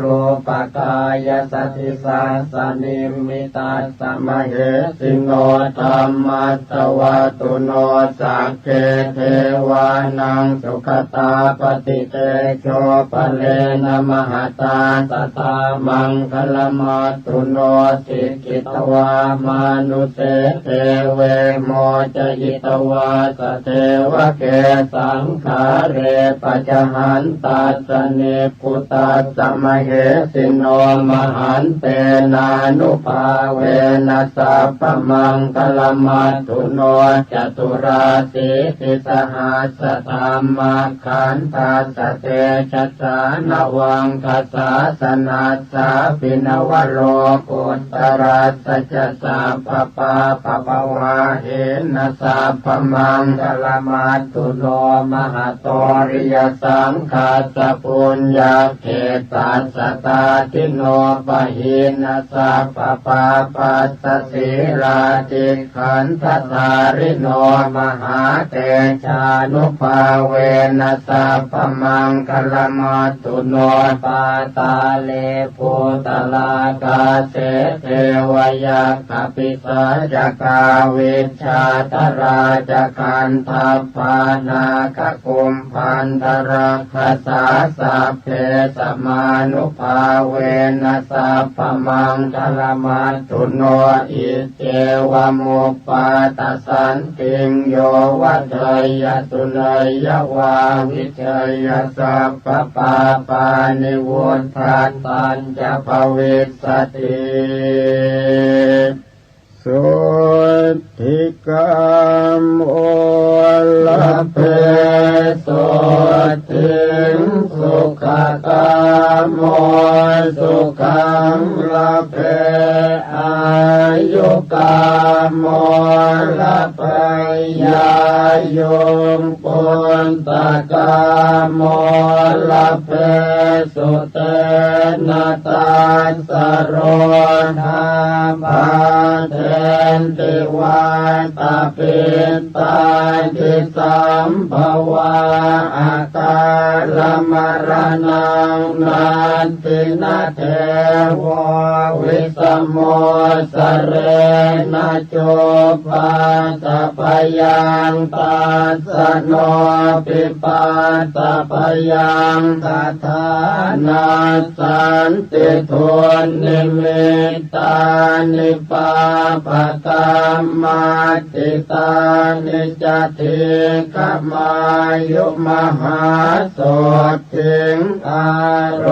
รูปกายสัทธิสาสนิมมิตัสสะมะเหสิโนธัมมัสสวะตุโนสักเกเทวานังสุขตาปฏิเตโชปะเลนะมหตาสัทธามังคลมัสสุโนสิกิตวามานุเสเทเวโมจยิตวาสเทวะเกสังขาเรปัจจหันตัสสเนปุตตัสสะมะเหสิโนมหันเตนานุภาเวนัสสะปะมังคลมัสสุโนจตุราสีติสหัสสะ ธรรมขันธัสสะเตชะสานวังคัสสะสนัสสะปินวโรกุตตรัสสะจะสัพพปาปะปะวาเหนะสัพพมังคลมัตตุโนมหาโตริยสังฆาสปุญญาเขตัสสตาติโนปะหินะสัพพปาปัสสสิราติขันธสาริโนมหาเตชานุภาเวนะสัพพมังคลมัตตุโนปาตาเลภูตลากาเสเทวยักขปิสาจกาวิชชาตราจกันทัพพานาคกุมพันธรักขสาสัพเพสมานุภาเวนะสัพพมังคลมัตตุโนอิเจวมุปปาตสันติงโยวัฏยตุเนยวาวิเชยสัพพปาปานิวุฒาตัญจะภวิสสติสุทิกามโอลเพสุทิงสุขกามโมสุขังลเพอายุกามโมลเพยายงปุนตกามโมลเพสุเตนะตัสสะโรธาภาเทนติวาตาปิตาทิสัมภวะอาการมรณังนันตินาเทววิสโมสเรนะโจปาตปยังตัสสะโนปิปาตปยังตถานาสันติทุนนิมิตตานิปาปะกรรมาติตานิจติกมายุมหาโสติงอาร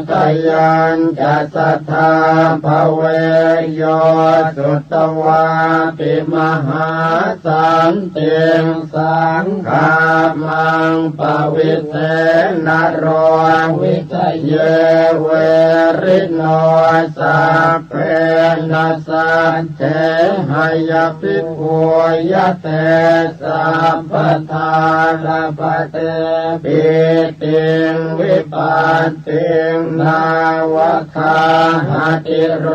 ตยัญจะสัทธาภเวโยสุตวาปิมหาสันติงสังฆามังปวิเทนโรวิทะเยเวริโนสัพเพนัสสัจเจหายภิกขุยะเตสัพพทาราปเตปิติงวิปัสสิงนาวคาหติโร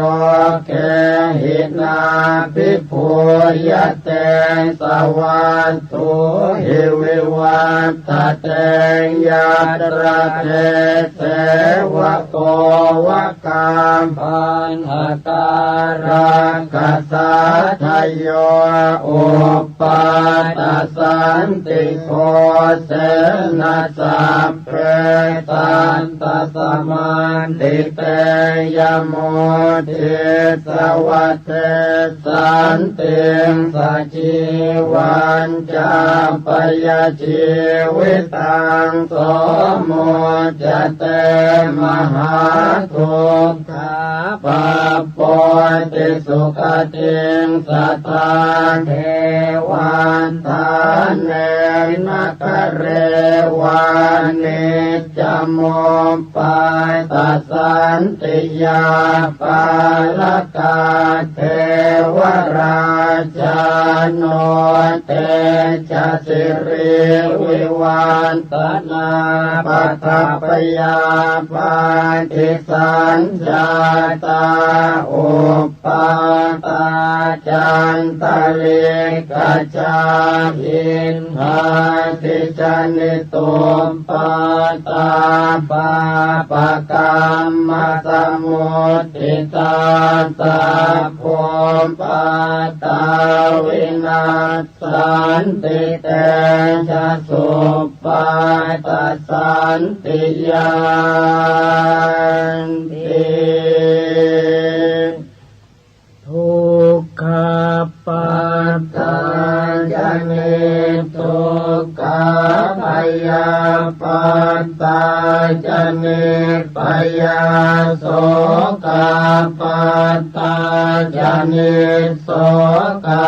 เกหินาภิกขุยะเตสวัสตุหิวิวัตเตยัตระเทเสวะโกวะกามปัญหาการะกัสสะทโยอุปปาตสันติโกเสนะสัพเพตันตสมันติเตยโมทิสวัตเตสันติงสัจจิวันจาปยชีวิตังโสโมจเตมหาทุกขาปะปะติสุขติงสัทธาเทวันทานเนนักเรวานิจโมปาตสันติยาปาลกาเทวราชโนเตจสิริวิวันตนาปัตตปยาปาทิสัญญาตาอุปปาตาจันตะเลกาจาอินหาติจานิตุมปาตาปาปะกรรมสมุติตาตาภูมิปาตาวินาศสันติเตชะสุปาตสันติยานติทุกขปัตตาญาณิโต ขาพยาปัตตาจเนปยาโสกาปัตตาจเนโสกา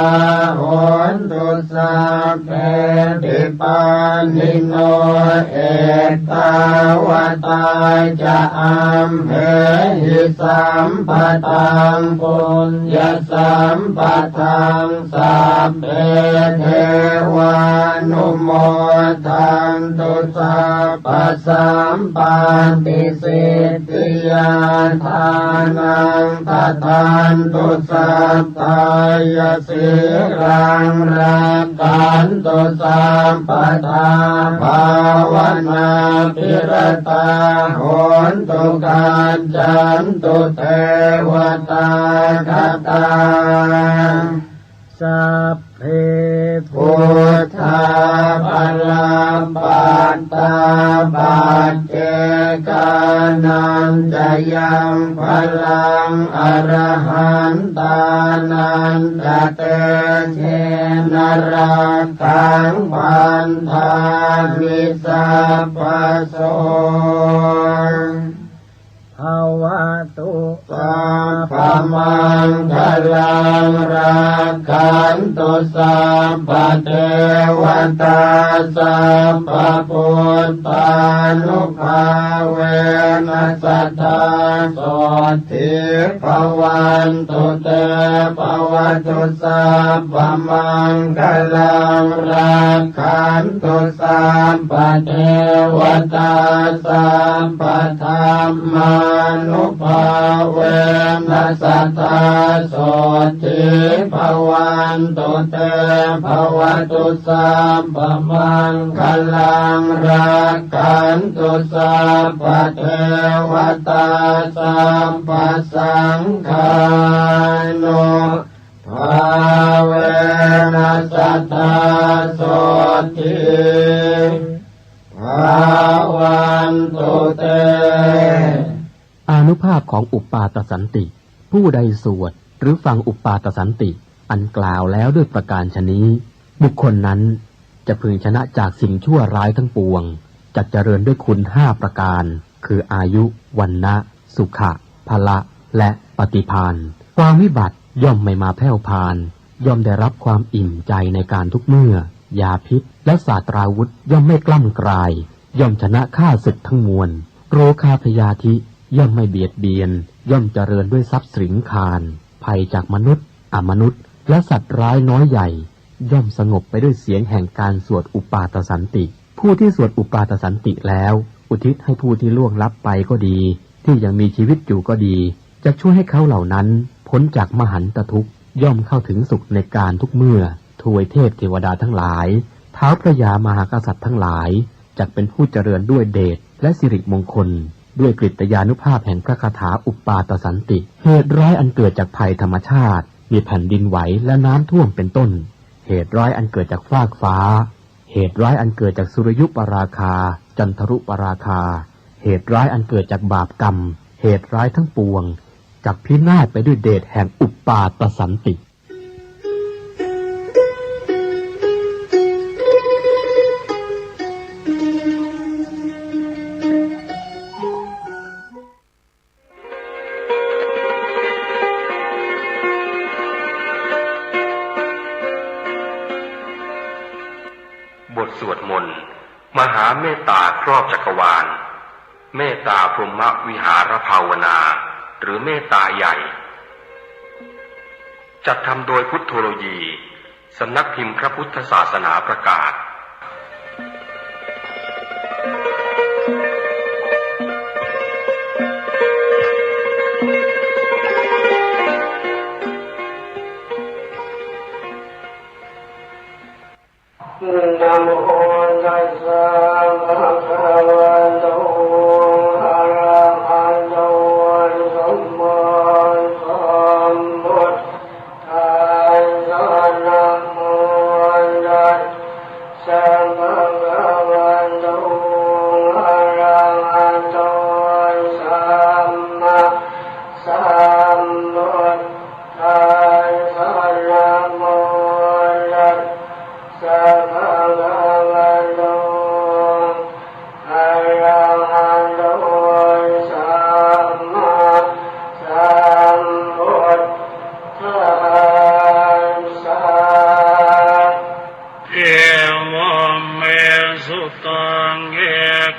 โหนตุสัพเพติปานิโนเอตาวตาจะอัมเหหิสัมปตังปุญญสัมปตังสัพเพเทวานุโมทันตุสัพพสัมปันติสิทธิยาทานังทัตถันตุสัพพายสิรังรักขันตุสัมปทาภาวนาภิรตาโหนตุกัจจันตุเทวตาคตาสัพเพพุทธาภลัมปัตตาปัจเจกานันจะยังพลังอรหันตานันจะเตเชนรักขังพันธามิสัพพโสภวตุสัพพมังคลังรักขันตุสัพพเทวตาสัพพพุทธานุภาเวนัสสทธาโสทิภวันตุเตภวตุสัพพมังคลังรักขันตุสัพพเทวตาสัพพธรรมานุภาเวนัสสทธาโสทิภวันตุเตภวตุสัพพมังคลังรักขันตุสัพพเทวตาสัพพสังฆานุภาเวนัสสทธาโสทิภวันตุเตอานุภาพของอุปปาตสันติผู้ใดสวดหรือฟังอุปปาตสันติอันกล่าวแล้วด้วยประการชนี้บุคคลนั้นจะพึงชนะจากสิ่งชั่วร้ายทั้งปวงจักเจริญด้วยคุณ5ประการคืออายุวันนะสุขะพละและปฏิภาณความวิบัติย่อมไม่มาแผ่วพานย่อมได้รับความอิ่มใจในการทุกเมื่อยาพิษและศาสตราวุธย่อมไม่กล้ำกลายย่อมชนะข้าศึกทั้งมวลโรคาพยาธิย่อมไม่เบียดเบียนย่อมเจริญด้วยทรัพย์สินคารภัยจากมนุษย์อมนุษย์และสัตว์ร้ายน้อยใหญ่ย่อมสงบไปด้วยเสียงแห่งการสวดอุปาทสันติผู้ที่สวดอุปาทสันติแล้วอุทิศให้ผู้ที่ล่วงลับไปก็ดีที่ยังมีชีวิตอยู่ก็ดีจะช่วยให้เขาเหล่านั้นพ้นจากมหันตทุกข์ย่อมเข้าถึงสุขในการทุกเมื่อทวยเทพเทวดาทั้งหลายท้าวพระยามหากษัตริย์ทั้งหลายจักเป็นผู้เจริญด้วยเดชและสิริมงคลด้วยกฤตยานุภาพแห่งพระคาถาอุปปาตสันติเหตุร้ายอันเกิดจากภัยธรรมชาติมีแผ่นดินไหวและน้ำท่วมเป็นต้นเหตุร้ายอันเกิดจากฟากฟ้าเหตุร้ายอันเกิดจากสุริยุปราคาจันทรุปราคาเหตุร้ายอันเกิดจากบาปกรรมเหตุร้ายทั้งปวงจักพินาศไปด้วยเดชแห่งอุปปาตสันติบทสวดมนต์มหาเมตตาครอบจักรวาลเมตตาพรหมวิหารภาวนาหรือเมตตาใหญ่จัดทำโดยพุทโธโลยีสำนักพิมพ์พระพุทธศาสนาประกาศนะโมตัสสะภะคะวะโตอะระหะโตสัมมาสัมพุทธัสสะนะโมตัส สุตังเอ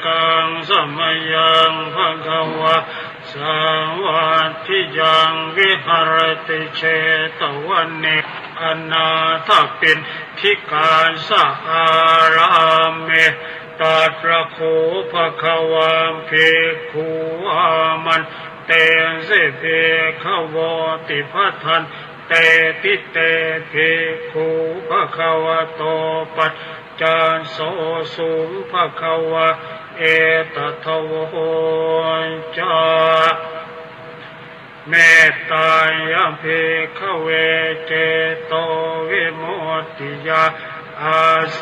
กังสมยังภควะสวัสดิยังวิหารติเชตวันเนอนาถปินทิกาสหารามเมตัตระโคภควะภิกขุอามันเตสิเภควติภัทธันเตติเตภิกขุภควโตปัจจานโสสุภควะเอตทวจาเมตตายะภิกขเวเจโตวิมุตติยาอาเส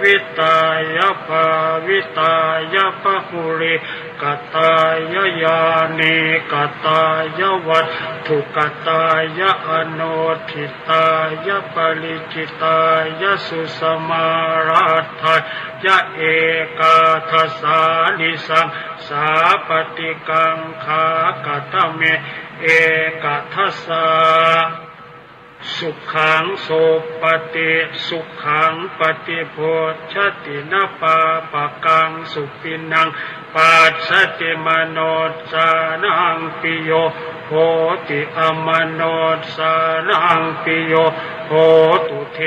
วิตายะภาวิตายะปะหุริกตายะยานิกตายะวัตถุกตายะอโนทิตายะปริจิตายะสุสมารัตถายะเอกาทัสสานิสังสาปฏิกังขากตเมเอกทัสสาสุขังโสปฏิสุขังปฏิโพชตินาปาปะกังสุปินังปัสสติมโนสานังปิโยโหติอมโนสานังปิโยโหตุเท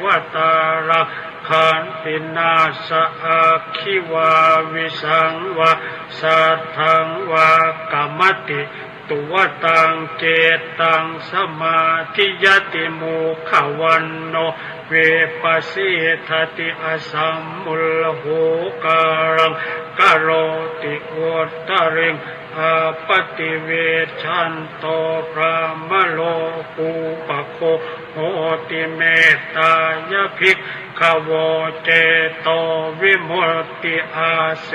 วตารักขันตินาสอาคิวาวิสังวาสัทธังวากรรมติตัวตังเจตังสมาธิยติโมขวันโนเวปัสสิทติอสัมมุลโหการังกโรติอุตตริงอาปติเวชันโตพระมโลกุปโคโหติเมตตายภิกขวเจโตวิมุตติอาเส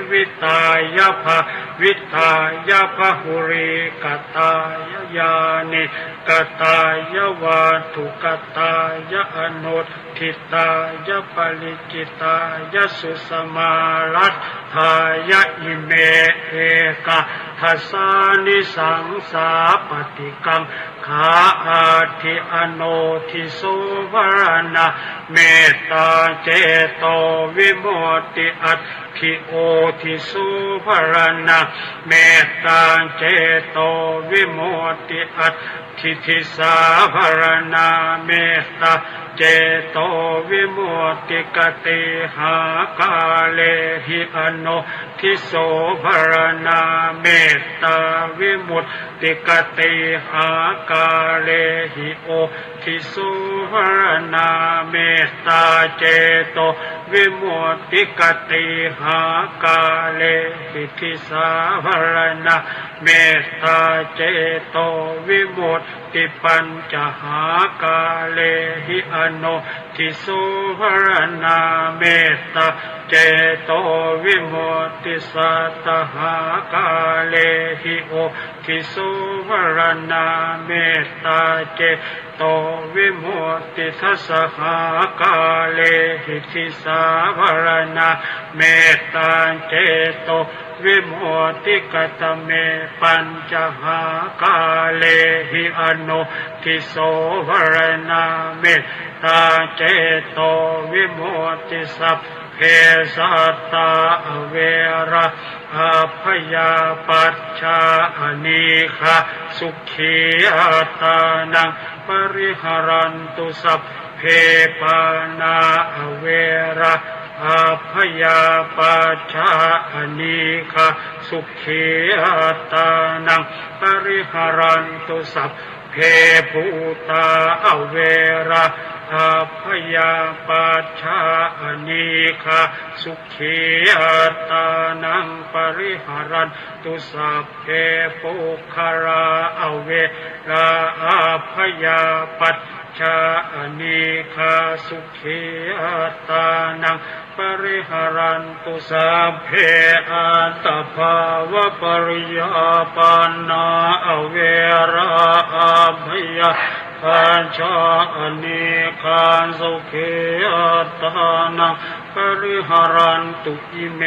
วิตายะภาวิตายะภหุริกตายะยานิกตายะวาทุกตายะอนุทิตายะปริจิตายะสุสมารัตถายะอิเมเอกาทัสสานิสังสาปฏิกังขาอาทิอโนทิโสวรณะเมตตาเจโตวิมุตติอัตถิโอทิโสวรณะเมตตาเจโตวิมุตติอัตถิทิสาวรณะเมตตาเจโตวิมุตติกติหากาเลหิอโนทิโสภรณาเมตตาวิมุตติกติหากาเลหิโอทิโสภรณาเมตตาเจโตวิมุตติกติหากาเลหิทิสาภรณาเมตตาเจโตวิมุตติปัญจหากาเลหิอโนทิโสภรณาเมตตาเจโตวิมุตติสัตตหากาเลหิโอทิโสภรณาเมตตาเจโตวิมุตติทัสสหากาเลหิทิสาภรณาเมตตาเจโตวิมุตติกตเมปัญจหากาเลหิอโนทิโสภรณาเมตตาเจโตวิมุตติสัพเพสัตตาเวระอาพยาปัชชาอนิฆาสุขีอัตตานังปริหารันตุสัพเพปานาเวระอาพยาปัชชาอนิฆาสุขีอัตตานังปริหารันตุสัพเพภูตาเวระอาพยาปัชชาอนิฆาสุขีอัตตานังปริหารันตุสัพเพปุคาราเวราอาพยาปัชชาอนิฆาสุขีอัตตานังปริหารันตุสัพเพอัตตภาวะปริยาปันนาเวราอาพยาปัญชาอนิฆาสุขีอัตตานังปริหารันตุอิเม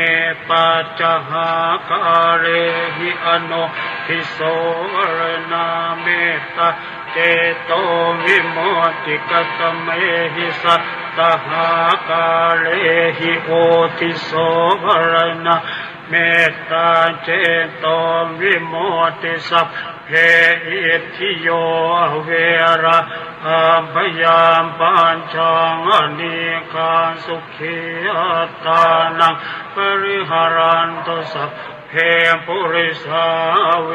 ปัจจหากาเรหิอโนทิโสวรณาเมตตาเจโตวิมุตติกตเมหิสัทธ ตหากาเลหิโอติโสภรณะเมตตาเจโตวิโมติสัพเพอิทิโยเวระอาภยามปัญชังอนิกาสุขีอัตตานังปริหารันตุสัพเพปุริสาเว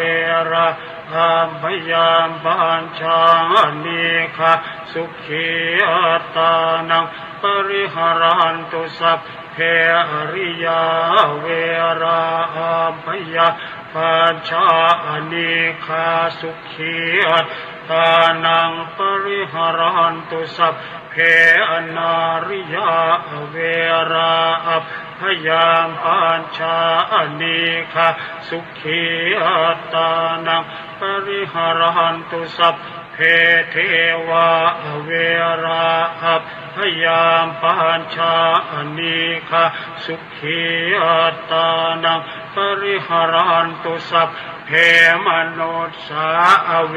ระอาภยามปัญชังอนิกาสุขีอัตตานังปริหารันตุสัพเพอริยาเวระอาภยาปัญชาอนิคาสุขีอัตตานังปริหารันตุสัพเพอนาริยาเวระอัพพยามปัญชาอนิคาสุขีอัตตานังปริหารันตุสัพเพเทวาเวระอัพพยามปัญชาอนิคาสุขีอัตตานังปริหารันตุสัพเพมนุสสาเว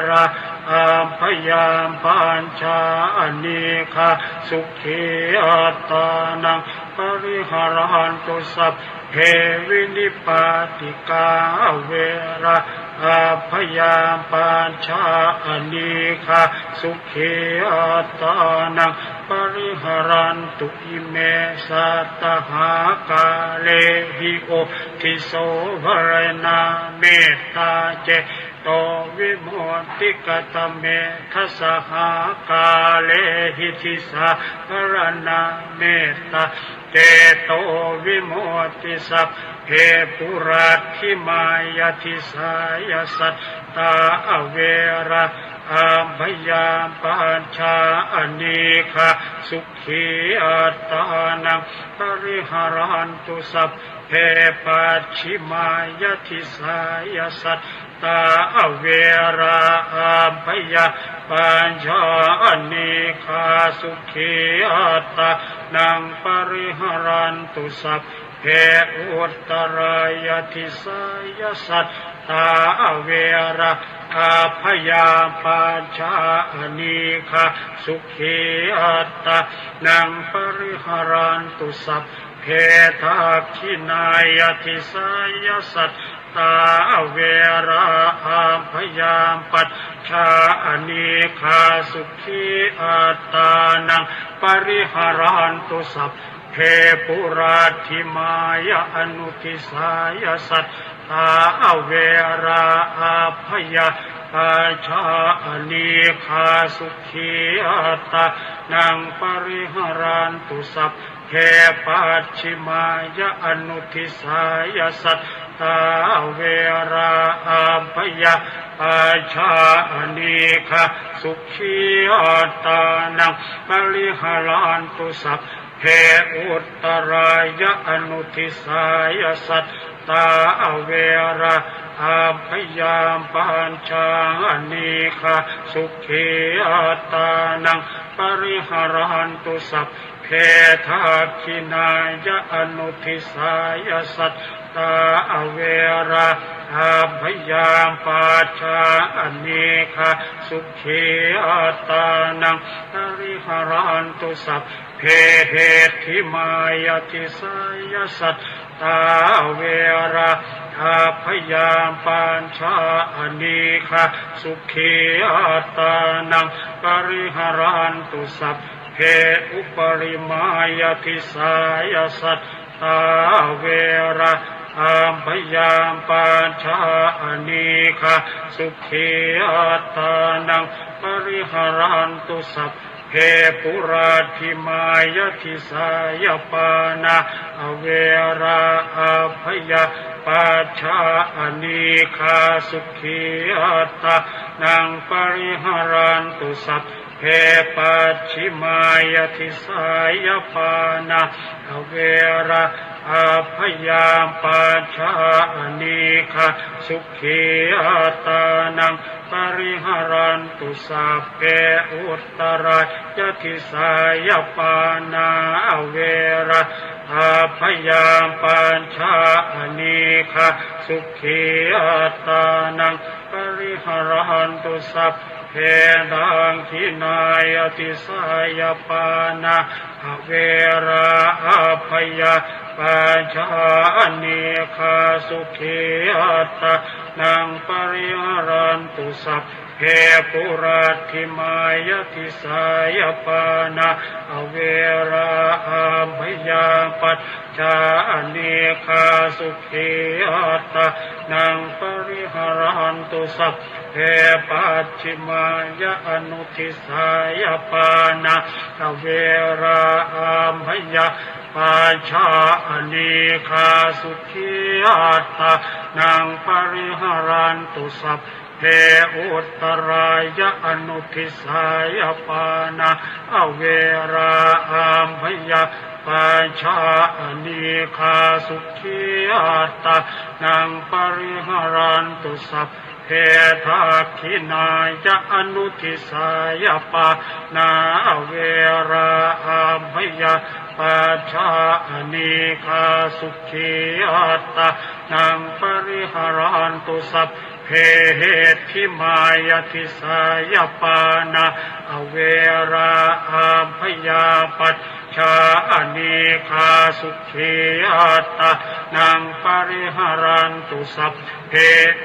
ระอัพพยามปัญชาอนิคาสุขีอัตตานังปริหารันตุสัพเพวินิปาติกาเวระอัพพยามปัญชาอนิคาสุขีอัตตานังปริหารันตุอิเมสัตตหากาเลหิโอทิโสภรณะเมตตาเจโตวิโมติกตเมทัสหากาเลหิทิสาภรณะเมตตาเจโตวิโมติสัพเพปุราธิมายทิสายสัตตาเวระอาภยามปัญชาอนิคาสุขีอัตตานังปริหารันตุสัพเพปัจฉิมายทิสายสัตตาเวระอาภยาปัญชาอนิคาสุขีอัตตานังปริหารันตุสัพเพอุตตรายทิสายสัตตาเวระอาภยาปัญชาอนิคาสุขีอัตตานังปริหารันตุสัพเพทักขินายทิสายสัตตาเวระอาภยามปัจชาอนิคาสุขีอัตตานังปริหารันตุสัพเพปุราธิมายอนุทิสายสัตตาเวระอาภยาปัญชาอนิคาสุขีอัตตานังปริหารันตุสัพเพปัจฉิมายอนุทิสายสัตตาเวระอาภยาปัญชาอนิคาสุขีอัตตานังปริหารันตุสัพเพอุตตรายอนุทิสายสัตตาเวระอาภยามปัญชาอนิคาสุขีอัตตานังปริหารันตุสัพเพทักขินายอนุทิสายสัตตาเวระอาภยามปัญชาอนิคาสุขีอัตตานังปริหารันตุสัพเพเหติมายทิสายสัตตาเวระอาภยามปัญชาอนิคาสุขีอัตตานังปริหารันตุสัพเพอุปริมายทิสายสัตตาเวระอาภยามปัญชาอนิคาสุขีอัตตานังปริหารันตุสัพเพปุราธิมายทิสายปานาเวระอาภยาปัญชาอนิคาสุขีอัตตานังปริหารันตุสัพเพปัจฉิมายทิสายปานาเวระอาภยามปัญชาอนิคาสุขีอัตตานังปริหารันตุสัพเพอุตตรายทิสายปานาเวระ อาพยาปัญชาอเนคาสุขีอัตตานังปริหารันตุสัพเพดังขินายติสายปานาอเวราอาพยาปัญชาอเนคาสุขีอัตตานังปริหารันตุสัพเพปุรัติมายติสายปานาอเวราอาพยาปัจจาอเนคาสุขีอัตตานังปริหารันตุสัพเพปัจฉิมายอนุทิสายปานาอเวราอาพยาปัจจาอเนคาสุขีอัตตานังปริหารันตุสัพเพอุตตรายะอนุทิสายปานาอเวราอัมพยาปัญชาอเนคาสุขีอัตตานังปริหารันตุสัพเพทักขินายะอนุทิสายปานาอเวราอัมพยาปัญชาอเนคาสุขีอัตตานังปริหารันตุสัพเพเหติมายติสายปานาอเวราอัมพยาปัจจาอเนคาสุขีอัตตานังปริหารันตุสัพเพ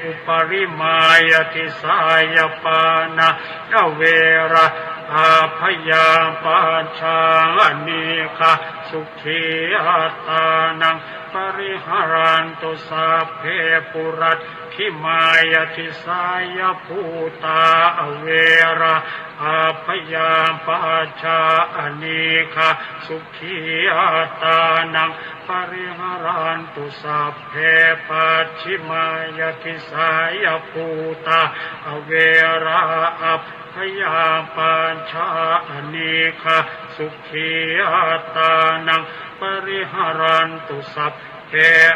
อุปริมายติสายปานาอเวราอาพยาปัญชาอเนคาสุขีอัตตานังปริหารันตุสัพเพปุรัตถิมายติสายภูตาอเวราอาพยาปัจจาอเนคาสุขีอัตตานังปริหารันตุสัพเพปัจฉิมายติสายภูตาอเวราอาพยาปัญชาอเนคาสุขีอัตตานังปริหารันตุสัพเพ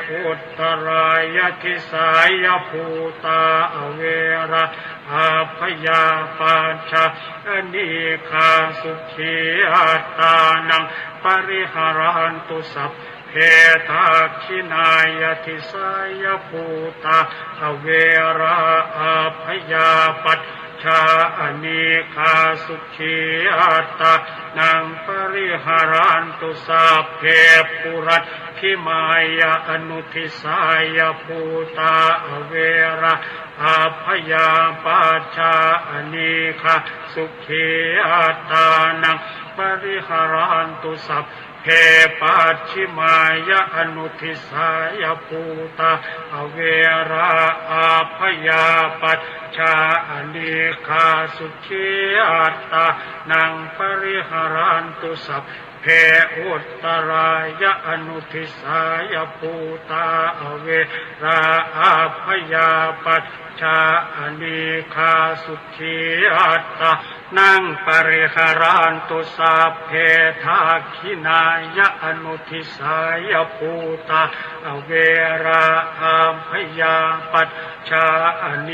อุตตรายติสายภูตาอเวราอาพยาปัญชาอเนคาสุขีอัตตานังปริหารันตุสัพเพทักขินายติสายภูตาอเวราอาพยาปัจจาอเนคาสุขีอัตตานังปริหารันตุสัพเพปุรัตถิมายอนุทิสายภูตาอเวราอาพยาปัจจาอเนคาสุขีอัตตานังปริหารันตุสัพเพปัจฉิมายอนุทิสายภูตาอเวราอาพยาปัจจาอเนคาสุขีอัตตานังปริหารันตุสัพเพอุตตรายะอนุทิสายภูตาอเวราอาพยาปัจจาอเนคาสุขีอัตตานังปริหารันตุสัพเพทักขินายะอนุทิสายภูตาอเวราอาพยาปัจจาอเน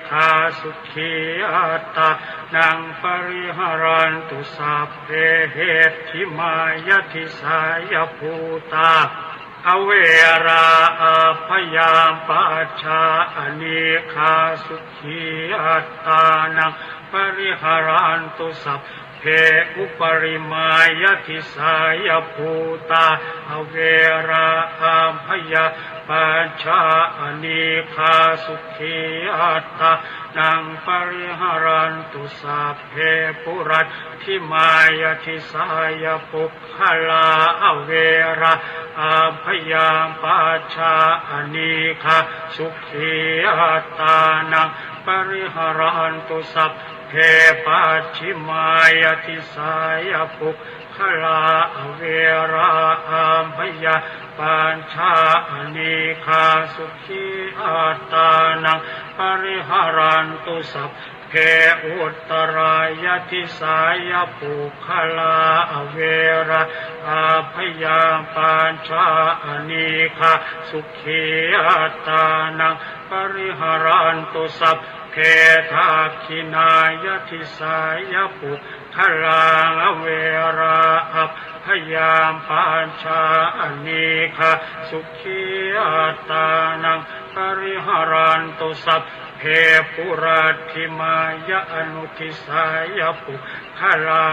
คาสุขีอัตตานังปริหารันตุสัพเพเหติมายติสายภูตาอเวราอาพยาปัจจาอเนคาสุขีอัตตานังปริหารันตุสัพเพอุปริมายติสายภูตาอเวราอาพยาปัจจาอเนคาสุขีอัตตานังปริหารันตุสัพเพปุรัตถิมายติสายปุคขลาอเวราอาพยาปัจจาอเนคาสุขีอัตตานังปริหารันตุสัพเพปัจฉิมายติสายปุคขลาอเวราอาพยาปัญชาอเนคาสุขีอัตตานังปริหารันตุสัพเพ เพอุตรายทิสายปุคลาเวระอาพยาปานชาอนีคาสุขีอัตตานังปริหารันตุสัพเพทาคินายทิสายปุคลาเวระอาพยาปานชาอนีคาสุขีอัตตานังปริหารันตุสัพเพปุราธิมายะอนุทิสายปุคลา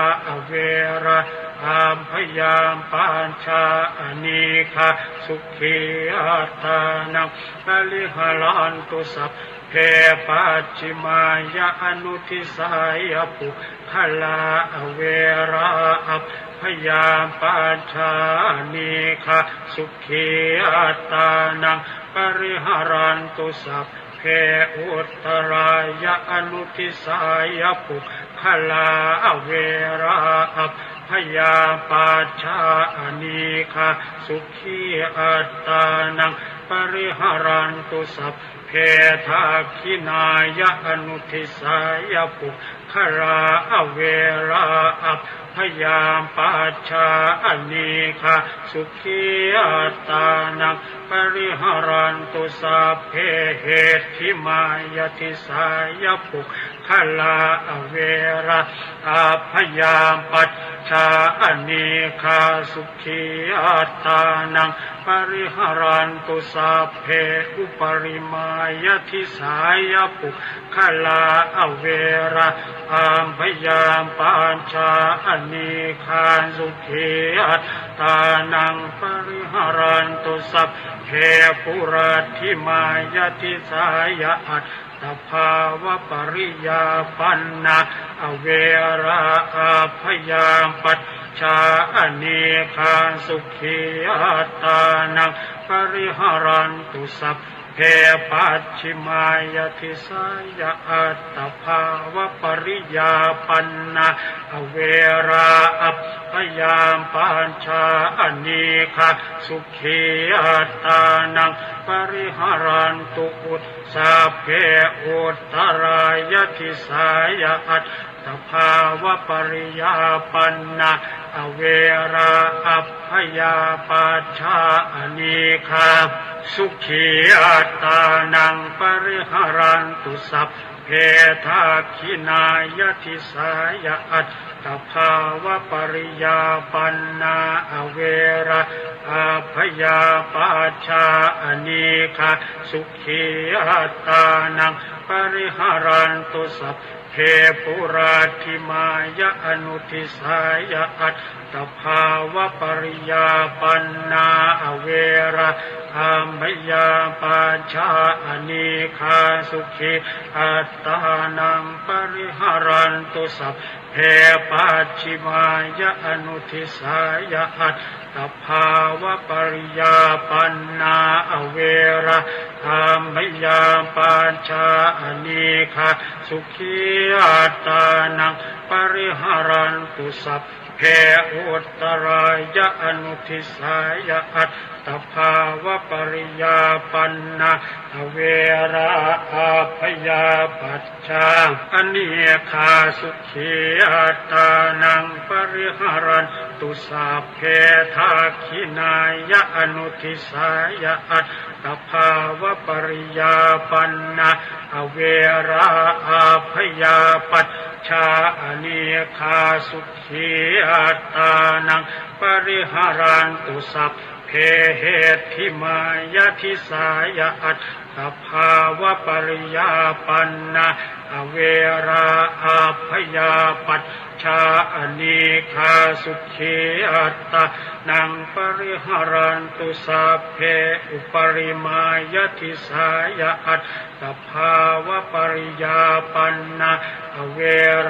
เวระอาพยามปานชาอนีคาสุขีอัตตานังปริหารันตุสัพเพปัจฉิมายะอนุทิสายปุคลาเวระอาพยามปานชาอนีคาสุขีอัตตานังปริหารันตุสัพเพอุตรายะอนุทิสายปุคลาเวระอาพยาปาชาอนีคาสุขีอัตตานังปริหารันตุสัพเพทาคินายะอนุทิสายปุคลาเวระอาพยาปาชาอนีคาสุขีอัตตานังปริหารันตุสัพเพเหติมายทิสายปุคลาเวระอาพยาปัจชาอนีคาสุขีอัตตานังปริหารันตุสัพเพอุปริมายทิสายปุคลาเวระอาพยาปัญชาอนีคาสุขีอัตตานังปริหารันตุสัพเพปุราธิมายทิสายอัตตภาวะปริยาปันนาเวระอาพยาปัจชาอนีคาสุขีอัตตานังปริหารันตุสัพเพปัจฉิมายทิสายอัตตภาวะปริยาปันนาเวระอัพพยามปัญชาอนีคาสุขีอัตตานังปริหารันตุอุตสัพเพอุตรายทิสายอัตตภาวะปริยาปันนาเวระอัพพยาปัญชาอนีคาสุขีอัตตานังปริหารันตุสัพเพทาคินายทิสายอัตตภาวะปริยาปันนาเวระอาพยาปัจชาอนีคาสุขีอัตตานังปริหารันตุสัพเพปุราธิมายะอนุทิสายอัตตภาวะปริยาปันนาเวระอาพยาปัญชาอนีคาสุขีอัตตานังปริหารันตุสัพเพปัจฉิมายะอนุทิสายอัตตภาวะปริยาปันนาเวระอาพยาปัญชาอนีคาสุขีอัตตานังปริหารันตุสัพเพอุตรายะอนุทิสายอัตตภาวะปริยาปันนาเวระอาพยาปัจชาอนีคาสุขีอัตตานังปริหารันตุสัพเพทาคินายะอนุทิสายอัตตภาวะปริยาปันนาเวระอาพยาปัจชาอนีคาสุขีอัตตานังปริหารันตุสัพเพเหติมายทิสายอัตตภาวะปริยาปันนาเวระอาพยาปัจชาอนีคาสุขีอัตตานังปริหารันตุสัพเพอุปริมายทิสายอัตตภาวะปริยาปันนาเว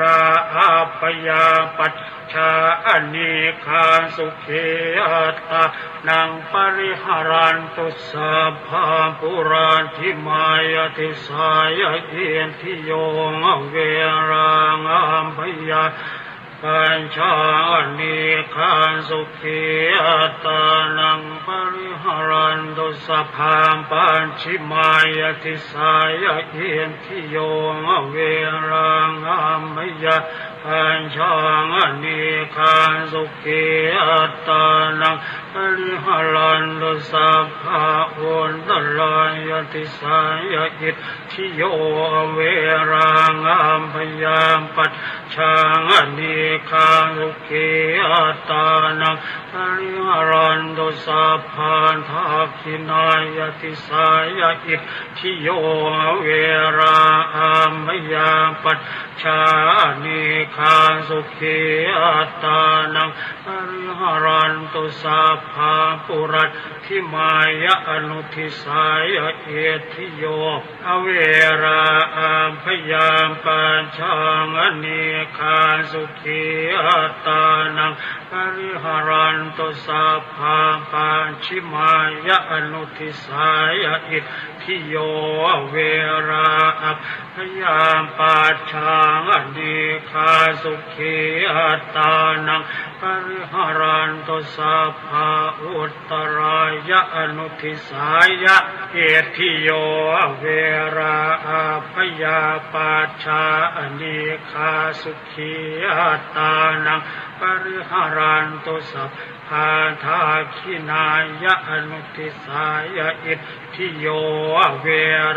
ระอาพยาปัจชาอนีคาสุขีอัตตานังปริหารันตุสัพพะปุราธิมายทิสายเอียนทิโยเวรังอัมพยาป ปัญชานิคันสุขีอัตตานังปริหารันตุสัพพามปัญชิมายติสายะเอียนทิโยเวรังอัมมยะปัญชานิคันสุขีอัตตานังปริหารันตุสัพพะอุนตรายติสายะอิทธิโยเวรังอัมพยามปัจชางนิคังสุขีอัตตานังปริหารันตุสัพพันทักขินายติสายะอิทธิโยเวราอัมมยามปัจชานิคังสุขีอัตตานังปริหารันตุสัพพะปุรัตถิมายะอนุทิสายะเอทิโยอเวราอัมพยามปัญชางนิคังสุขีอัตตานังปริหารันตุสัพพะปัญชิมายะอนุทิสายะอิทธิโยเวราอัมพยามปัญชางนิคังสุขีอัตตานังปริหารันตุสัพพะอุตตรายะอนุทิสายะเอทิโยเวราอัมพยาปัจชานิคังสุขีอัตตานังปริหารันตุสัพพะทักขินายะอนุทิสายะอิทธิโยเว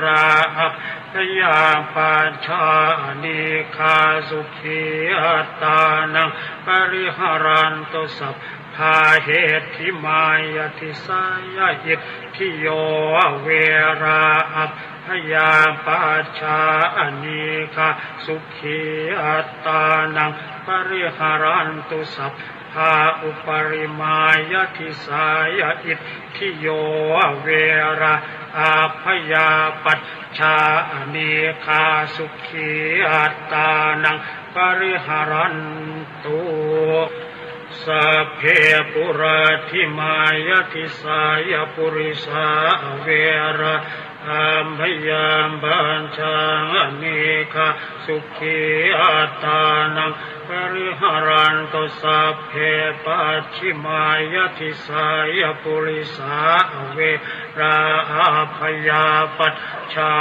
ราอัมพยาปัจชานิคังสุขีอัตตานังปริหารันตุสัพพะเหติมายติสายะอิทธิโยเวราอัมพยาปัจชานิคังสุขีอัตตานังปริหารันตุสัพพะอุปริมายติสายะอิทธิโยเวราอัมพยาปัจชานิคังสุขีอัตตานังปริหารันตุสัพเพปุราธิมายติสายะปุริสาเวราอัมพยามปัญชางนิคังสุขีอัตตานังปริหารันตุสัพเพปัจฉิมายติสายะปุริสาเวราอัมพยาปัจชา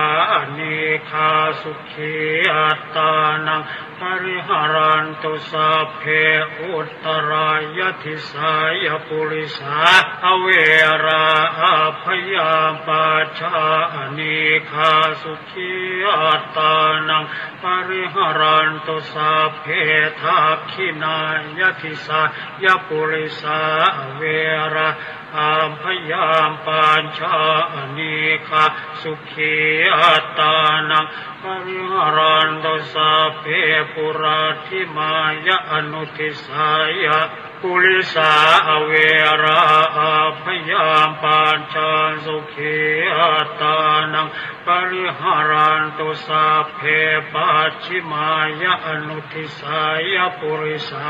นิคังสุขีอัตตานังปริหารันตุสัพเพอุตตรายติสายะปุริสาเวราอัมพยาปัจชานิคังสุขีอัตตานังปริหารันตุสัพเพทักขินายติสายะปุริสาเวราอัมพยามปัญชานิคังสุขีอัตตานังปริหารันตุสัพเพปุราธิมายะอนุทิสายะปุริสาเวราอัมพยามปัญชาสุขีอัตตานังปริหารันตุสัพเพปัจฉิมายะอนุทิสายะปุริสา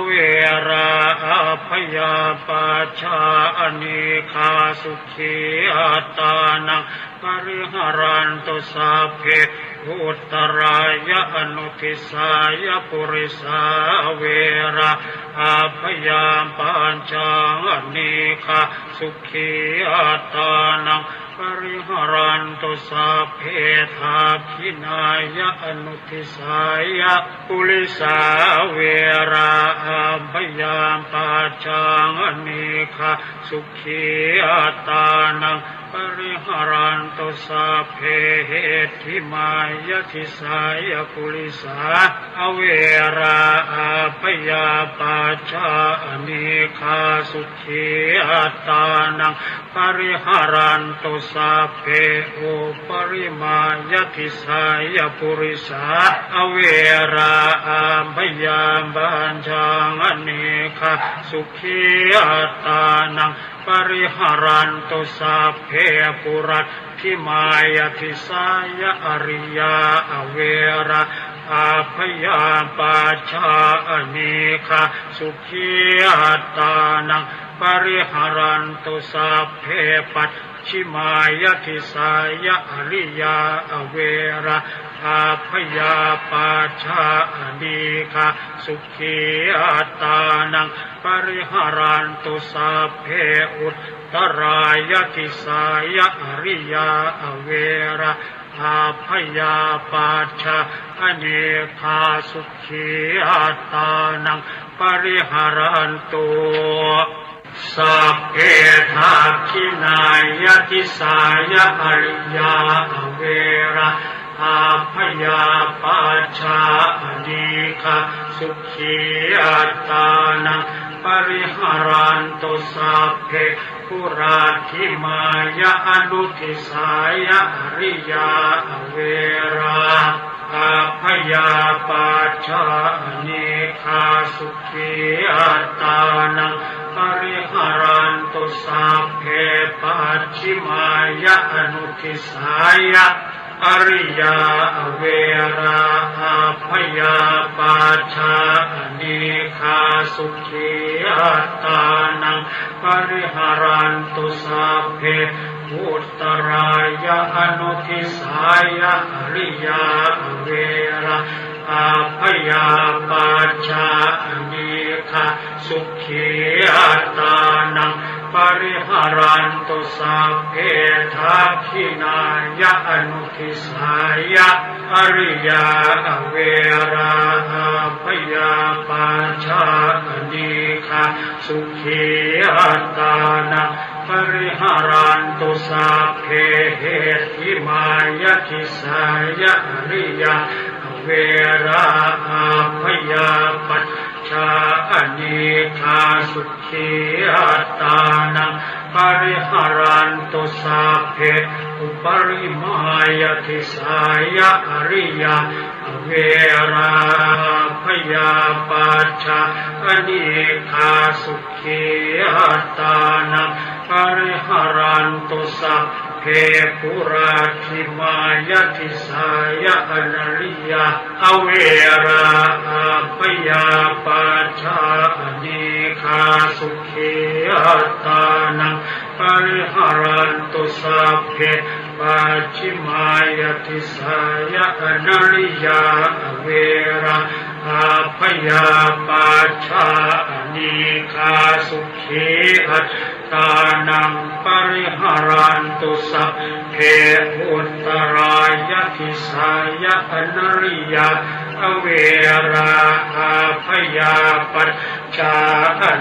เวราอัมพยาปัจชานิคังสุขีอัตตานังปริหารันตุสัพเพอุตตรายะอนุทิสายะปุริสาเวราอัมพยาปัญชานิคังสุขีอัตตานังปริหารันตุสัพเพทักขินายะอนุทิสายะปุริสาเวราอัมพยาปัจชานิคังสุขีอัตตานังปริหารันตุสัพเพเหติมายติสายะปุริสาเวราอัมพยาปัจชานิคังสุขีอัตตานังปริหารันตุสัพเพอุปริมายติสายะปุริสาเวราอัมพยาปัญชานิคังสุขีอัตตานังปริหารันตุสัพเพปุรัตถิมายติสายะอริยาเวราอัมพยาปัจชานิคังสุขีอัตตานังป ปริหารันตุสัพเพปัจฉิมายทิสายะอริยาเวระอาพยาปัจฉานิคาสุขีอัตตานังปริหารันตุสัพเพอุตตรายทิสายะอริยาเวระอาพยาปัจฉานิคาสุขีอัตตานังปริหารันตุสัพเพทักขินายทิสายะอริยาเวระอาพยาปัจฉานิคาสุขีอัตตานังปริหารันตุสัพเพปุราธิมายะอนุทิสายะอริยาเวระอาพยาปัจฉานิคาสุขีอัตตานังปริหารันตุสัพเพปัจฉิมายะอนุทิสายะอริยาเวระอาพยาปัจฉานิคาสุขีอัตตานังปริหารันตุสัพเพอุตตรายะอนุทิสายะอริยาเวระอาพยาปัจฉานิคาสุขีอัตตานังปริหารันตุสัพเพทักขินายะอนุทิสายะอริยาเวระอาพยาปัจฉานิคาสุขีอัตตานังปริหารันตุสัพเพเหติมายะทิสายะอริยาเวระอาพยาปัจฉานิคาสุขีอัตตานังปริหารันตุสัพเพอุปริมายทิสายะอริยาเวระพยาปัจฉานิคาสุขีอัตตานังปริหารันตุสัพเพปุราธิมายทิสายะอริยาเวระพยาปัจฉานิคาสุขีอัตตานังปริหารันตุสัพเพปัจฉิมายทิสายะอริยาเวระอาพยาปัจฉานิคาสุขีอัตตานังปริหารันตุสัพเพอุตตรายทิสายะอริยาเวระอาพยาปัจฉา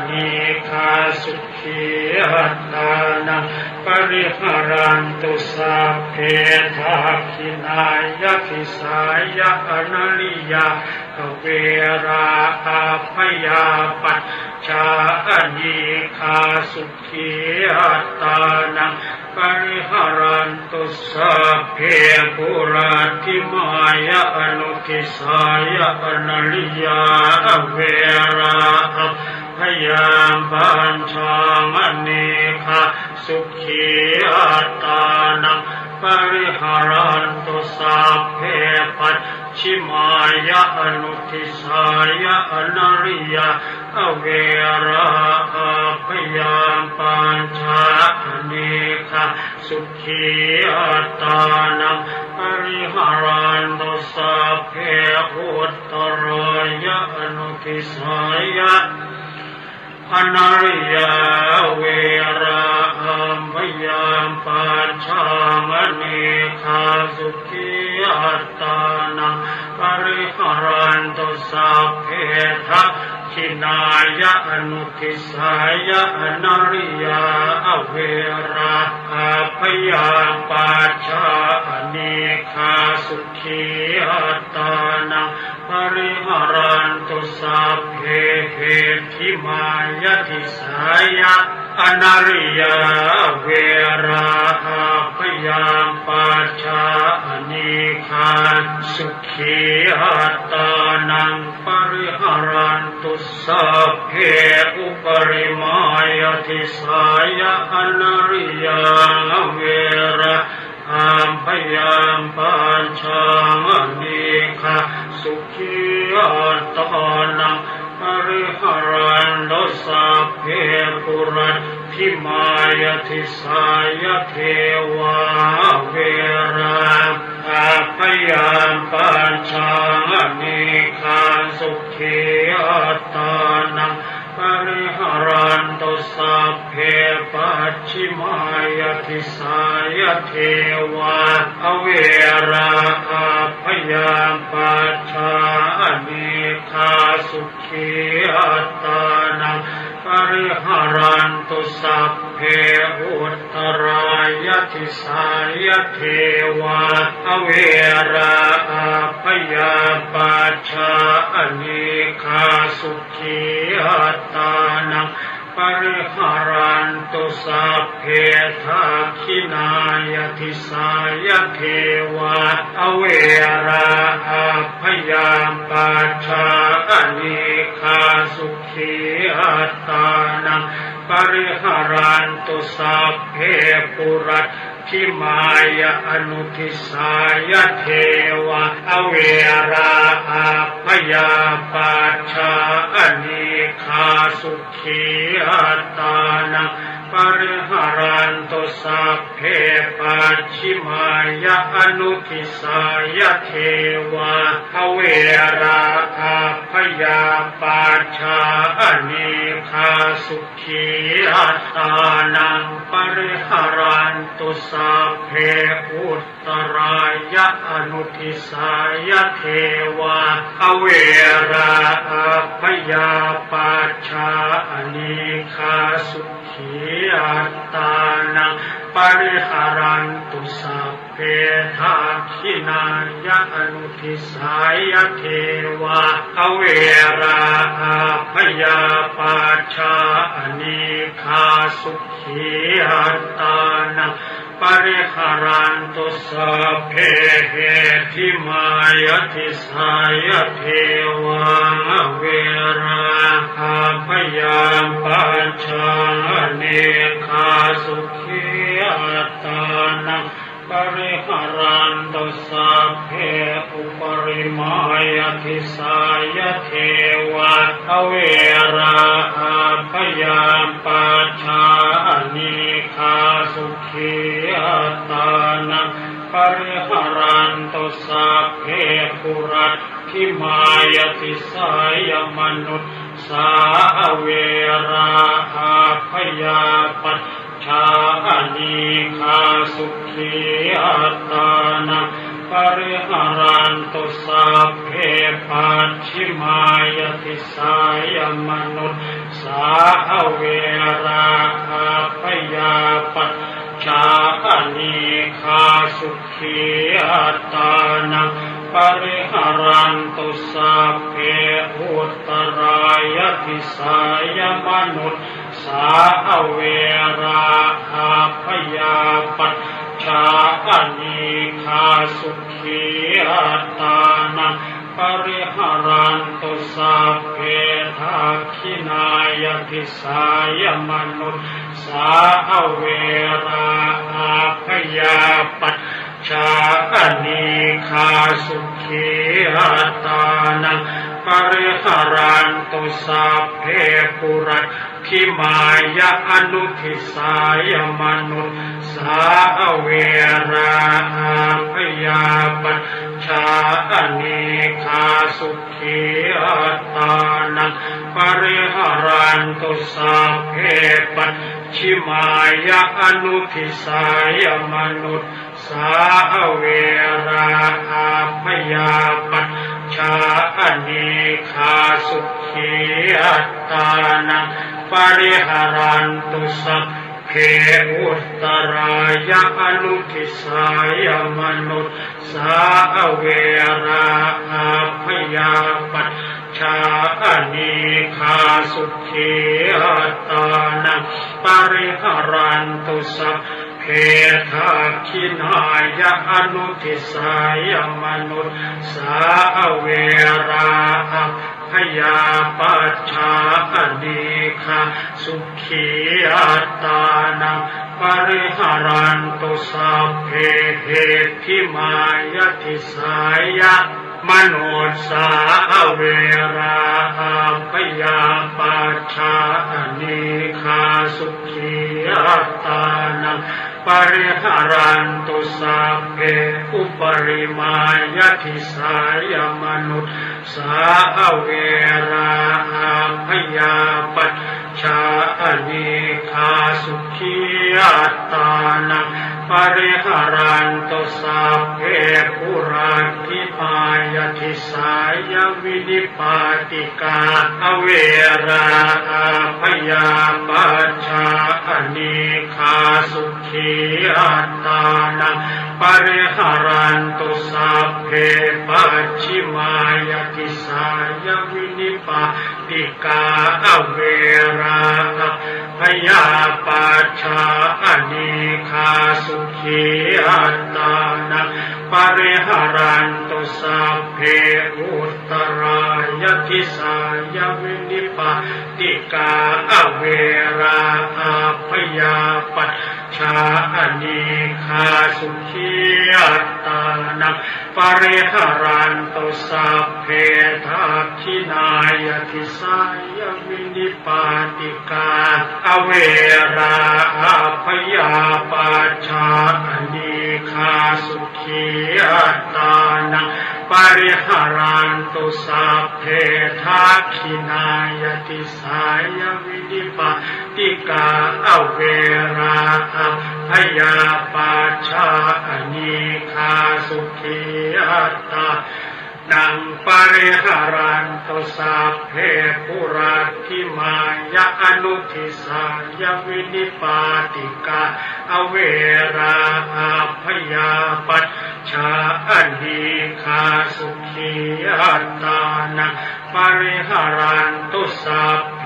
นิคาสุขีอัตตานังปริหารันตุสัพเพทักขินายทิสายะอริยาเวระอาพยาปัจฉานิคาสุขีอัตตานังปริหารันตุสัพเพปุราธิมายะอนุทิสายะอริยาเวระพยาปัญชามนิคาสุขีอัตตานังปริหารันตุสัพเพปัจฉิมายะอนุทิสายะอริยาเวระพยาปัญชานิคาสุขีอัตตานังปริหารันตุสัพเพอุตตรายะอนุทิสายะอริยาเวระพยาปัจฉานิคาสุขีอัตตานังปริหารันตุสัพเพทักขินายะอนุทิสายะอริยาเวระอาพยาปัจฉานิคาสุขีอัตตานังปริหารันตุสัพเพเหติมายทิสายะอริยาเวระอาพยาปัจฉานิคาสุขีอัตตานังปริหารันตุสัพเพอุปริมายทิสายะอริยาเวระอาพยาปัญชานิคาสุขีอัตตานังป ริหารันตุสัพเพปุรัตถิมายติสายเทวาเวราอาภยามปัญชานิคาสุขีอัตตานังปริหารันตุสัพเพปัจฉิมายติสายเทวาอเวราอาภยามปัญชานิคาสุขีอัตตานังปริหารันตุสัพเพอุตตรายติสายเทวาอเวราอาภยามปัญชานิคาสุขีอัตตานังปริหารันตุสัพเพทักขินายติสายเทวาอเวราอาภยามปัญชานิคาสุขีอัตตานังปริหารันตุสัพเพปุรัตถิมายอนุทิสายเทวะอเวราอาภยาปัจฉานิคาสุขีอัตตานังปริหารันตุสัพเพปัจฉิมายอนุทิสายเทวะอเวราอาภยาปัจฉานิคาสุขีอัตตานังปริหารันตุสัพเพอุตตรายอนุทิสายเทวะอเวราอาภยาปัจฉานิคาสุขีอัตตานังปริหารันตุสัพเพทักขินายอนุทิสายเทวะอเวราอาภยาปัจฉานิคาสุขีอัตตานังปริหารันตุสัพเพเหติมายติสายเทวะเวราอาภยามปัญชานิคาสุขีอัตตานังปริหารันตุสัพเพอุปริมายติสายเทวะอเวราอาภยามปัญชานิคาสุขีอัตตานังปริหารันตุสัพเพปุรัตถิมายติสายมนุษย์สาเวราอาภยาปัจฉานิคาสุขีอัตตานังปริหารันตุสัพเพปัจฉิมายติสายมนุษย์สาเวราอาภยาปัจฉานิคาสุขีอัตตานังปริหารันตุสัพเพอุตตรายติสายมนุษย์สาเวราอาภยาปัจฉานิคาสุขีอัตตานังปริหารันตุสัพเพทักขินายติสายมนุษย์สาเวราอาภยาปัจฉานิคาสุขีอัตตานังปริหารันตุสัพเพปุรัตถิมายอนุทิสายมนุษย์สาเวราอาภยาปัจฉานิคาสุขีอัตตานังปริหารันตุสัพเพปัจฉิมายอนุทิสายมนุษย์สาเวราอาภยาปัจฉานิคาสุขีอัตตานังปริหารันตุสัพเพอุตตรายอนุทิสายมนุษย์สาเวราอาภยาปัจฉานิคาสุขีอัตตานังปริหารันตุสัพเพทักขินายอนุทิสายมนุษย์สาเวราอาภยาปัจฉานิคาสุขีอัตตานังปริหารันตุสัพเพเหติมายติสาย มโนสาเวราพยาปัชชานิคาสุขีตานังปริหารันตุสัพเพอุปริมายทิสายมนุษสาเวราพยาปัชชานิคาสุขีตานังปริหารันตุสัพเพปุราธิปายทิสายวินิปาติกาเวราพยาปัชชานิคาสุขีตานังปริหารันตุสัพเพปัจฉิมายทิสายวินิปาติกาเวราพยาปัชชานิคาสุขีตานังปริหารันตุสัพเพอุตตรายทิสายวินิปาติกาเวราพยาปัชชานิคาสุขีตานังปริหารันตุสัพเพทักขินายทิสายวินิปาติกาเวราพยาปัชชานิคาสุขีตานังปริหารันตุสัพเพทักขินายทิสายวินิปาติกาเวราพยาปัชชานิคาสุขีตานังปริหารันตุสัพเพปุราธิมายะอนุทิสายวินิปาติกาเวราพยาปัชชานิคาสุขีตานังปริหารันตุสัพเพ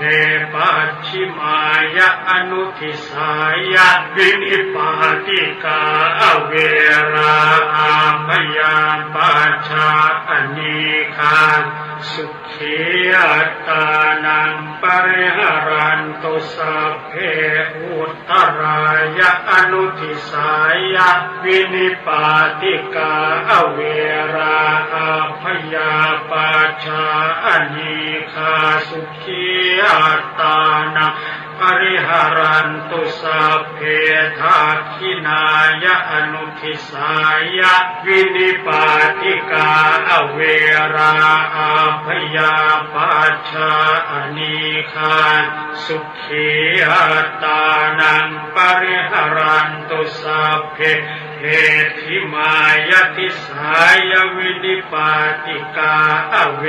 ปัจฉิมายะอนุทิสายวินิปาติกาเวราพยาปัชชานิคาสุขีตานังปริหารันตุสัพเพอุตตรายะอนุทิสายวินิปาติกาเวราพยาปัชชานิคาสุขีตานังปริหารันตุสัพเพทักขินายะอนุทิสายวินิปาติกาเวราพยาปัชชานิคาสุขีตานังปริหารันตุสัพเพเหติมายทิสายวินิปาติกาเว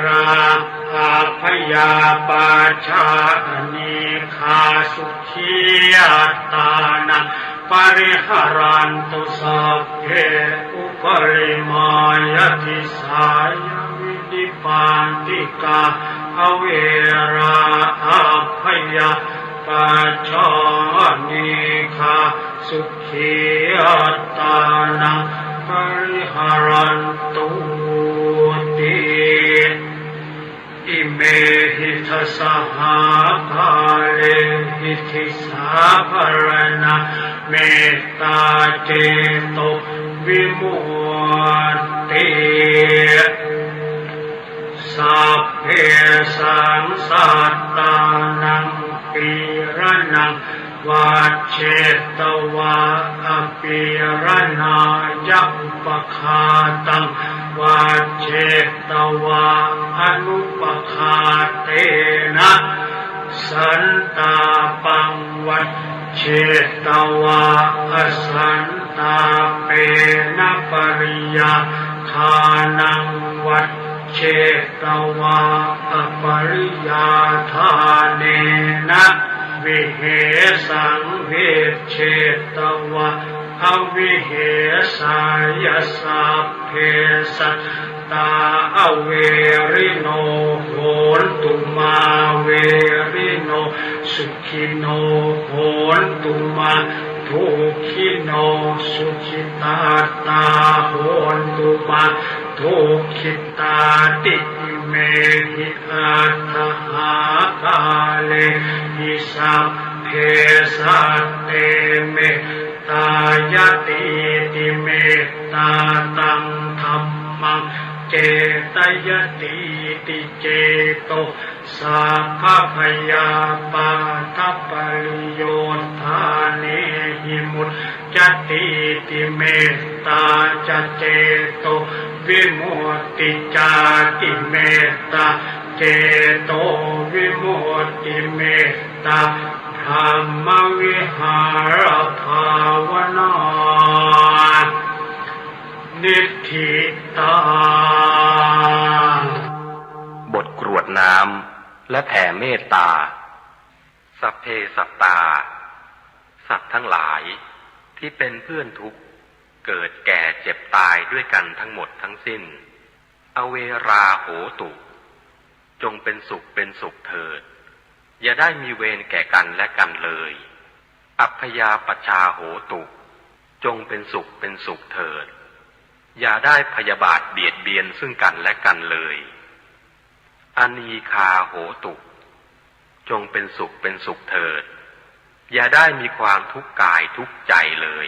ราพยาปัชชานิคาสุขีตานังปริหารันตุสัพเพอุปริมายทิสายวินิปาติกาเวราพยาปัชชานิคาสุขีตานังปริหารันตุติอิเมหิทัสสหาภาเลหิทิสาภรณะเมตตาเจโตวิมุตติสัพเพสังสัตตานังปีรนังวัจเจตวะอภิรณายะอุปคาตังวัจเจตวะอนุปคาเตนะสันตาปังวัจเจตวะอสันตาเปนะปริยาทานังวัจเจตวะอปริยาทาเนนะวิเหสังเวชเชตวะอวิเหสายสัพเพสัตตาเวริโนโหนตุมาเวริโนสุขิโนโหนตุมาทุขิโนสุขิตาตาโหนตุมาทุขิตาติเมหิอัตถาคาเลหิสัพเพสัตเตเมตายติติเมตตาตังธัมมัง เจตยติติเจโตสัพพพยาปาทัปปริโยธาเนหิมุตจติติเมตตาจเจโตวิมุตติจาติเมตตาเจโตวิมุตติเมตตาธรรมวิหารภาวนานิทธิตาบทกรวดน้ำและแผ่เมตตาสัพเพสัตตาสัตว์ทั้งหลายที่เป็นเพื่อนทุกข์เกิดแก่เจ็บตายด้วยกันทั้งหมดทั้งสิ้นอเวราโหตุจงเป็นสุขเป็นสุขเถิดอย่าได้มีเวรแก่กันและกันเลยอัพพยาปชาโหตุจงเป็นสุขเป็นสุขเถิดอย่าได้พยาบาทเบียดเบียนซึ่งกันและกันเลยอนีคาโหตุจงเป็นสุขเป็นสุขเถิดอย่าได้มีความทุกข์กายทุกข์ใจเลย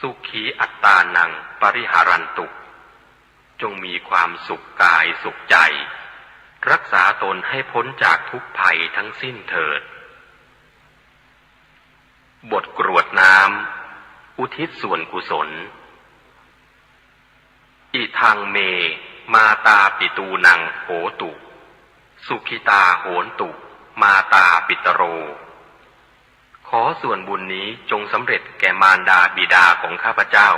สุขีอัตตานังปริหารันตุจงมีความสุขกายสุขใจรักษาตนให้พ้นจากทุกภัยทั้งสิ้นเถิดบทกรวดน้ำอุทิศส่วนกุศลอิทังเมมาตาปิตูนังโหตุสุขิตาโหนตุมาตาปิตโรขอส่วนบุญนี้จงสำเร็จแก่มารดาบิดาของข้าพเจ้า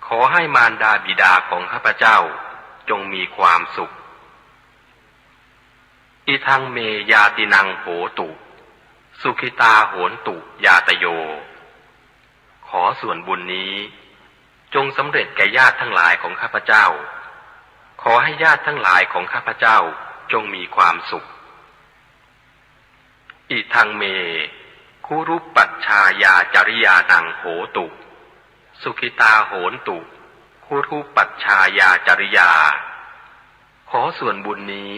ขอให้มารดาบิดาของข้าพเจ้าจงมีความสุขอิทังเมยาตินังโหตุสุขิตาโหนตุยาตโยขอส่วนบุญนี้จงสำเร็จแก่ญาติทั้งหลายของข้าพเจ้าขอให้ญาติทั้งหลายของข้าพเจ้าจงมีความสุขอิทังเมคุรุปัชชายาจริยานังโหตุสุขิตาโหนตุคุรุปัชชายาจริยาขอส่วนบุญนี้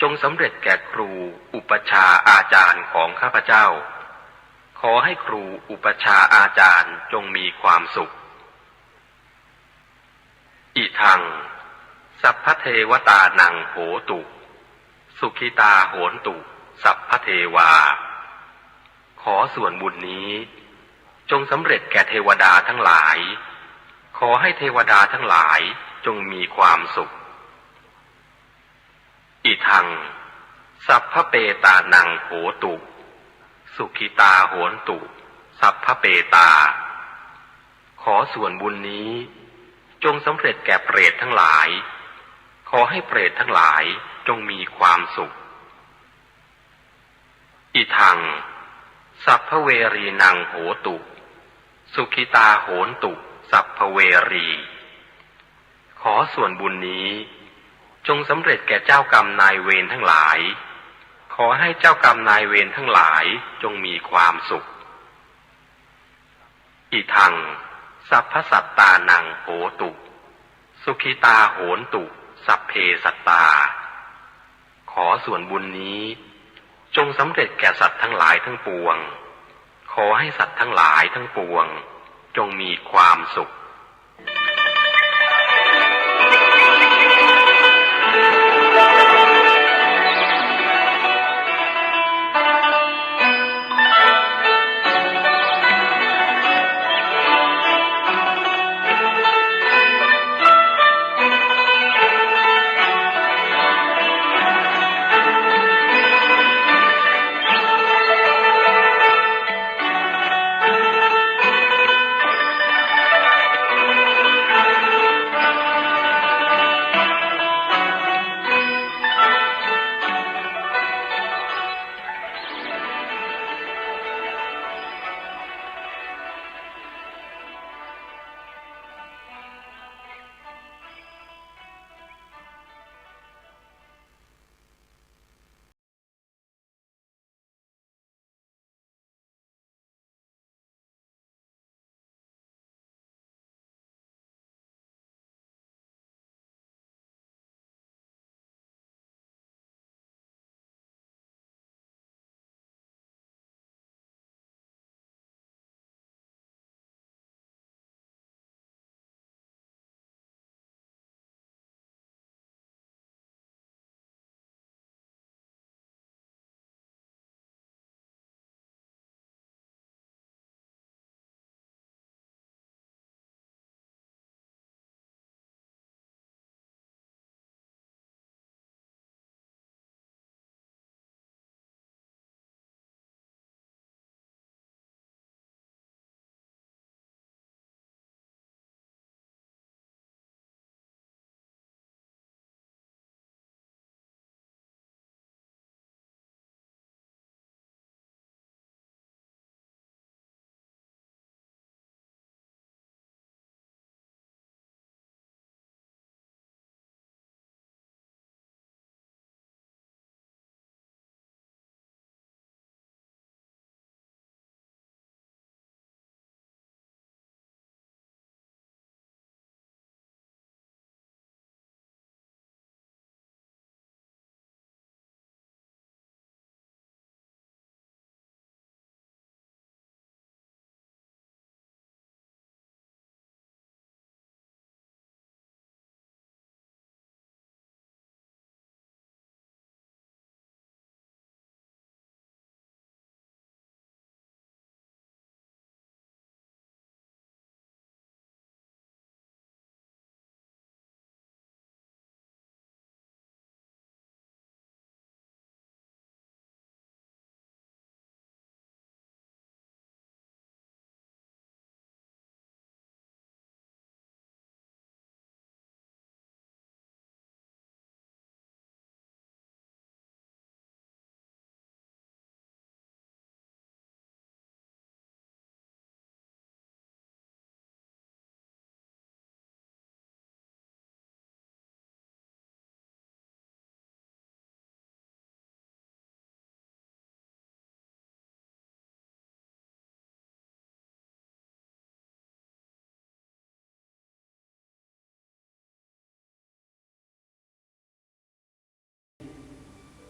จงสำเร็จแก่ครูอุปชาอาจารย์ของข้าพเจ้าขอให้ครูอุปชาอาจารย์จงมีความสุขอิทังสัพพเทวตานังโหตุสุขิตาโหนตุสัพพเทวาขอส่วนบุญนี้จงสำเร็จแก่เทวดาทั้งหลายขอให้เทวดาทั้งหลายจงมีความสุขอิทังสัพพเปตานังโหตุสุขิตาโหนตุสัพพเปตาขอส่วนบุญนี้จงสำเร็จแก่เปรตทั้งหลายขอให้เปรตทั้งหลายจงมีความสุขอิทังสัพพเวรีนังโหตุสุขิตาโหนตุสัพพเวรีขอส่วนบุญนี้จงสำเร็จแก่เจ้ากรรมนายเวรทั้งหลายขอให้เจ้ากรรมนายเวรทั้งหลายจงมีความสุขอิทังสัพพสัตตานังโหตุสุขิตาโหนตุสัพเพสัตตาขอส่วนบุญนี้จงสำเร็จแก่สัตว์ทั้งหลายทั้งปวงขอให้สัตว์ทั้งหลายทั้งปวงจงมีความสุข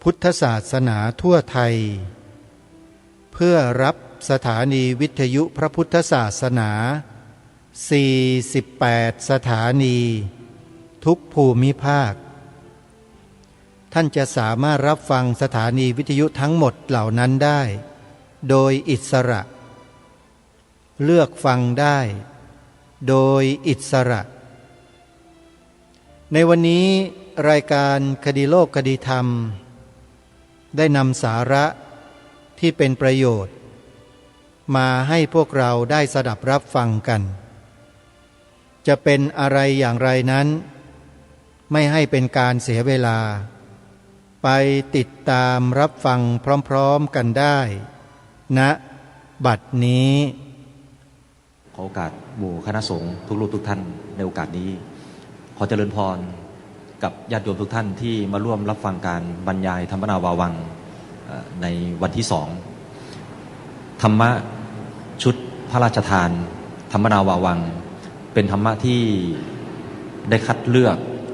พุทธศาสนาทั่วไทยเพื่อรับสถานีวิทยุพระพุทธศาสนา48สถานีทุกภูมิภาคท่านจะสามารถรับฟังสถานีวิทยุทั้งหมดเหล่านั้นได้โดยอิสระเลือกฟังได้โดยอิสระในวันนี้รายการคดีโลกคดีธรรมได้นำสาระที่เป็นประโยชน์มาให้พวกเราได้สดับรับฟังกันจะเป็นอะไรอย่างไรนั้นไม่ให้เป็นการเสียเวลาไปติดตามรับฟังพร้อมๆกันได้ณบัดนี้ขอโอกาสหมู่คณะสงฆ์ทุกรูปทุกท่านในโอกาสนี้ขอเจริญพรกับญาติโยมทุกท่านที่มาร่วมรับฟังการบรรยายธรรมนาวาวังในวันที่2ธรรมะชุดพระราชทานธรรมนาวาวังเป็นธรรมะที่ได้คัดเลือก